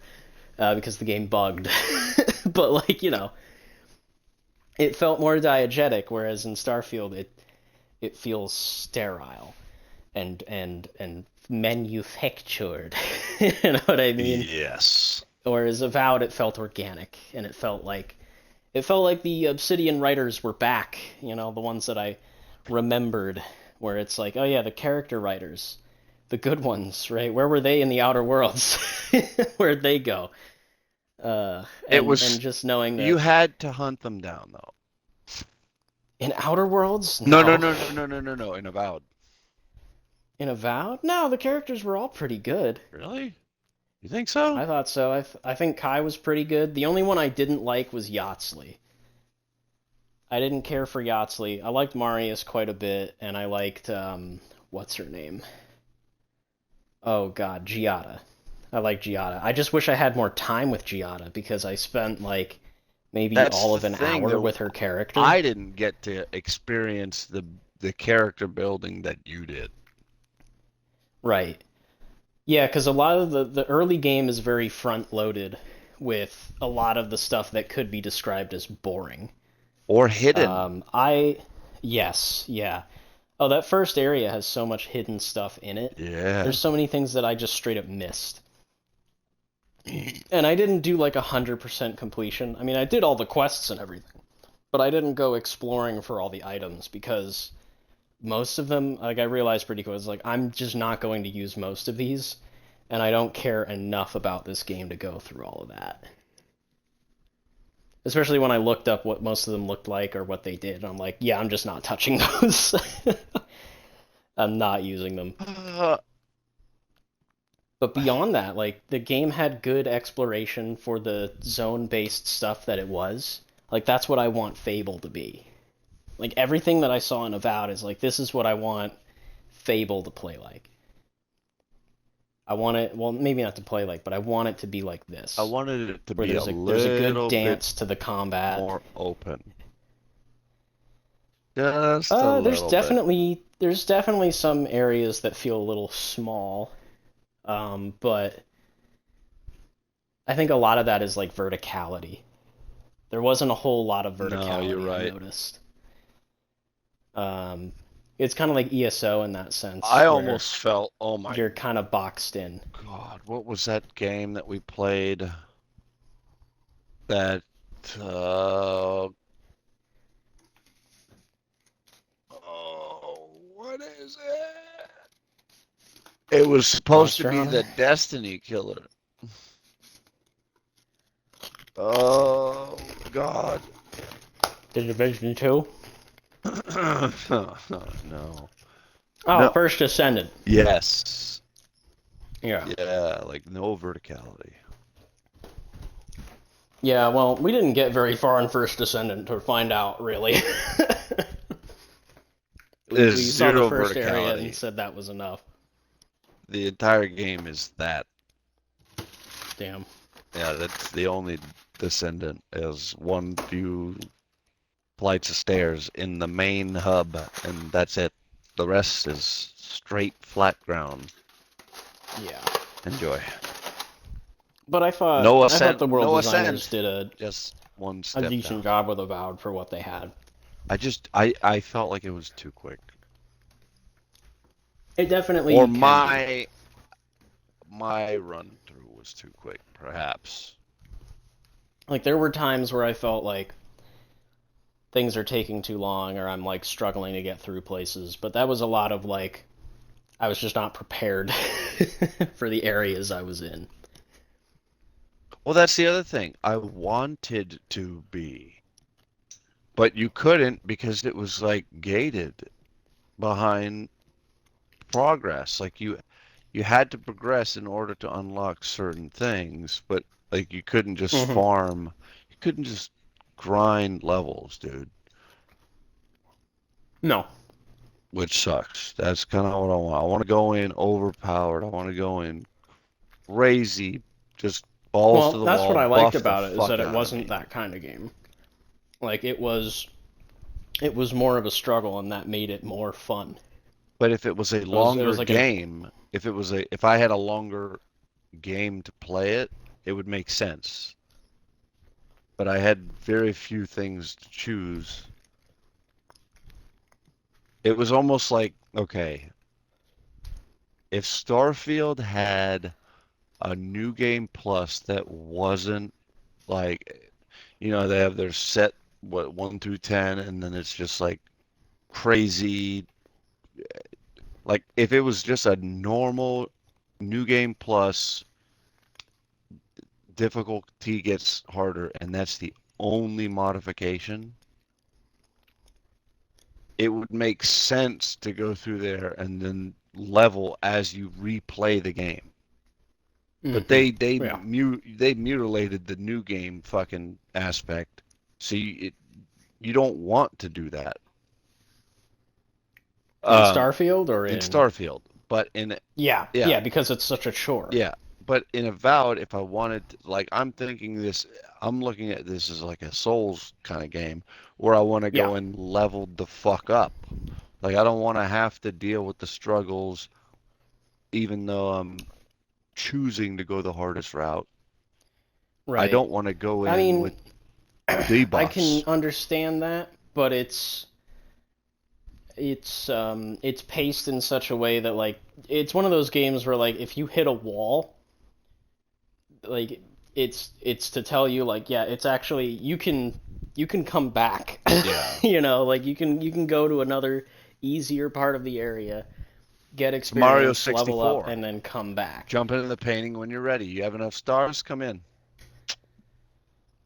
because the game bugged. But like, it felt more diegetic, whereas in Starfield, it feels sterile and manufactured. You know what I mean? Yes. Whereas Avowed, it felt organic, and it felt like the Obsidian writers were back. The ones that I remembered, where it's like, oh yeah, the character writers, the good ones, right? Where were they in the Outer Worlds? Where'd they go? And just knowing that you had to hunt them down though. In Outer Worlds, No, in Avowed. In Avowed? No, the characters were all pretty good. Really? You think so? I thought so. I think Kai was pretty good. The only one I didn't like was Yatsley. I didn't care for Yatsley. I liked Marius quite a bit, and I liked, what's her name? Oh god, Giada. I like Giada. I just wish I had more time with Giada, because I spent, like, maybe all of an hour with her character. I didn't get to experience the character building that you did. Right. Yeah, because a lot of the early game is very front-loaded with a lot of the stuff that could be described as boring. Or hidden. Yes, yeah. Oh, that first area has so much hidden stuff in it. Yeah. There's so many things that I just straight up missed. And I didn't do like 100% completion. I mean, I did all the quests and everything, but I didn't go exploring for all the items because most of them, like I realized pretty quick, it's like I'm just not going to use most of these, and I don't care enough about this game to go through all of that. Especially when I looked up what most of them looked like or what they did, I'm like, yeah, I'm just not touching those. I'm not using them. But beyond that, like, the game had good exploration for the zone-based stuff that it was. Like, that's what I want Fable to be. Like, everything that I saw in Avowed is like, this is what I want Fable to play like. I want it, well, maybe not to play like, but I want it to be like this. I wanted it to be there's a good dance to the combat. More open. Just a little bit. There's definitely some areas that feel a little small, but I think a lot of that is like verticality. There wasn't a whole lot of No, verticality, you're I right. noticed. It's kind of like ESO in that sense, I where almost felt, oh my you're kind of boxed in. God, what was that game that we played? That, oh, what is it? It was supposed to Monster be Hunter? the Destiny killer. Oh, God. Division 2? No. Oh, No. First Descendant. Yes. Yeah. Yeah, like no verticality. Yeah, well, we didn't get very far in First Descendant to find out, really. There's we saw the zero first area and verticality. said that was enough. The entire game is that. Damn. Yeah, that's the only Descendant is one few flights of stairs in the main hub, and that's it. The rest is straight flat ground. Yeah. Enjoy. But I thought No I thought ascent. the world No designers ascent. did a Just one a step decent down. job with Avowed for what they had. I felt like it was too quick. It definitely Or can be. my run through was too quick, perhaps. Like there were times where I felt like things are taking too long or I'm like struggling to get through places, but that was a lot of like I was just not prepared for the areas I was in. Well, that's the other thing. I wanted to be, but you couldn't because it was like gated behind progress. Like you had to progress in order to unlock certain things, but like you couldn't just Mm-hmm. farm. You couldn't just grind levels, dude. No. Which sucks. That's kind of what I want. I want to go in overpowered. I want to go in crazy, just balls to Well, the that's what wall, I liked buff the about it is fuck that it out of wasn't me. that kind of game. Like it was more of a struggle and that made it more fun. But if it was a It longer was like a game, if I had a longer game to play it, it would make sense. But I had very few things to choose. It was almost like, okay, if Starfield had a new game plus that wasn't like, they have their set, what, 1 through 10, and then it's just like crazy. Like, if it was just a normal new game plus, difficulty gets harder, and that's the only modification, it would make sense to go through there and then level as you replay the game. But yeah. they mutilated the new game fucking aspect, so you don't want to do that. In Starfield or In in Starfield, but yeah, because it's such a chore. yeah, but in Avowed, if I wanted to, like, I'm looking at this as like a Souls kind of game where I want to Yeah. go and level the fuck up. Like, I don't want to have to deal with the struggles, even though I'm choosing to go the hardest route. I Right. don't want to go I in mean, with I can debuffs. understand that, but it's paced in such a way that like it's one of those games where like if you hit a wall, like it's to tell you like yeah, it's actually you can come back. Yeah. Like you can go to another easier part of the area, get It's Mario experience, level up, 64. and then come back. Jump into the painting when you're ready. You have enough stars? Come in.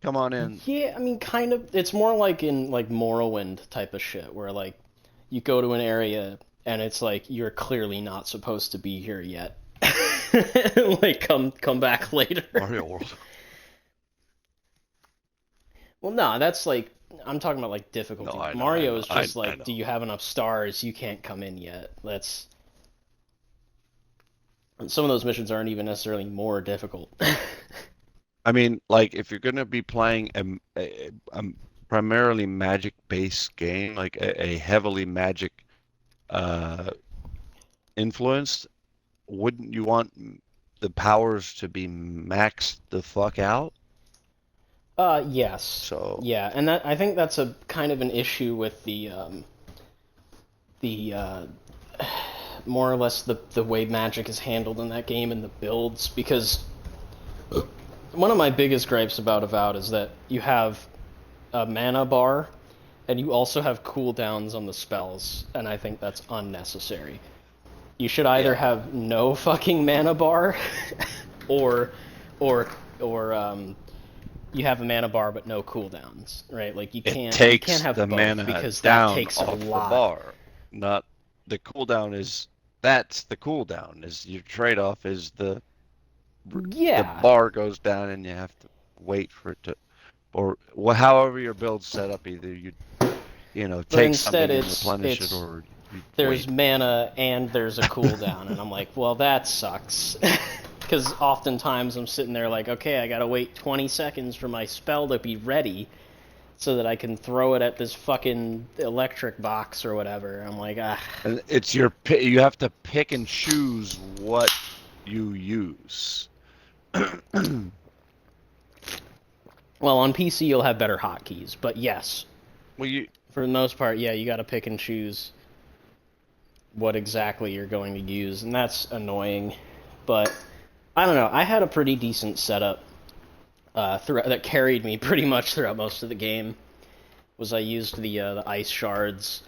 Come on in. Yeah, I mean, kind of. It's more like in like Morrowind type of shit, where like you go to an area and it's like you're clearly not supposed to be here yet. Like come back later. Mario World. Well, no, that's like I'm talking about like No, difficulty. I know. Mario is just I like, know. do you have enough stars? You can't come in yet. That's some of those missions aren't even necessarily more difficult. I mean, like, if you're gonna be playing a primarily magic-based game, like a heavily magic uh, influenced, wouldn't you want the powers to be maxed the fuck out? Yes. So Yeah, and that I think that's a kind of an issue with the more or less the way magic is handled in that game and the builds, because one of my biggest gripes about Avowed is that you have a mana bar and you also have cooldowns on the spells, and I think that's unnecessary. You should either yeah, have no fucking mana bar or or or you have a mana bar but no cooldowns, right? Like it you can't takes have the both mana because that down takes a off the lot. bar. Not the cooldown is that's the cooldown is your trade-off is the Yeah, bar goes down and you have to wait for it to or however your build's set up either but take instead something and replenish it it's or you there's wait. mana and there's a cooldown, and I'm like, well, that sucks. Because oftentimes I'm sitting there like, okay, I gotta wait 20 seconds for my spell to be ready so that I can throw it at this fucking electric box or whatever. I'm like, ah. And it's you have to pick and choose what you use. Well, on PC you'll have better hotkeys, but yes, Well, you for the most part, yeah, you gotta pick and choose what exactly you're going to use, and that's annoying. But I don't know. I had a pretty decent setup that carried me pretty much throughout most of the game. Was I used the ice shards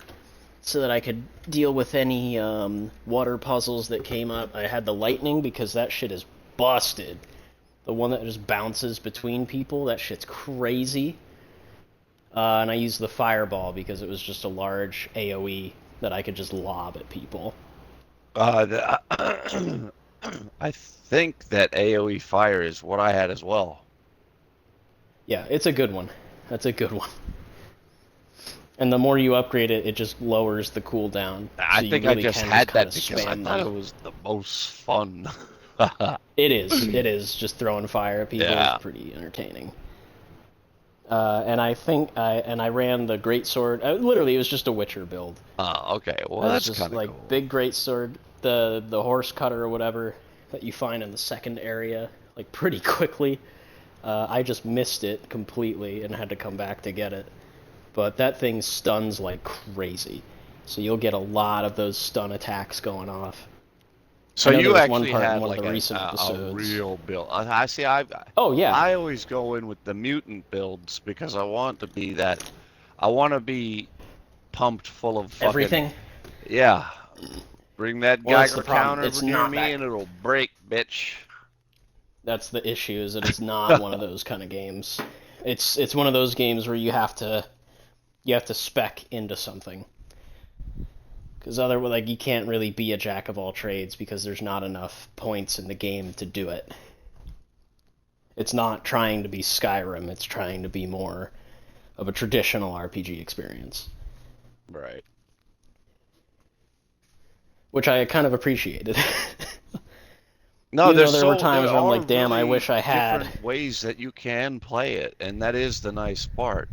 so that I could deal with any water puzzles that came up. I had the lightning because that shit is busted. The one that just bounces between people, that shit's crazy. And I used the fireball because it was just a large AoE that I could just lob at people. I think that AoE fire is what I had as well. Yeah, it's a good one. That's a good one. And the more you upgrade it, it just lowers the cooldown. I So you think I really just can just had kind that of because I spam thought them. it was the most fun. It is. It is. Just throwing fire at people is Yeah. pretty entertaining. And I ran the great sword. Literally, it was just a Witcher build. Okay. Well, I was that's just kind of like cool. big great sword, the horse cutter or whatever that you find in the second area, like pretty quickly. I just missed it completely and had to come back to get it. But that thing stuns like crazy, so you'll get a lot of those stun attacks going off. So I know there you was one actually part in had one of like the recent a episodes. real build. I see. I Oh yeah, I always go in with the mutant builds because I want to be that. I want to be pumped full of fucking everything. yeah. Bring that Well, that's the Geiger problem. counter It's over near not me that. and it'll break, bitch. That's the issue. Is that it's not one of those kind of games. It's one of those games where you have to spec into something. Because otherwise, like, you can't really be a jack of all trades because there's not enough points in the game to do it. It's not trying to be Skyrim. It's trying to be more of a traditional RPG experience, Right. which I kind of appreciated. No, Even though there were times there where I'm are like, damn, I really wish I had. different ways that you can play it, and that is the nice part.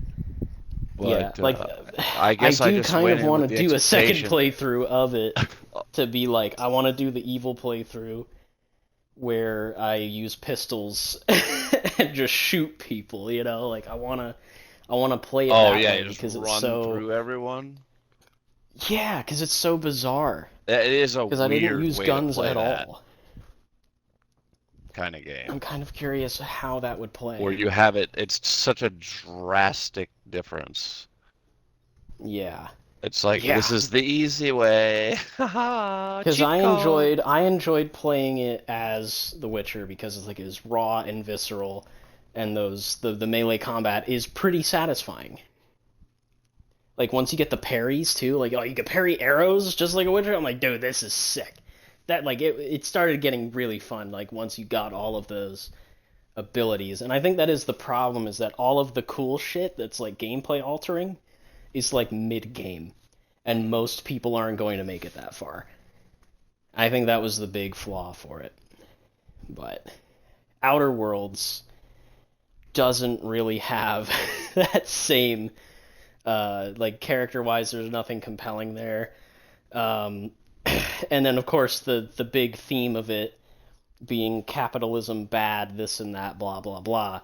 Yeah, But like, I I guess I do just kind went of in want with to the do a second expectation. playthrough of it to be like, I want to do the evil playthrough where I use pistols and just shoot people, you know? Like, I want to play it Oh that yeah, you way just because it's run so, through everyone. yeah, because it's so bizarre. It is a Because I didn't weird use way to guns play at that all. kind of game, I'm kind of curious how that would where play. you have it. It's such a drastic difference. Yeah. It's like Yeah. this is the easy way. Haha, Because cheat code. I enjoyed playing it as The Witcher because it's like it was raw and visceral, and the melee combat is pretty satisfying. Like once you get the parries too, like oh you can parry arrows just like a Witcher. I'm like, dude, this is sick. That like it started getting really fun. Like once you got all of those abilities, and I think that is the problem is that all of the cool shit that's like gameplay altering is like mid game, and most people aren't going to make it that far. I think that was the big flaw for it. But Outer Worlds doesn't really have that same like character wise there's nothing compelling there. Um, and then of course the big theme of it being capitalism bad, this and that, blah blah blah.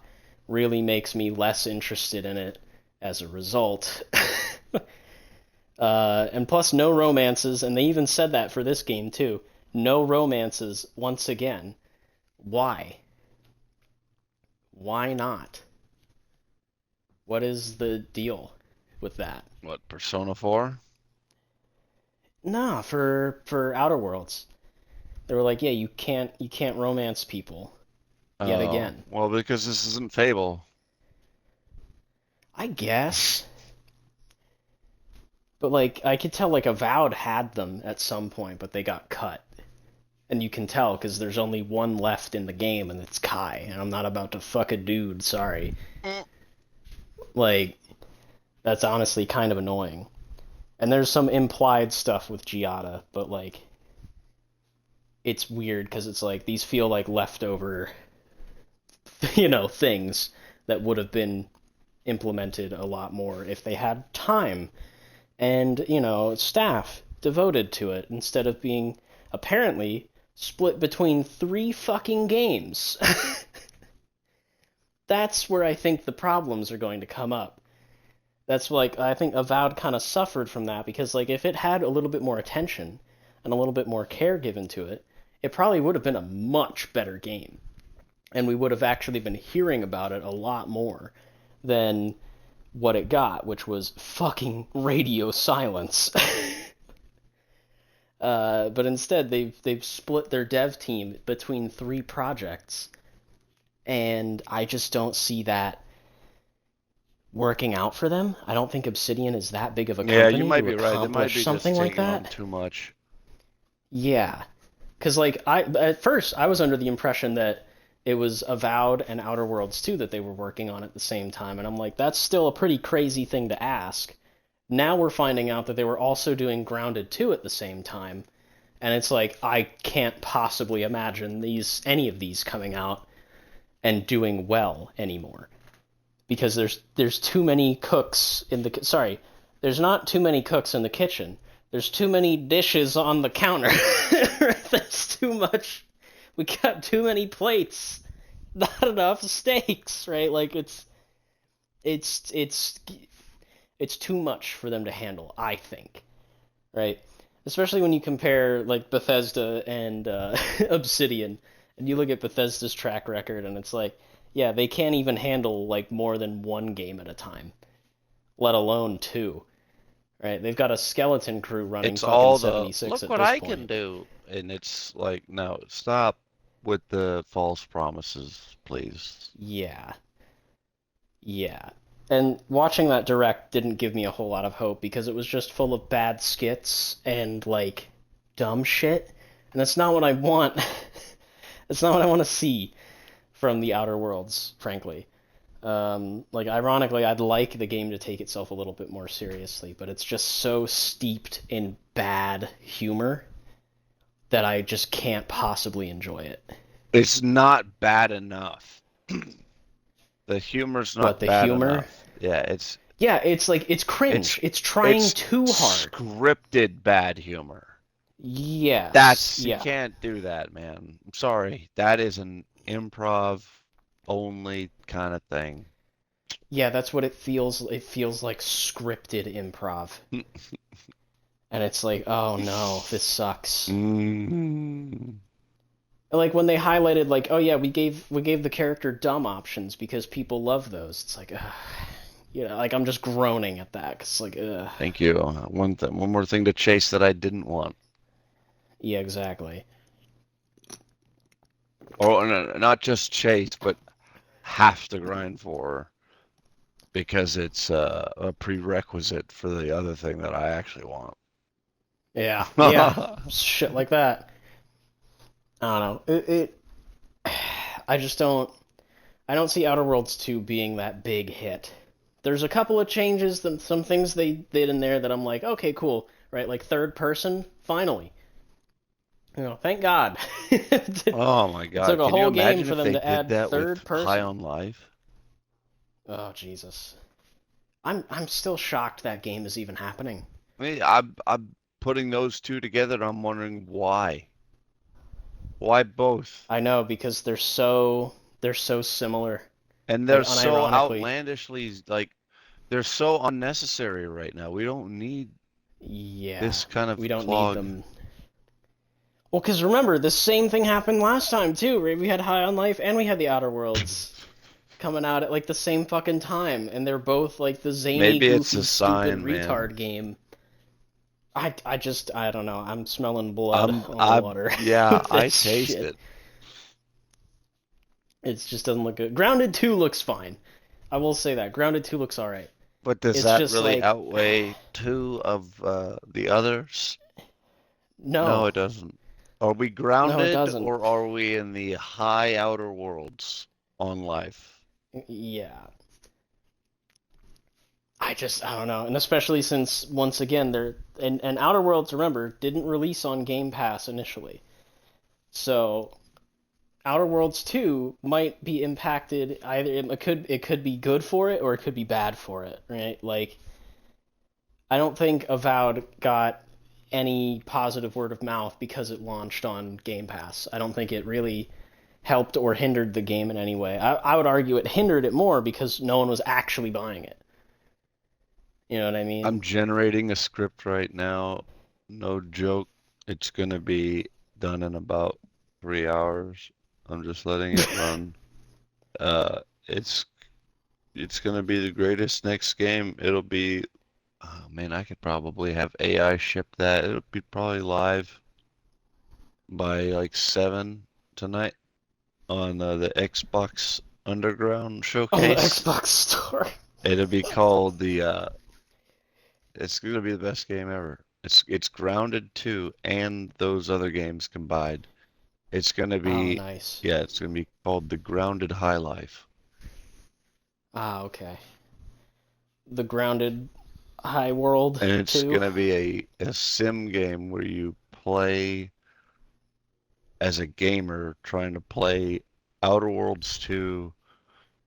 really makes me less interested in it as a result. And plus, no romances, and they even said that for this game too. No romances once again. Why? Why not? What is the deal with that? What, Persona 4? Nah, for Outer Worlds. They were like, yeah, you can't romance people yet again. Well, because this isn't Fable. I guess. But like I could tell like Avowed had them at some point, but they got cut. And you can tell because there's only one left in the game, and it's Kai, and I'm not about to fuck a dude, sorry. Like, that's honestly kind of annoying. And there's some implied stuff with Giada, but like, it's weird because it's like, these feel like leftover, things that would have been implemented a lot more if they had time and, staff devoted to it instead of being, apparently, split between 3 fucking games. That's where I think the problems are going to come up. That's like, I think Avowed kind of suffered from that because, like, if it had a little bit more attention and a little bit more care given to it, it probably would have been a much better game. And we would have actually been hearing about it a lot more than what it got, which was fucking radio silence. But instead, they've split their dev team between 3 projects, and I just don't see that working out for them. I don't think Obsidian is that big of a company Yeah, you might to be right. They might accomplish be something just like taking on that. too much. Yeah, because like at first I was under the impression that it was Avowed and Outer Worlds 2 that they were working on at the same time, and I'm like, that's still a pretty crazy thing to ask. Now we're finding out that they were also doing Grounded 2 at the same time, and it's like, I can't possibly imagine any of these coming out and doing well anymore. Because there's too many cooks in the... Sorry, there's not too many cooks in the kitchen. There's too many dishes on the counter. There's too much... We got too many plates. Not enough steaks, right? Like, it's too much for them to handle, I think. Right? Especially when you compare, like, Bethesda and Obsidian, and you look at Bethesda's track record, and it's like, yeah, they can't even handle, like, more than 1 game at a time, let alone 2. Right? They've got a skeleton crew running It's fucking all the, 76 look at what this I point. can do. And it's like, no, stop with the false promises, please. Yeah. Yeah. And watching that direct didn't give me a whole lot of hope because it was just full of bad skits and, like, dumb shit. And that's not what I want. That's not what I want to see from the Outer Worlds, frankly. Like, ironically, I'd like the game to take itself a little bit more seriously, but it's just so steeped in bad humor that I just can't possibly enjoy it. It's not bad enough. The humor's not But the bad humor... enough. Yeah, it's like, it's cringe. It's trying too hard. Scripted bad humor. Yes. You can't do that, man. I'm sorry. That is an improv only kind of thing. Yeah, that's what it feels. It feels like scripted improv. And it's like, oh no, this sucks. Like when they highlighted, like, oh yeah, we gave the character dumb options because people love those. It's like, like I'm just groaning at that. Cause like, Thank you. One more thing to chase that I didn't want. Yeah, exactly. Or not just chase, but have to grind for, because it's a prerequisite for the other thing that I actually want. Yeah, yeah, shit like that. I don't know. I just don't. I don't see Outer Worlds 2 being that big hit. There's a couple of changes, some things they did in there that I'm like, okay, cool, right? Like third person, finally. Thank God. Oh my God! It took a Can whole you imagine game for if them they to did add that third with person. High on Life? Oh Jesus! I'm still shocked that game is even happening. I mean, I'm putting those two together, and I'm wondering why. Why both? I know, because they're so similar. And they're Like so unironically. outlandishly like they're so unnecessary right now. We don't need Yeah, this kind of we don't need clog. them. Well, because remember, the same thing happened last time too, right? We had High on Life and we had the Outer Worlds coming out at like the same fucking time, and they're both like the zany, Maybe it's a goofy, stupid sign, man. retard game. I don't know. I'm smelling blood I'm on the I water yeah, with I this taste shit. it. It just doesn't look good. Grounded 2 looks fine. I will say that. Grounded 2 looks alright. But does It's that just really like, outweigh two of the others? No, no. it doesn't. Are we No, it grounded doesn't. or are we in the high outer worlds on life? Yeah. I don't know. And especially since, once again, and Outer Worlds, remember, didn't release on Game Pass initially. So, Outer Worlds 2 might be impacted either it could be good for it or it could be bad for it, right? Like I don't think Avowed got any positive word of mouth because it launched on Game Pass. I don't think it really helped or hindered the game in any way. I would argue it hindered it more because no one was actually buying it. You know what I mean? I'm generating a script right now. No joke. It's gonna be done in about 3 hours. I'm just letting it run. Uh, it's it's gonna be the greatest next game. It'll be, oh man, I could probably have AI ship that. It'll be probably live by like 7 tonight on the Xbox Underground On the showcase. Xbox store. It'll be called it's gonna be the best game ever. It's Grounded 2 and those other games combined. It's gonna Oh, be, nice. yeah, it's gonna be called the Grounded High Life. Ah, okay. The Grounded High World And it's 2. gonna be a sim game where you play as a gamer trying to play Outer Worlds 2,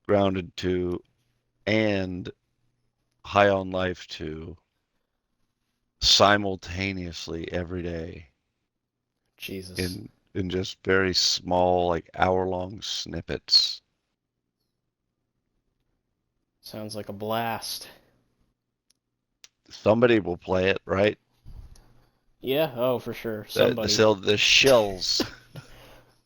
Grounded 2, and High on Life 2 simultaneously every day Jesus. in just very small, like hour-long snippets. Sounds like a blast. Somebody will play it, right? Yeah, oh, for sure. The Somebody. the shills.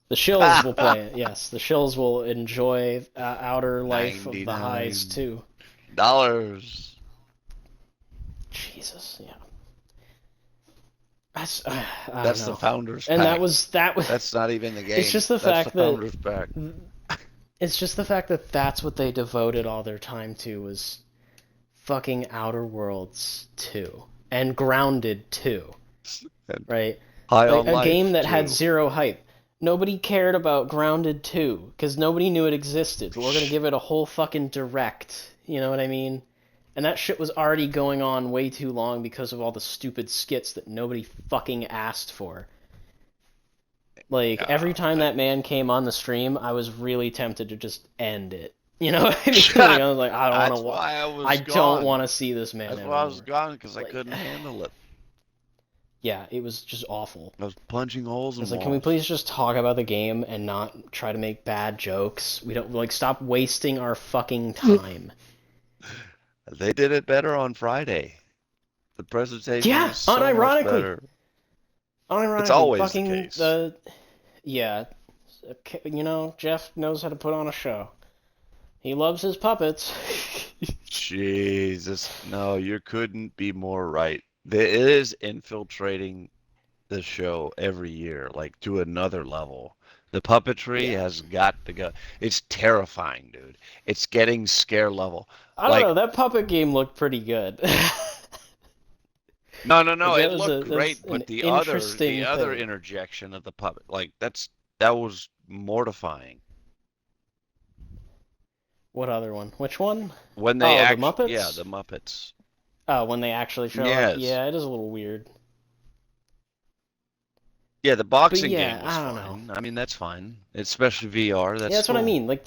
The shills will play it, yes. The shills will enjoy Outer Life of the Highs, too. $99. Jesus, yeah. That's, I don't That's know. the founders And pack. that was That's not even the game. It's just the That's fact the that founders pack. it's just the fact that that's what they devoted all their time to was fucking Outer Worlds 2 and Grounded 2, right? High Like on a Life game that had 2. zero hype. Nobody cared about Grounded 2 because nobody knew it existed. But we're gonna give it a whole fucking direct. You know what I mean? And that shit was already going on way too long because of all the stupid skits that nobody fucking asked for. Like, every time that man came on the stream, I was really tempted to just end it. You know what I mean? Like, I was like, I don't want That's to. why I was I gone. don't want to see this man That's anymore. why I was gone, because I Like, couldn't handle it. yeah, it was just awful. I was punching holes I in was like, walls. can we please just talk about the game and not try to make bad jokes? We don't, like, stop wasting our fucking time. They did it better on Friday. The presentation Yeah, was so much unironically. better. Unironically, It's always fucking the case. Yeah, you know, Jeff knows how to put on a show. He loves his puppets. Jesus, no, you couldn't be more right. It is infiltrating the show every year, like to another level. The puppetry Yeah. has got to go. It's terrifying, dude. It's getting scare level. I don't know, that puppet game looked pretty good. No, Like, it looked great, an but the interesting other thing. interjection of the puppet, like that was mortifying. What other one? Which one? When they the Muppets? yeah, the Muppets. Oh, when they actually show Yes. up. Yeah, it is a little weird. Yeah, the boxing yeah, game was I don't fine. I mean, that's fine. Especially VR, Yeah, that's cool. what I mean. Like,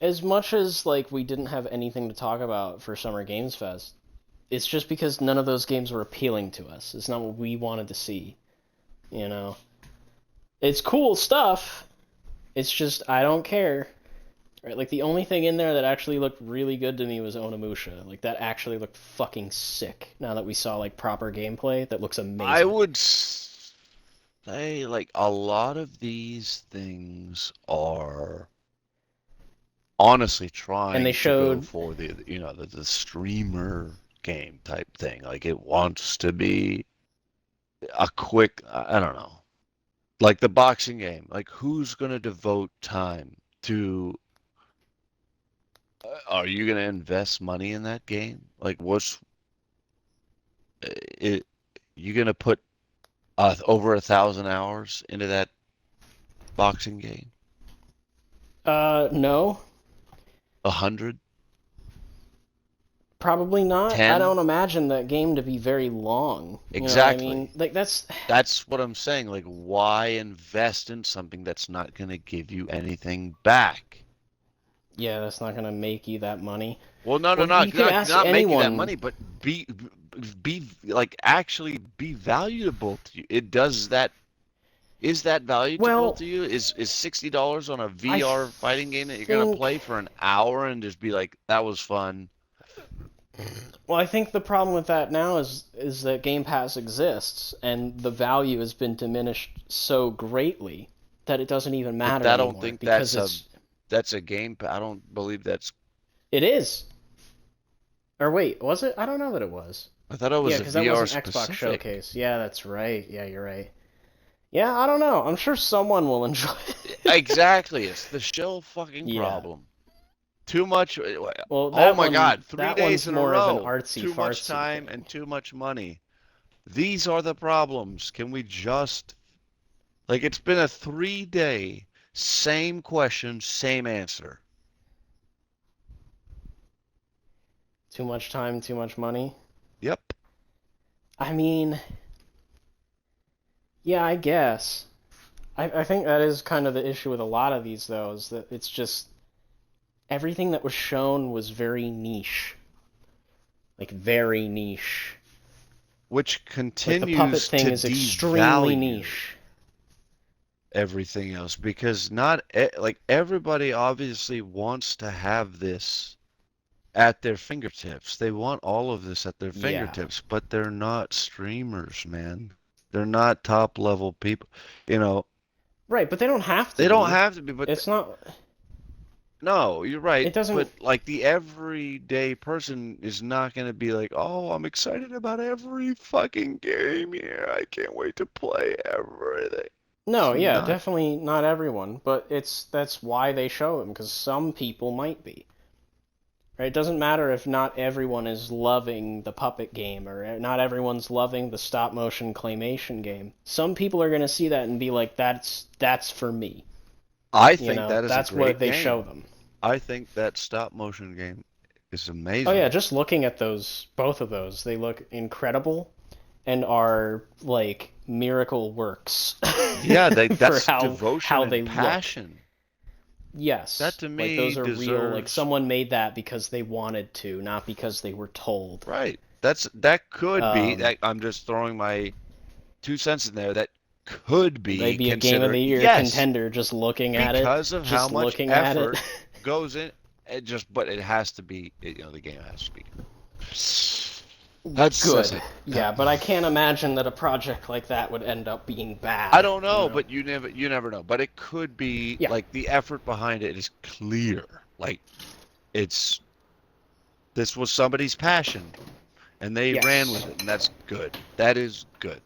as much as, like, we didn't have anything to talk about for Summer Games Fest, it's just because none of those games were appealing to us. It's not what we wanted to see. You know? It's cool stuff. It's just, I don't care. Right, like the only thing in there that actually looked really good to me was Onimusha. Like that actually looked fucking sick. Now that we saw like proper gameplay, that looks I amazing. would say like a lot of these things are honestly And they trying to go showed, for the streamer game type thing. Like it wants to be a quick, I don't know, like the boxing game. Like who's gonna devote time to? Are you gonna invest money in that game? Like what's it? You gonna put over 1,000 hours into that boxing game? no, 100? probably not. I 10? don't imagine that game to be very long. You know what I mean? Exactly. Like That's what I'm saying. Like, why invest in something that's not going to give you anything back? yeah, that's not gonna make you that money. Well, no, no, Well, you not could not ask not make you that anyone. money, but be like actually be valuable to you. It does that. Is that valuable Well, to you? Is $60 on a I VR fighting game that you're gonna think. play for an hour and just be like, that was fun? Well, I think the problem with that now is that Game Pass exists and the value has been diminished so greatly that it doesn't even But matter I don't anymore think because it's that's a game. I don't believe that's. it is. Or wait, was it? I don't know that it was. I thought it Yeah, was a because that was VR an Xbox specific. showcase. Yeah, that's right. Yeah, you're right. Yeah, I don't know. I'm sure someone will enjoy it. Exactly. It's the shell fucking Yeah. problem. Too much. Well, Oh my God. Three that days one's in a more of an row. artsy Too much fartsy time thing. and too much money. These are the problems. Can we just. Like, it's been a 3 day, same question, same answer. Too much time, too much money. Yep. I mean, yeah, I guess. I think that is kind of the issue with a lot of these, though, is that it's just everything that was shown was very niche. Like, very niche. Which Like, the puppet continues thing to is extremely devalue niche. everything else because not like everybody obviously wants to have this at their fingertips. They want all of this at their Yeah. fingertips, but they're not streamers, man. They're not top level people. You know, Right, but they don't have to they don't be. have to be, but It's not. no, you're right. It doesn't. But like the everyday person is not going to be like, "Oh, I'm excited about every fucking game here. I can't wait to play everything." It's No, yeah, not. definitely not everyone, but that's why they show them, because some people might be. Right? It doesn't matter if not everyone is loving the puppet game or not everyone's loving the stop motion claymation game. Some people are going to see that and be like, that's for me. I You think know, that is a that's what great they show game. them. I think that stop motion game is Oh yeah, amazing. just looking at both of those, they look incredible and are like miracle works Yeah, for that's devotion how and they look. passion. That Yes, to like me those are real. Like deserves someone made that because they wanted to, not because they were told. right. That could be Um, that I'm just throwing my 2 cents in there. That could be maybe a Game of considered the Year yes contender just looking at it. because of how Just much looking at it. effort goes in. It just but it has to be the game has to be. That says Good. it. Yeah, but I can't imagine that a project like that would end up being I bad. don't You know, know? but you never know. But it could be Yeah. like the effort behind it is clear. Like it's this was somebody's passion and they ran with Yes. it and that's good. That is good.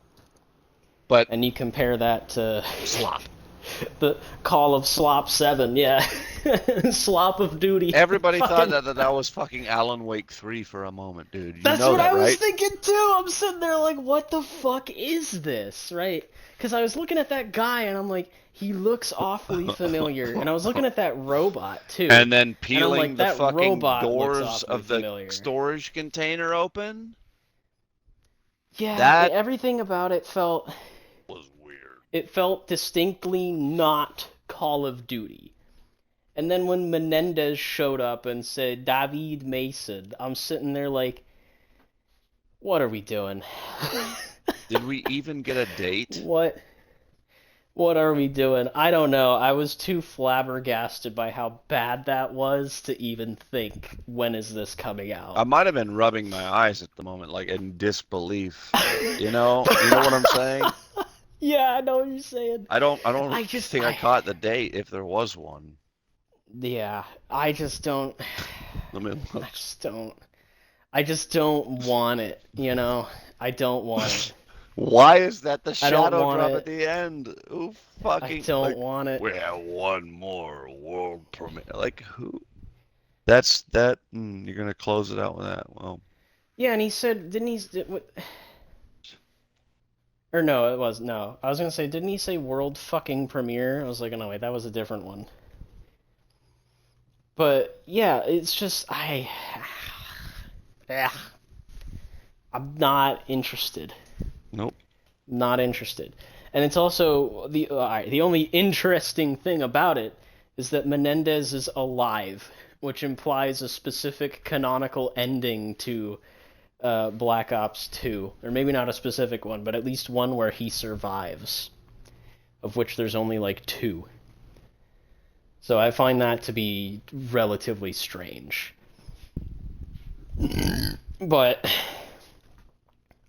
But And you compare that to slop. the Call of Slop 7, yeah. Slop of Duty. Everybody thought Fucking that was fucking Alan Wake 3 for a moment, dude. You That's know what that, I was right? thinking too. I'm sitting there like, what the fuck is this, right? Because I was looking at that guy and I'm like, he looks awfully familiar. And I was looking at that robot too. And then And I'm peeling like, the that fucking robot looks doors awfully of the familiar. storage container open. Yeah, That everything about it felt. was weird. It felt distinctly not Call of Duty. And then when Menendez showed up and said, David Mason, I'm sitting there like, what are we doing? Did we even get a date? What? What are we doing? I don't know. I was too flabbergasted by how bad that was to even think, when is this coming out? I might have been rubbing my eyes at the moment, like in disbelief. You know what I'm saying? Yeah, I know what you're saying. I don't I just, think I caught the date if there was one. yeah, I just don't, Let me look. I just don't want it, you know? I don't want it. Why is that the I don't shadow want drop it. at the end? Who I fucking don't like? want it. We have one more world premiere. Like who? That's that. You're gonna close it out with that. Well, Yeah, and he said, didn't he, what, or no, it was, no. I was gonna say, didn't he say world fucking premiere? I was like, oh, no, wait, that was a different one. But, yeah, it's just, I'm not interested. nope. Not interested. And it's also, the only interesting thing about it is that Menendez is alive, which implies a specific canonical ending to Black Ops 2. Or maybe not a specific one, but at least one where he survives. Of which there's only like 2. So I find that to be relatively strange. But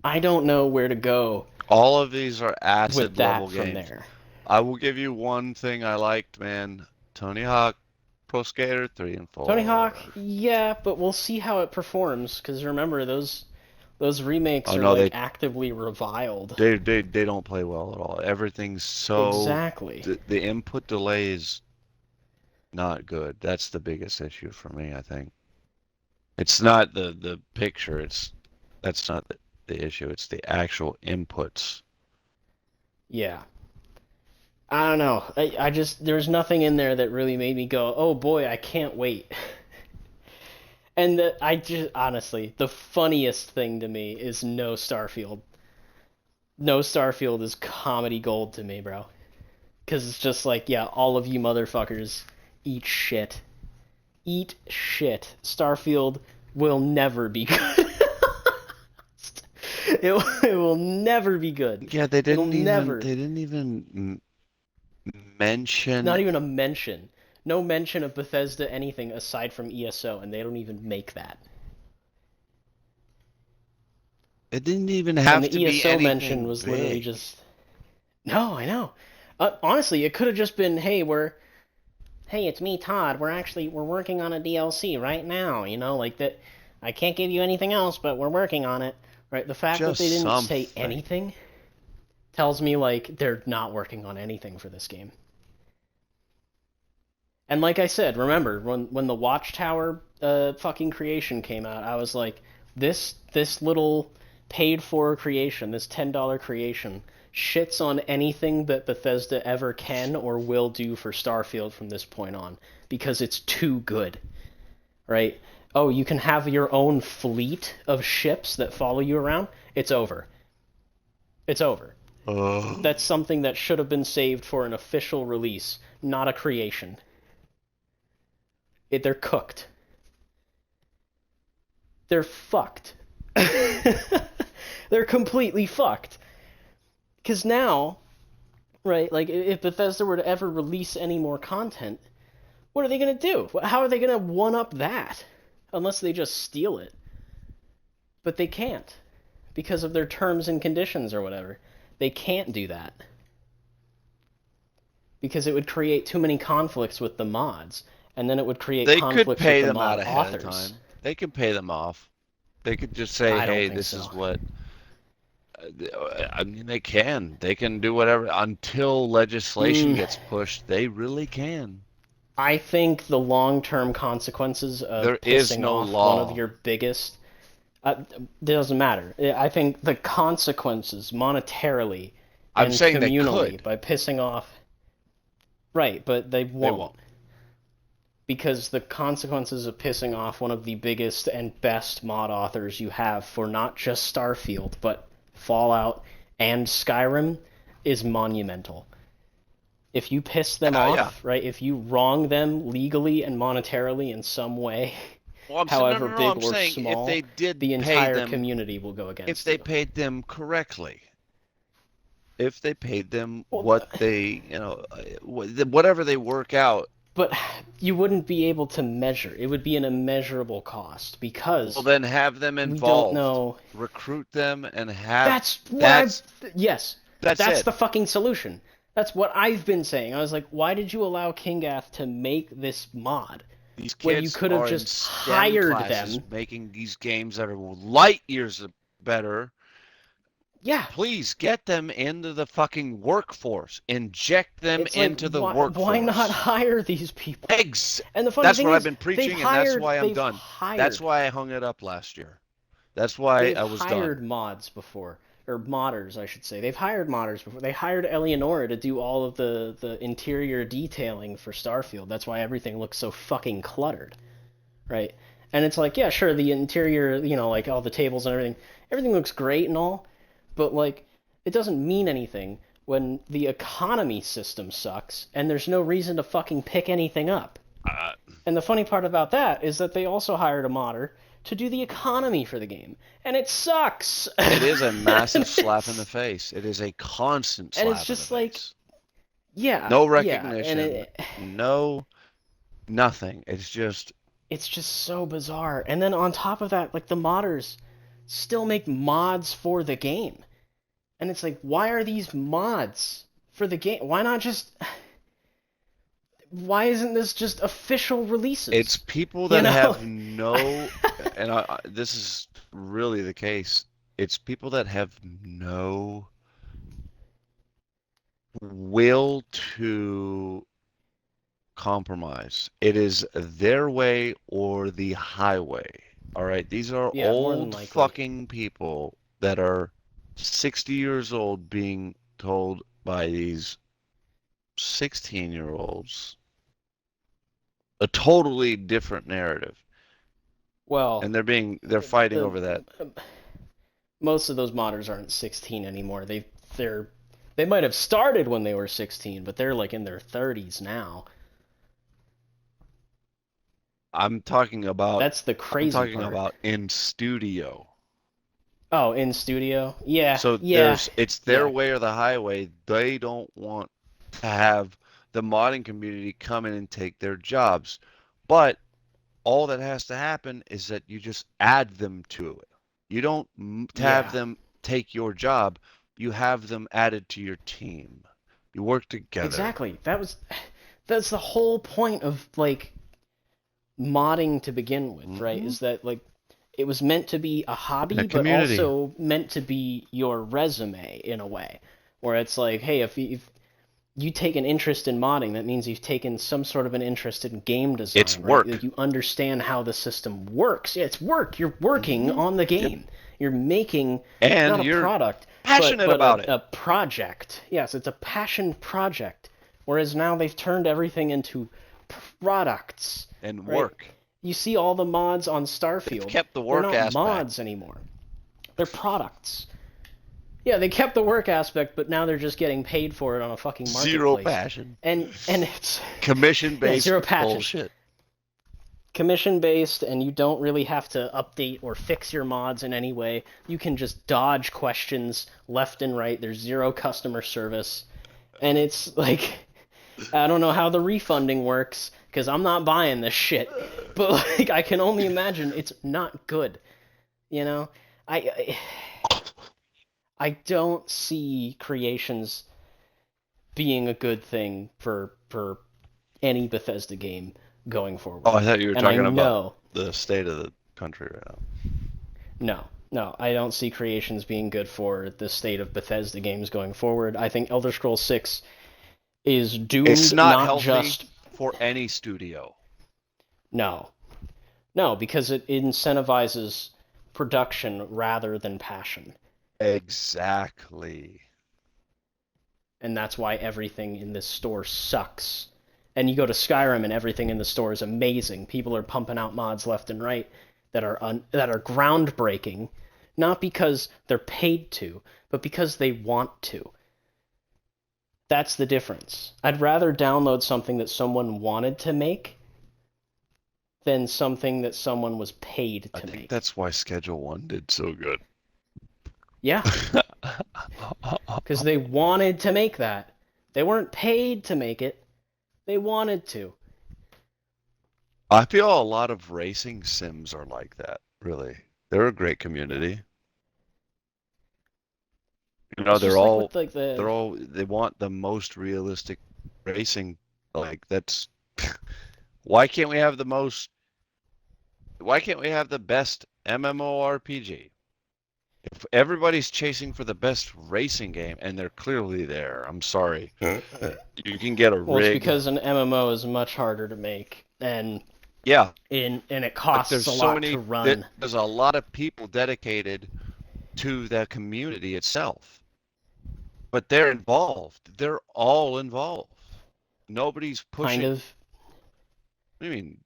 I don't know where to go All of these are acid with level that from games. there. I will give you one thing I liked, man. Tony Hawk, Pro Skater 3 and 4. Tony Hawk, yeah, but we'll see how it performs. Because remember, those remakes Oh are no, like actively reviled. they don't play well at all. Everything's so Exactly. the input delay is not good. That's the biggest issue for me, I think. It's not the picture. That's not the issue. It's the actual inputs. Yeah. I don't know. I just, there's nothing in there that really made me go, oh boy, I can't wait. And I just, honestly, the funniest thing to me is no Starfield. No Starfield is comedy gold to me, bro. Because it's just like, yeah, all of you motherfuckers eat shit. Eat shit. Starfield will never be good. it will never be good. Yeah, It'll never. they didn't even mention. Not even a mention. No mention of Bethesda anything aside from ESO, and they don't even make that. It didn't even And have the to be ESO mention anything was literally big. just. No, I know. Honestly, it could have just been, hey, it's me, Todd. We're working on a DLC right now. You know, like that. I can't give you anything else, but we're working on it. Right? The fact that Just they didn't say something. anything tells me like they're not working on anything for this game. And like I said, remember when the Watchtower fucking creation came out, I was like, this little paid for creation, this $10 creation, shits on anything that Bethesda ever can or will do for Starfield from this point on because it's too good. Right? Oh, you can have your own fleet of ships that follow you around? It's over. It's over. That's something that should have been saved for an official release, not a creation. They're cooked. They're fucked. They're completely fucked. Because now, right, like, if Bethesda were to ever release any more content, what are they going to do? How are they going to one-up that? Unless they just steal it. But they can't. Because of their terms and conditions or whatever. They can't do that. Because it would create too many conflicts with the mods. And then it would create conflicts with pay the them mod out ahead authors. of time. They can pay them off. They could just say, I don't "Hey, think this so. is what." I mean, they can. They can do whatever until legislation gets pushed. They really can. I think the long-term consequences of There is pissing no off law. one of your biggest... it doesn't matter. I think the consequences monetarily I'm and saying they communally could. by pissing off... Right, but they won't. They won't. Because the consequences of pissing off one of the biggest and best mod authors you have for not just Starfield, but Fallout and Skyrim is monumental. If you piss them off, right, if you wrong them legally and monetarily in some way, Well, however big I'm or saying small, if they did the pay entire them, community will go against if they you. paid them correctly. if they paid them Well, what they, whatever they work out. but you wouldn't be able to measure. It would be an immeasurable cost Well, because then have them we don't involved, know. recruit them, and have That's what I've. that's Yes, that's that's it. the fucking solution. That's what I've been saying. I was like, why did you allow Kingath to make this mod These when you kids could have are in just STEM hired classes them? making these games that are light years better. Yeah, Please get them into the fucking workforce. Inject them it's like into the why not workforce. hire these people? Eggs. And the funny That's thing what I've is, been preaching, and that's why I'm done. That's why I hung it up last year. That's why they've I was done. hired mods before, or modders, I should say. They've hired modders before. They hired Eleonora to do all of the interior detailing for Starfield. That's why everything looks so fucking cluttered, right? And it's like, yeah, sure, the interior, like all the tables and everything looks great and all, but like, it doesn't mean anything when the economy system sucks and there's no reason to fucking pick anything up. And the funny part about that is that they also hired a modder to do the economy for the game, and it sucks. It is a massive slap in the face. It is a constant slap and it's just in the like, face. yeah, No yeah, and recognition, no nothing. It's just so bizarre. And then on top of that, like the modders still make mods for the game, and it's like, why are these mods for the game? Why not just? Why isn't this just official releases? it's people that have no, and this is really the case. It's people that have no will to compromise. It is their way or the highway. All right, these are Yeah, more than old likely. fucking people that are 60 years old being told by these 16-year-olds a totally different narrative. Well, And they're fighting over that. Most of those modders aren't 16 anymore. They might have started when they were 16, but they're like in their 30s now. I'm talking about That's the crazy I'm talking part. about in studio. Oh, in studio? Yeah. So yeah. it's their way or the highway. They don't want to have the modding community come in and take their jobs. But all that has to happen is that you just add them to it. You don't have them take your job. You have them added to your team. You work together. Exactly. That's the whole point of like modding to begin with, right? Is that like it was meant to be a hobby, but also meant to be your resume in a way, where it's like, hey, if you take an interest in modding, that means you've taken some sort of an interest in game design. It's work. Right? Like you understand how the system works. Yeah, it's work. You're working on the game. Yep. You're making and not a product, passionate but about it. A project. Yes, it's a passion project. Whereas now they've turned everything into products and work. You see all the mods on Starfield. They've kept the work They're not aspect. mods anymore. They're products. Yeah, they kept the work aspect, but now they're just getting paid for it on a fucking marketplace. Zero passion. And it's commission-based zero passion. bullshit. Commission-based, and you don't really have to update or fix your mods in any way. You can just dodge questions left and right. There's zero customer service. And it's like, I don't know how the refunding works, because I'm not buying this shit. But like, I can only imagine it's not good. You know? I don't see creations being a good thing for any Bethesda game going forward. Oh, I thought you were talking about the state of the country right now. No, I don't see creations being good for the state of Bethesda games going forward. I think Elder Scrolls 6 is doomed. It's not healthy just for any studio. No, because it incentivizes production rather than passion. Exactly. And that's why everything in this store sucks. And you go to Skyrim and everything in the store is amazing. People are pumping out mods left and right that are groundbreaking, not because they're paid to, but because they want to. That's the difference. I'd rather download something that someone wanted to make than something that someone was paid to make. I think that's why Schedule 1 did so good. Yeah. because they wanted to make that. They weren't paid to make it. They wanted to. I feel a lot of racing sims are like that, really. They're a great community. You know, It's just like with like the they want the most realistic racing. Like that's why can't we have the most? Why can't we have the best MMORPG? If everybody's chasing for the best racing game, and they're clearly there, I'm sorry. You can get a well, it's rig. because an MMO is much harder to make, and Yeah, and it but costs there's a so lot many. to run. There's a lot of people dedicated to the community itself, but they're involved. They're all involved. Nobody's Kind pushing. of. I mean,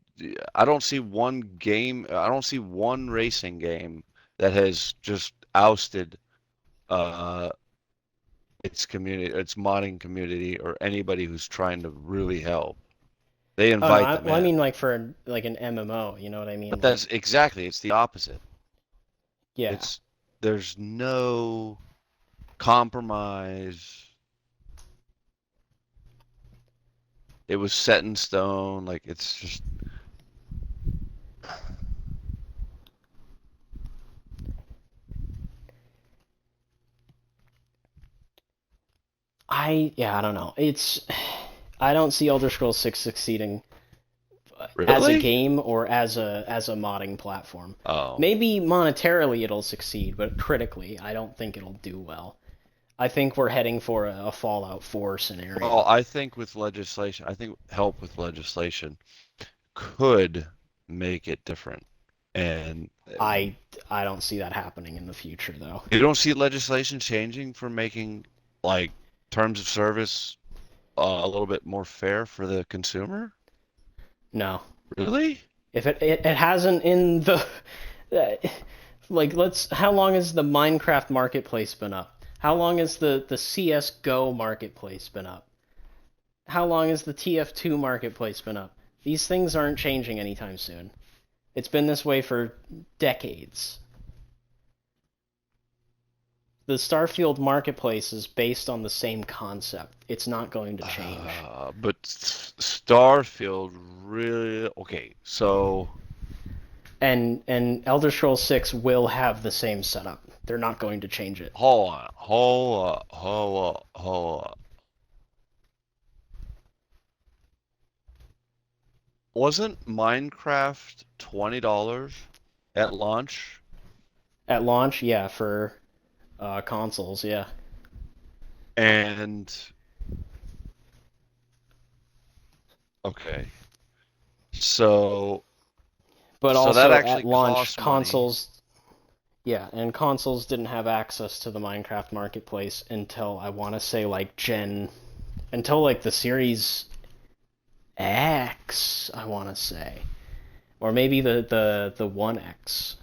I don't see one game. I don't see one racing game that has just ousted uh, its community, its modding community, or anybody who's trying to really help. They Oh no, invite them well I in. mean like for like an MMO, you know what I mean? But that's Like, exactly, it's the opposite. yeah. It's there's no compromise. It was set in stone. Like it's just I don't know. I don't see Elder Scrolls 6 succeeding as a really. game or as a modding platform. Oh, Maybe monetarily it'll succeed, but critically, I don't think it'll do well. I think we're heading for a Fallout 4 scenario. well, I think with legislation, I think help with legislation could make it different. And I don't see that happening in the future though. you don't see legislation changing for making like terms of service a little bit more fair for the consumer? No. Really? If it hasn't in the like how long has the Minecraft marketplace been up? How long has the CS:GO marketplace been up? How long has the TF2 marketplace been up? These things aren't changing anytime soon. It's been this way for decades. The Starfield marketplace is based on the same concept. It's not going to change. But Starfield really okay. So And Elder Scrolls 6 will have the same setup. They're not going to change it. hold on, hold on. Wasn't Minecraft $20 at launch? At launch, yeah, for consoles, yeah. And okay, so But so that also actually at launch, costs money. consoles, yeah, and consoles didn't have access to the Minecraft marketplace until I want to say like until like the Series X, I want to say, or maybe the One X.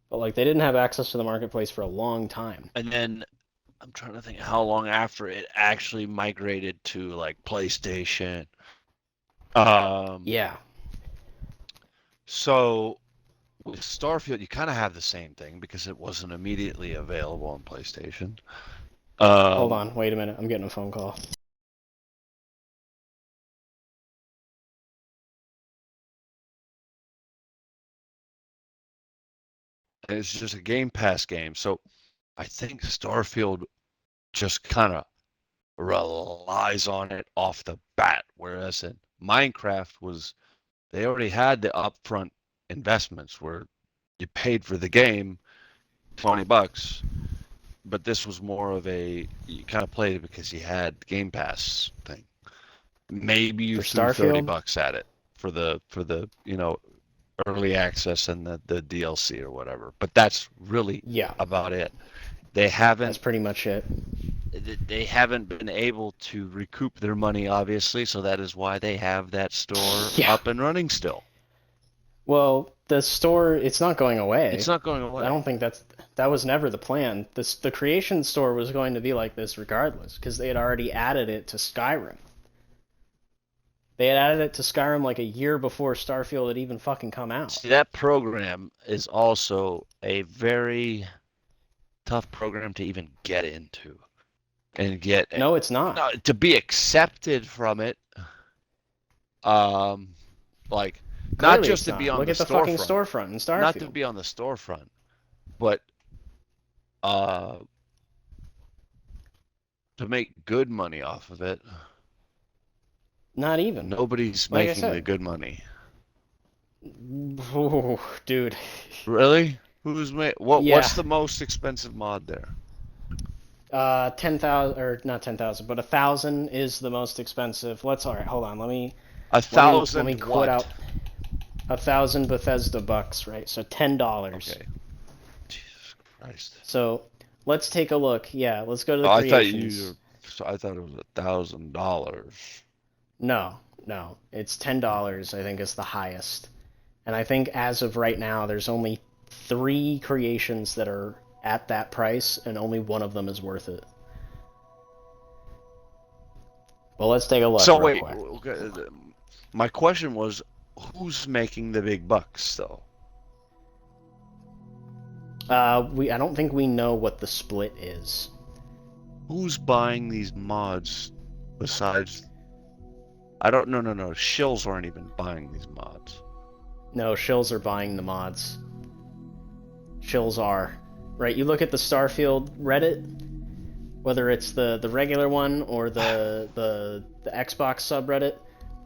But like they didn't have access to the marketplace for a long time. And then I'm trying to think how long after it actually migrated to like PlayStation. Yeah. So with Starfield, you kind of have the same thing because it wasn't immediately available on PlayStation. Hold on, wait a minute. I'm getting a phone call. It's just a Game Pass game. So I think Starfield just kind of relies on it off the bat, whereas in Minecraft they already had the upfront investments where you paid for the game $20, but this was more of you kind of played it because you had Game Pass thing. Maybe you For threw Starfield? $30 at it for the early access and the DLC or whatever. But that's really about it. They haven't. That's pretty much it. They haven't been able to recoup their money, obviously, so that is why they have that store up and running still. Well, the store, it's not going away. It's not going away. I don't think that was never the plan. The creation store was going to be like this regardless, because they had already added it to Skyrim. They had added it to Skyrim like a year before Starfield had even fucking come out. See, that program is also a very tough program to even get into, and get No, it's not. to be accepted from it. Like not Clearly just it's to be not. on Look the at the fucking storefront, storefront in not to Starfield. be on the storefront, but uh, to make good money off of it. Not even. Nobody's Like I making the said. good money. Oh, dude. Really? Who's Yeah. What's the most expensive mod there? 10,000 or not 10,000, but 1,000 is the most expensive. All right, hold on. Let me 1,000 quote what? out 1,000 Bethesda bucks, right? So $10. Okay. Jesus Christ. So let's take a look. Yeah, let's go to the Oh, creations. I thought it was $1,000. No, it's $10. I think is the highest, and I think as of right now, there's only 3 creations that are at that price, and only one of them is worth it. Well, let's take a look. So real wait, quick. okay, my question was, who's making the big bucks though? I don't think we know what the split is. Who's buying these mods besides? I don't. No. Shills aren't even buying these mods. No, shills are buying the mods. Shills are. Right, you look at the Starfield Reddit, whether it's the regular one or the Xbox subreddit,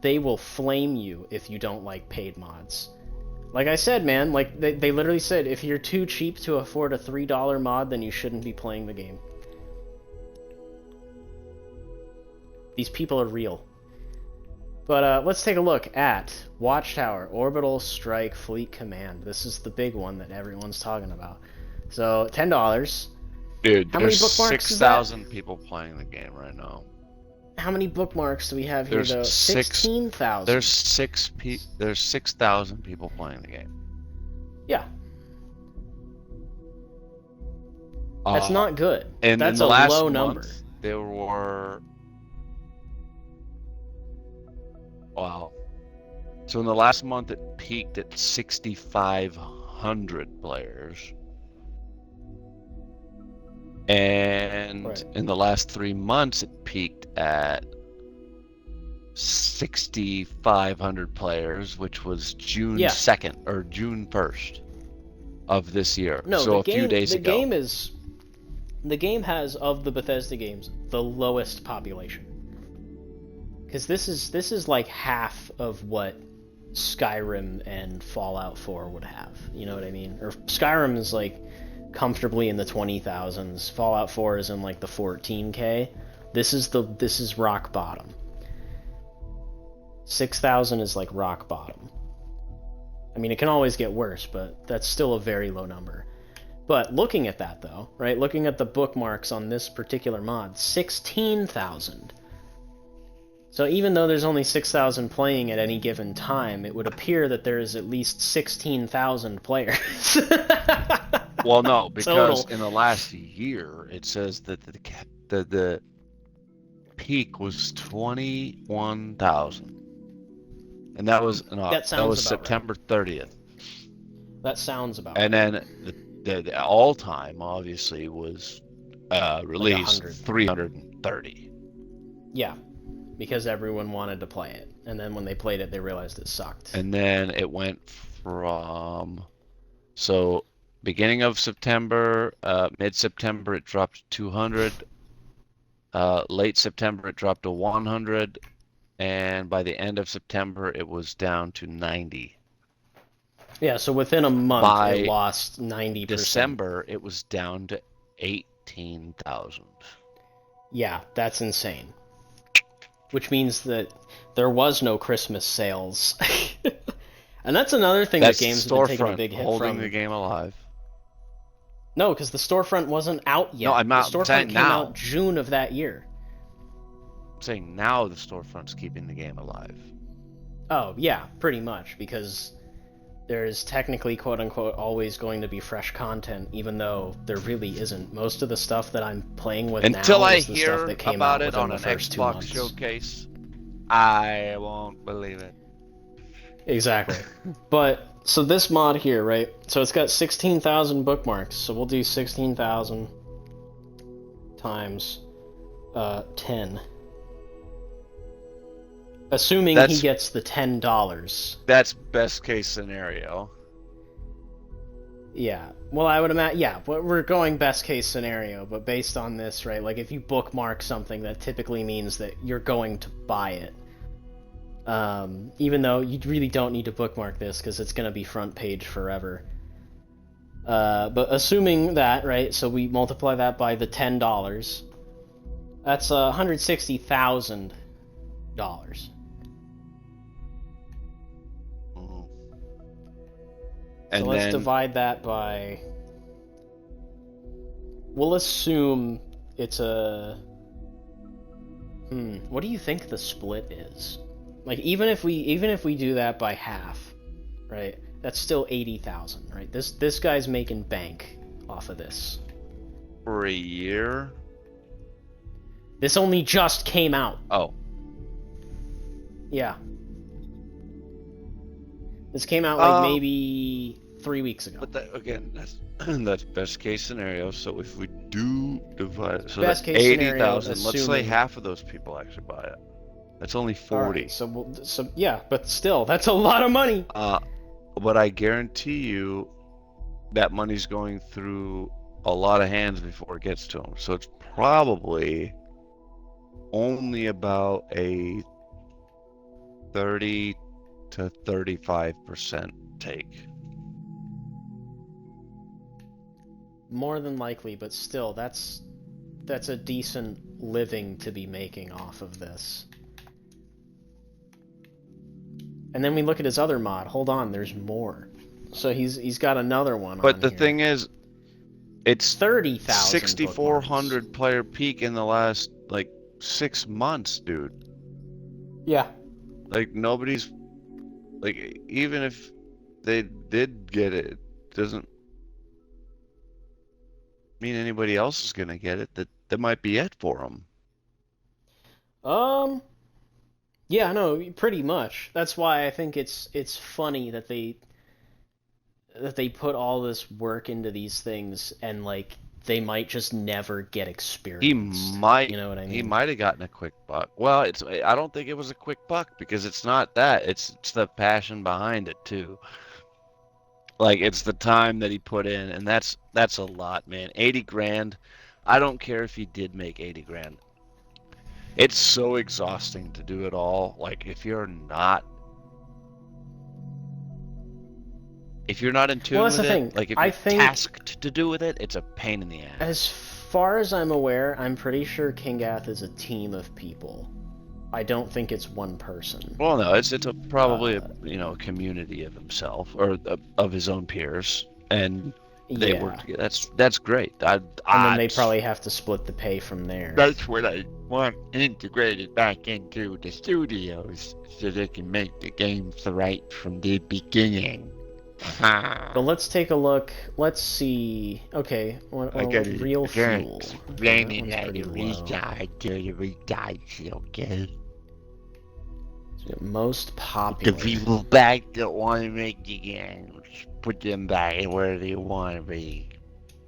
they will flame you if you don't like paid mods. Like I said, man, like they literally said, if you're too cheap to afford a $3 mod, then you shouldn't be playing the game. These people are real. But let's take a look at Watchtower, Orbital Strike, Fleet Command. This is the big one that everyone's talking about. So, $10. Dude, How many there's bookmarks is that? 6,000 people playing the game right now. How many bookmarks do we have here, There's though? 16,000. There's 6,000 people playing the game. Yeah. That's not good. And That's in the a last low month, number. there were... Wow. So in the last month, it peaked at 6,500 players. And in the last 3 months, it peaked at 6,500 players, which was June 2nd or June 1st of this year. No, so few days ago. The game has, of the Bethesda games, the lowest population. Because this is like half of what Skyrim and Fallout 4 would have. You know what I mean? Or Skyrim is like comfortably in the 20,000s. Fallout 4 is in like the 14K. This is rock bottom. 6,000 is like rock bottom. I mean, it can always get worse, but that's still a very low number. But looking at that though, right? Looking at the bookmarks on this particular mod, 16,000. So even though there's only 6,000 playing at any given time, it would appear that there is at least 16,000 players. Well, no, because Total. in the last year, it says that the peak was 21,000, and that was September 30th. That sounds about and right. then the all-time obviously was released like 330. Yeah, because everyone wanted to play it, and then when they played it, they realized it sucked. And then it went from beginning of September, mid-September it dropped to 200, late September it dropped to 100, and by the end of September it was down to 90. Yeah, so within a month it lost 90%. December it was down to 18,000. Yeah, that's insane. Which means that there was no Christmas sales. And that's another thing that games have been taking a big hit holding from. the game alive. No, because the storefront wasn't out yet. No, I'm not the storefront saying came now. out June of that year. I'm saying now the storefront's keeping the game alive. Oh, yeah, pretty much, because there's technically, quote-unquote, always going to be fresh content, even though there really isn't. Most of the stuff that I'm playing with Until now I is the hear stuff that came about out it within on the an first 2 Xbox months. showcase, I won't believe it. Exactly. But So this mod here, right? So it's got 16,000 bookmarks. So we'll do 16,000 times 10. Assuming he gets the $10. That's best case scenario. Yeah. Well, I would imagine. Yeah, but we're going best case scenario. But based on this, right? Like if you bookmark something, that typically means that you're going to buy it. Even though you really don't need to bookmark this because it's going to be front page forever. But assuming that, right? So we multiply that by the $10. That's $160,000. And so let's then, divide that by. We'll assume it's a. What do you think the split is? Like even if we do that by half, right? That's still 80,000, right? This guy's making bank off of this. for a year? This only just came out. Oh. Yeah. This came out like maybe 3 weeks ago. But that, again, that's best case scenario. So if we do divide, so Best that's case scenario, 80,000. Let's say assuming- half of those people actually buy it. That's only 40. Alright, so yeah, but still, that's a lot of money. But I guarantee you that money's going through a lot of hands before it gets to them. So it's probably only about a 30 to 35% take. More than likely, but still, that's a decent living to be making off of this. And then we look at his other mod. Hold on, there's more. So he's got another one. But on the here. thing is, it's 30,000 6,400 player peak in the last like 6 months, dude. Yeah. Like nobody's like, even if they did get it, doesn't mean anybody else is gonna get it. That might be it for them. Yeah, no, pretty much. That's why I think it's funny that they put all this work into these things and like they might just never get experience. He might, you know what I mean? He might have gotten a quick buck. Well, I don't think it was a quick buck because it's not that. It's the passion behind it too. Like it's the time that he put in, and that's a lot, man. 80 grand. I don't care if he did make 80 grand. It's so exhausting to do it all. Like if you're not in tune that's with the it, thing. like if I you're think, tasked to do with it, it's a pain in the ass. as far as I'm aware, I'm pretty sure Kingath is a team of people. I don't think it's one person. Well, no, it's probably a community of himself or of his own peers, and they Yeah. work together. That's great. And then they probably have to split the pay from there. That's what I want integrated back into the studios so they can make the games right from the beginning. But let's take a look. Let's see. Okay, I got it. real fuel. Explaining That that one's the pretty low. retard to the retards, okay? Most popular. The people back that want to make the games, put them back where they want to be.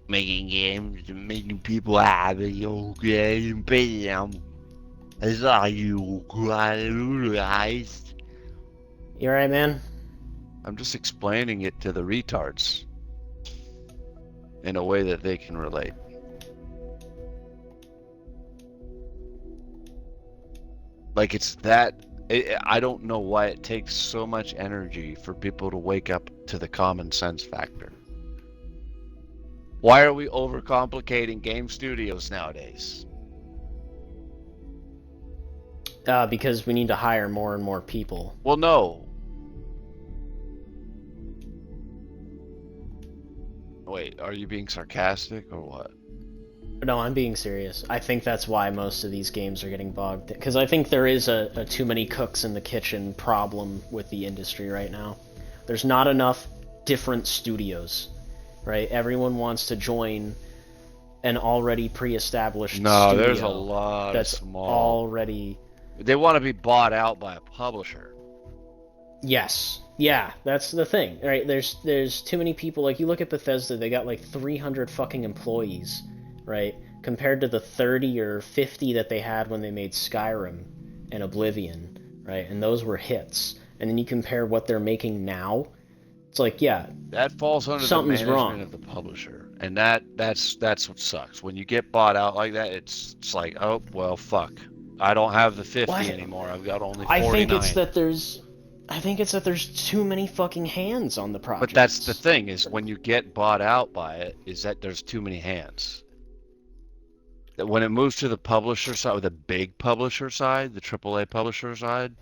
Making games and making people happy, okay? And pay them. That's all you guys. You alright, man? I'm just explaining it to the retards in a way that they can relate. Like it's that. I don't know why it takes so much energy for people to wake up to the common sense factor. Why are we overcomplicating game studios nowadays? Because we need to hire more and more people. Well, no. Wait, are you being sarcastic or what? No, I'm being serious. I think that's why most of these games are getting bogged. Because I think there is a too many cooks in the kitchen problem with the industry right now. There's not enough different studios, right? Everyone wants to join an already pre-established studio. There's a lot that's of small. already. They want to be bought out by a publisher. Yes. Yeah, that's the thing, right? There's too many people. Like, you look at Bethesda, they got like 300 fucking employees, right? Compared to the 30 or 50 that they had when they made Skyrim and Oblivion, right? And those were hits. And then you compare what they're making now, it's like, yeah, That falls under the something's management wrong. of the publisher, and that's what sucks. When you get bought out like that, it's like, oh well, fuck. I don't have the 50 Why? anymore. I've got only I think it's 49. that there's, I think it's that there's too many fucking hands on the But that's the projects. thing is when you get bought out by it, is that there's too many hands. That when it moves to the publisher side, or the big publisher side, the AAA publisher side,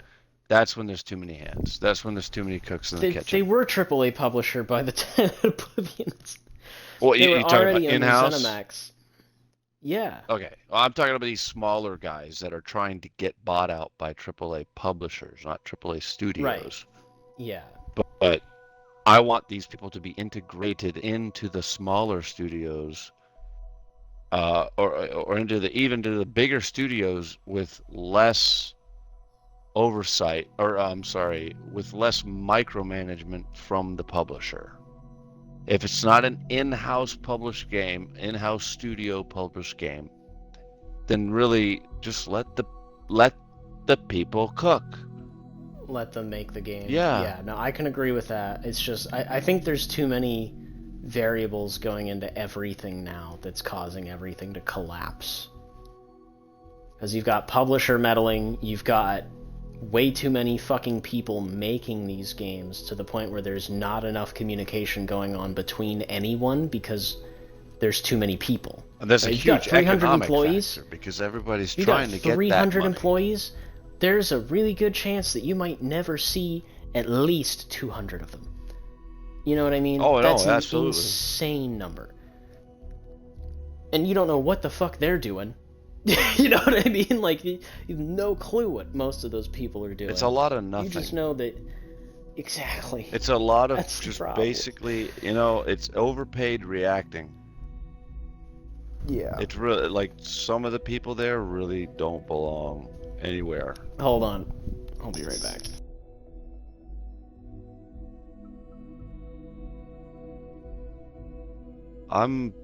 that's when there's too many hands. That's when there's too many cooks in the They kitchen. were AAA publisher by the time Oblivion. Well, They were you talking about already under in-house? ZeniMax. Yeah. Okay, well, I'm talking about these smaller guys that are trying to get bought out by AAA publishers, not AAA Right. studios. Yeah. But I want these people to be integrated into the smaller studios, or into the even to the bigger studios with less oversight, or I'm sorry, with less micromanagement from the publisher. If it's not an in-house published game, in-house studio published game, then really just let the people cook. Let them make the game. Yeah. No, I can agree with that. It's just, I think there's too many variables going into everything now that's causing everything to collapse. Because you've got publisher meddling, you've got way too many fucking people making these games to the point where there's not enough communication going on between anyone because there's too many people. And there's a You've got huge 300 economic employees. factor because everybody's You trying got to get that 300 money. employees. There's a really good chance that you might never see at least 200 of them. You know what I mean? Oh, no, That's an absolutely. insane number. And you don't know what the fuck they're doing. You know what I mean? Like, you have no clue what most of those people are doing. It's a lot of nothing. You just know that... Exactly. It's a lot of That's the just problem. basically, it's overpaid reacting. Yeah. It's really, like, some of the people there really don't belong anywhere. Hold on. I'll be right back. I'm...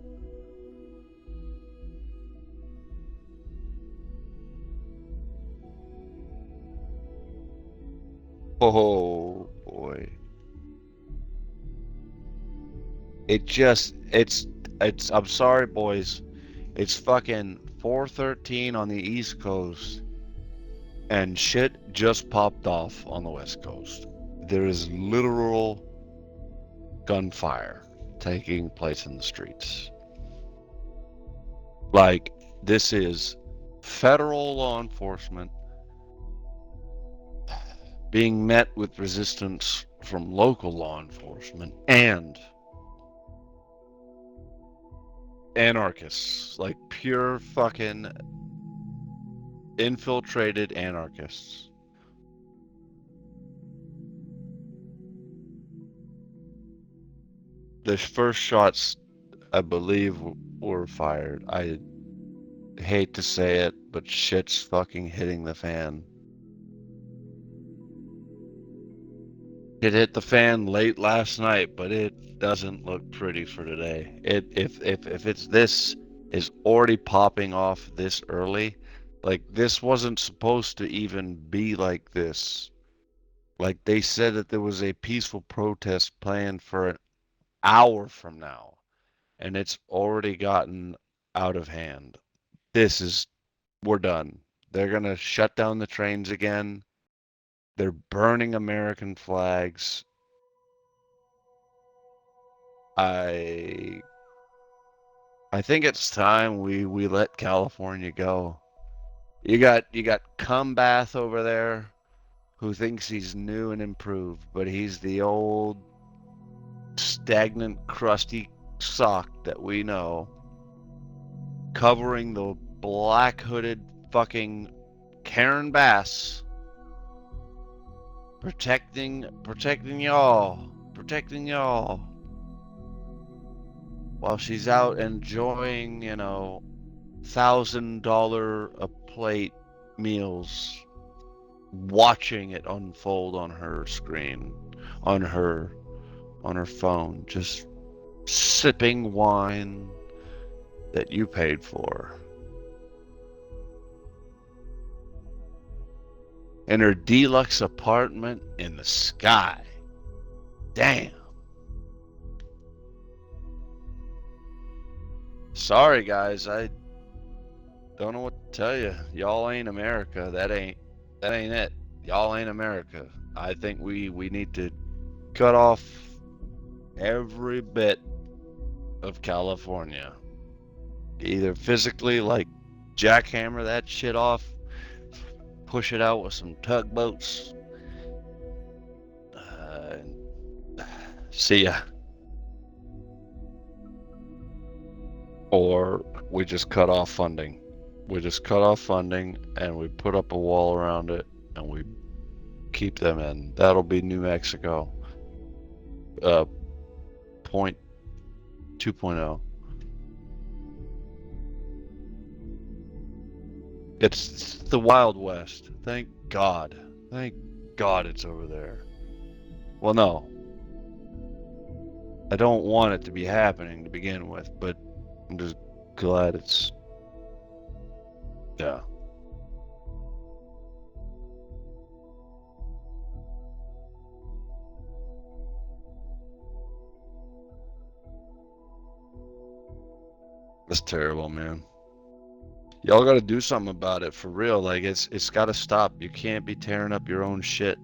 Oh, boy. I'm sorry, boys. It's fucking 4:13 on the East Coast, and shit just popped off on the West Coast. There is literal gunfire taking place in the streets. Like, this is federal law enforcement being met with resistance from local law enforcement and anarchists, like pure fucking infiltrated anarchists. The first shots, I believe, were fired. I hate to say it, but shit's fucking hitting the fan. It hit the fan late last night, but it doesn't look pretty for today. If it's this is already popping off this early, like this wasn't supposed to even be like this. Like they said that there was a peaceful protest planned for an hour from now, and it's already gotten out of hand. We're done. They're gonna shut down the trains again. They're burning American flags. I think it's time we let California go. You got Cumbath over there who thinks he's new and improved, but he's the old stagnant, crusty sock that we know, covering the black-hooded fucking Karen Bass, protecting y'all, while she's out enjoying, $1,000 a plate meals, watching it unfold on her screen. on her phone, just sipping wine that you paid for. In her deluxe apartment in the sky. Damn. Sorry guys, I don't know what to tell you. Y'all ain't America. That ain't it. Y'all ain't America. I think we need to cut off every bit of California. Either physically, like jackhammer that shit off, push it out with some tugboats. See ya. Or we just cut off funding. We just cut off funding and we put up a wall around it and we keep them in. That'll be New Mexico. Point 2.0. It's the Wild West. Thank God. Thank God it's over there. Well, no. I don't want it to be happening to begin with, but I'm just glad it's. Yeah. That's terrible, man. Y'all got to do something about it for real. Like it's got to stop. You can't be tearing up your own shit.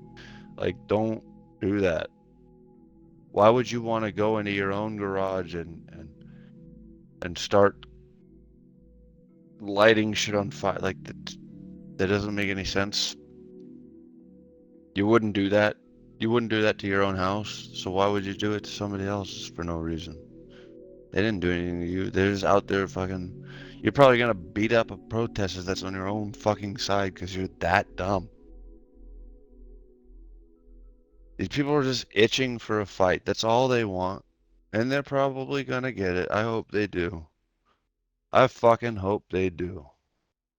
Like don't do that. Why would you want to go into your own garage and start lighting shit on fire? Like that doesn't make any sense. You wouldn't do that. You wouldn't do that to your own house. So why would you do it to somebody else for no reason? They didn't do anything to you. They're just out there fucking. You're probably gonna beat up a protester that's on your own fucking side because you're that dumb. These people are just itching for a fight. That's all they want. And they're probably gonna get it. I hope they do. I fucking hope they do.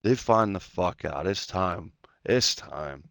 They find the fuck out. It's time. It's time.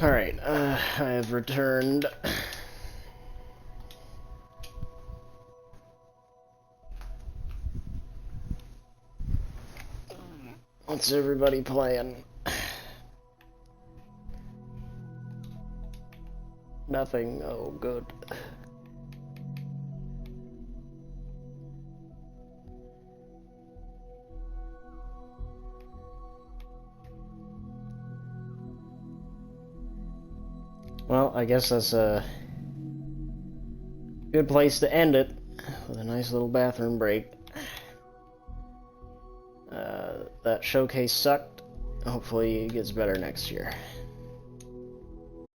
Alright, I have returned. What's everybody playing? Nothing. Oh, good. Well, I guess that's a good place to end it, with a nice little bathroom break. That showcase sucked. Hopefully it gets better next year.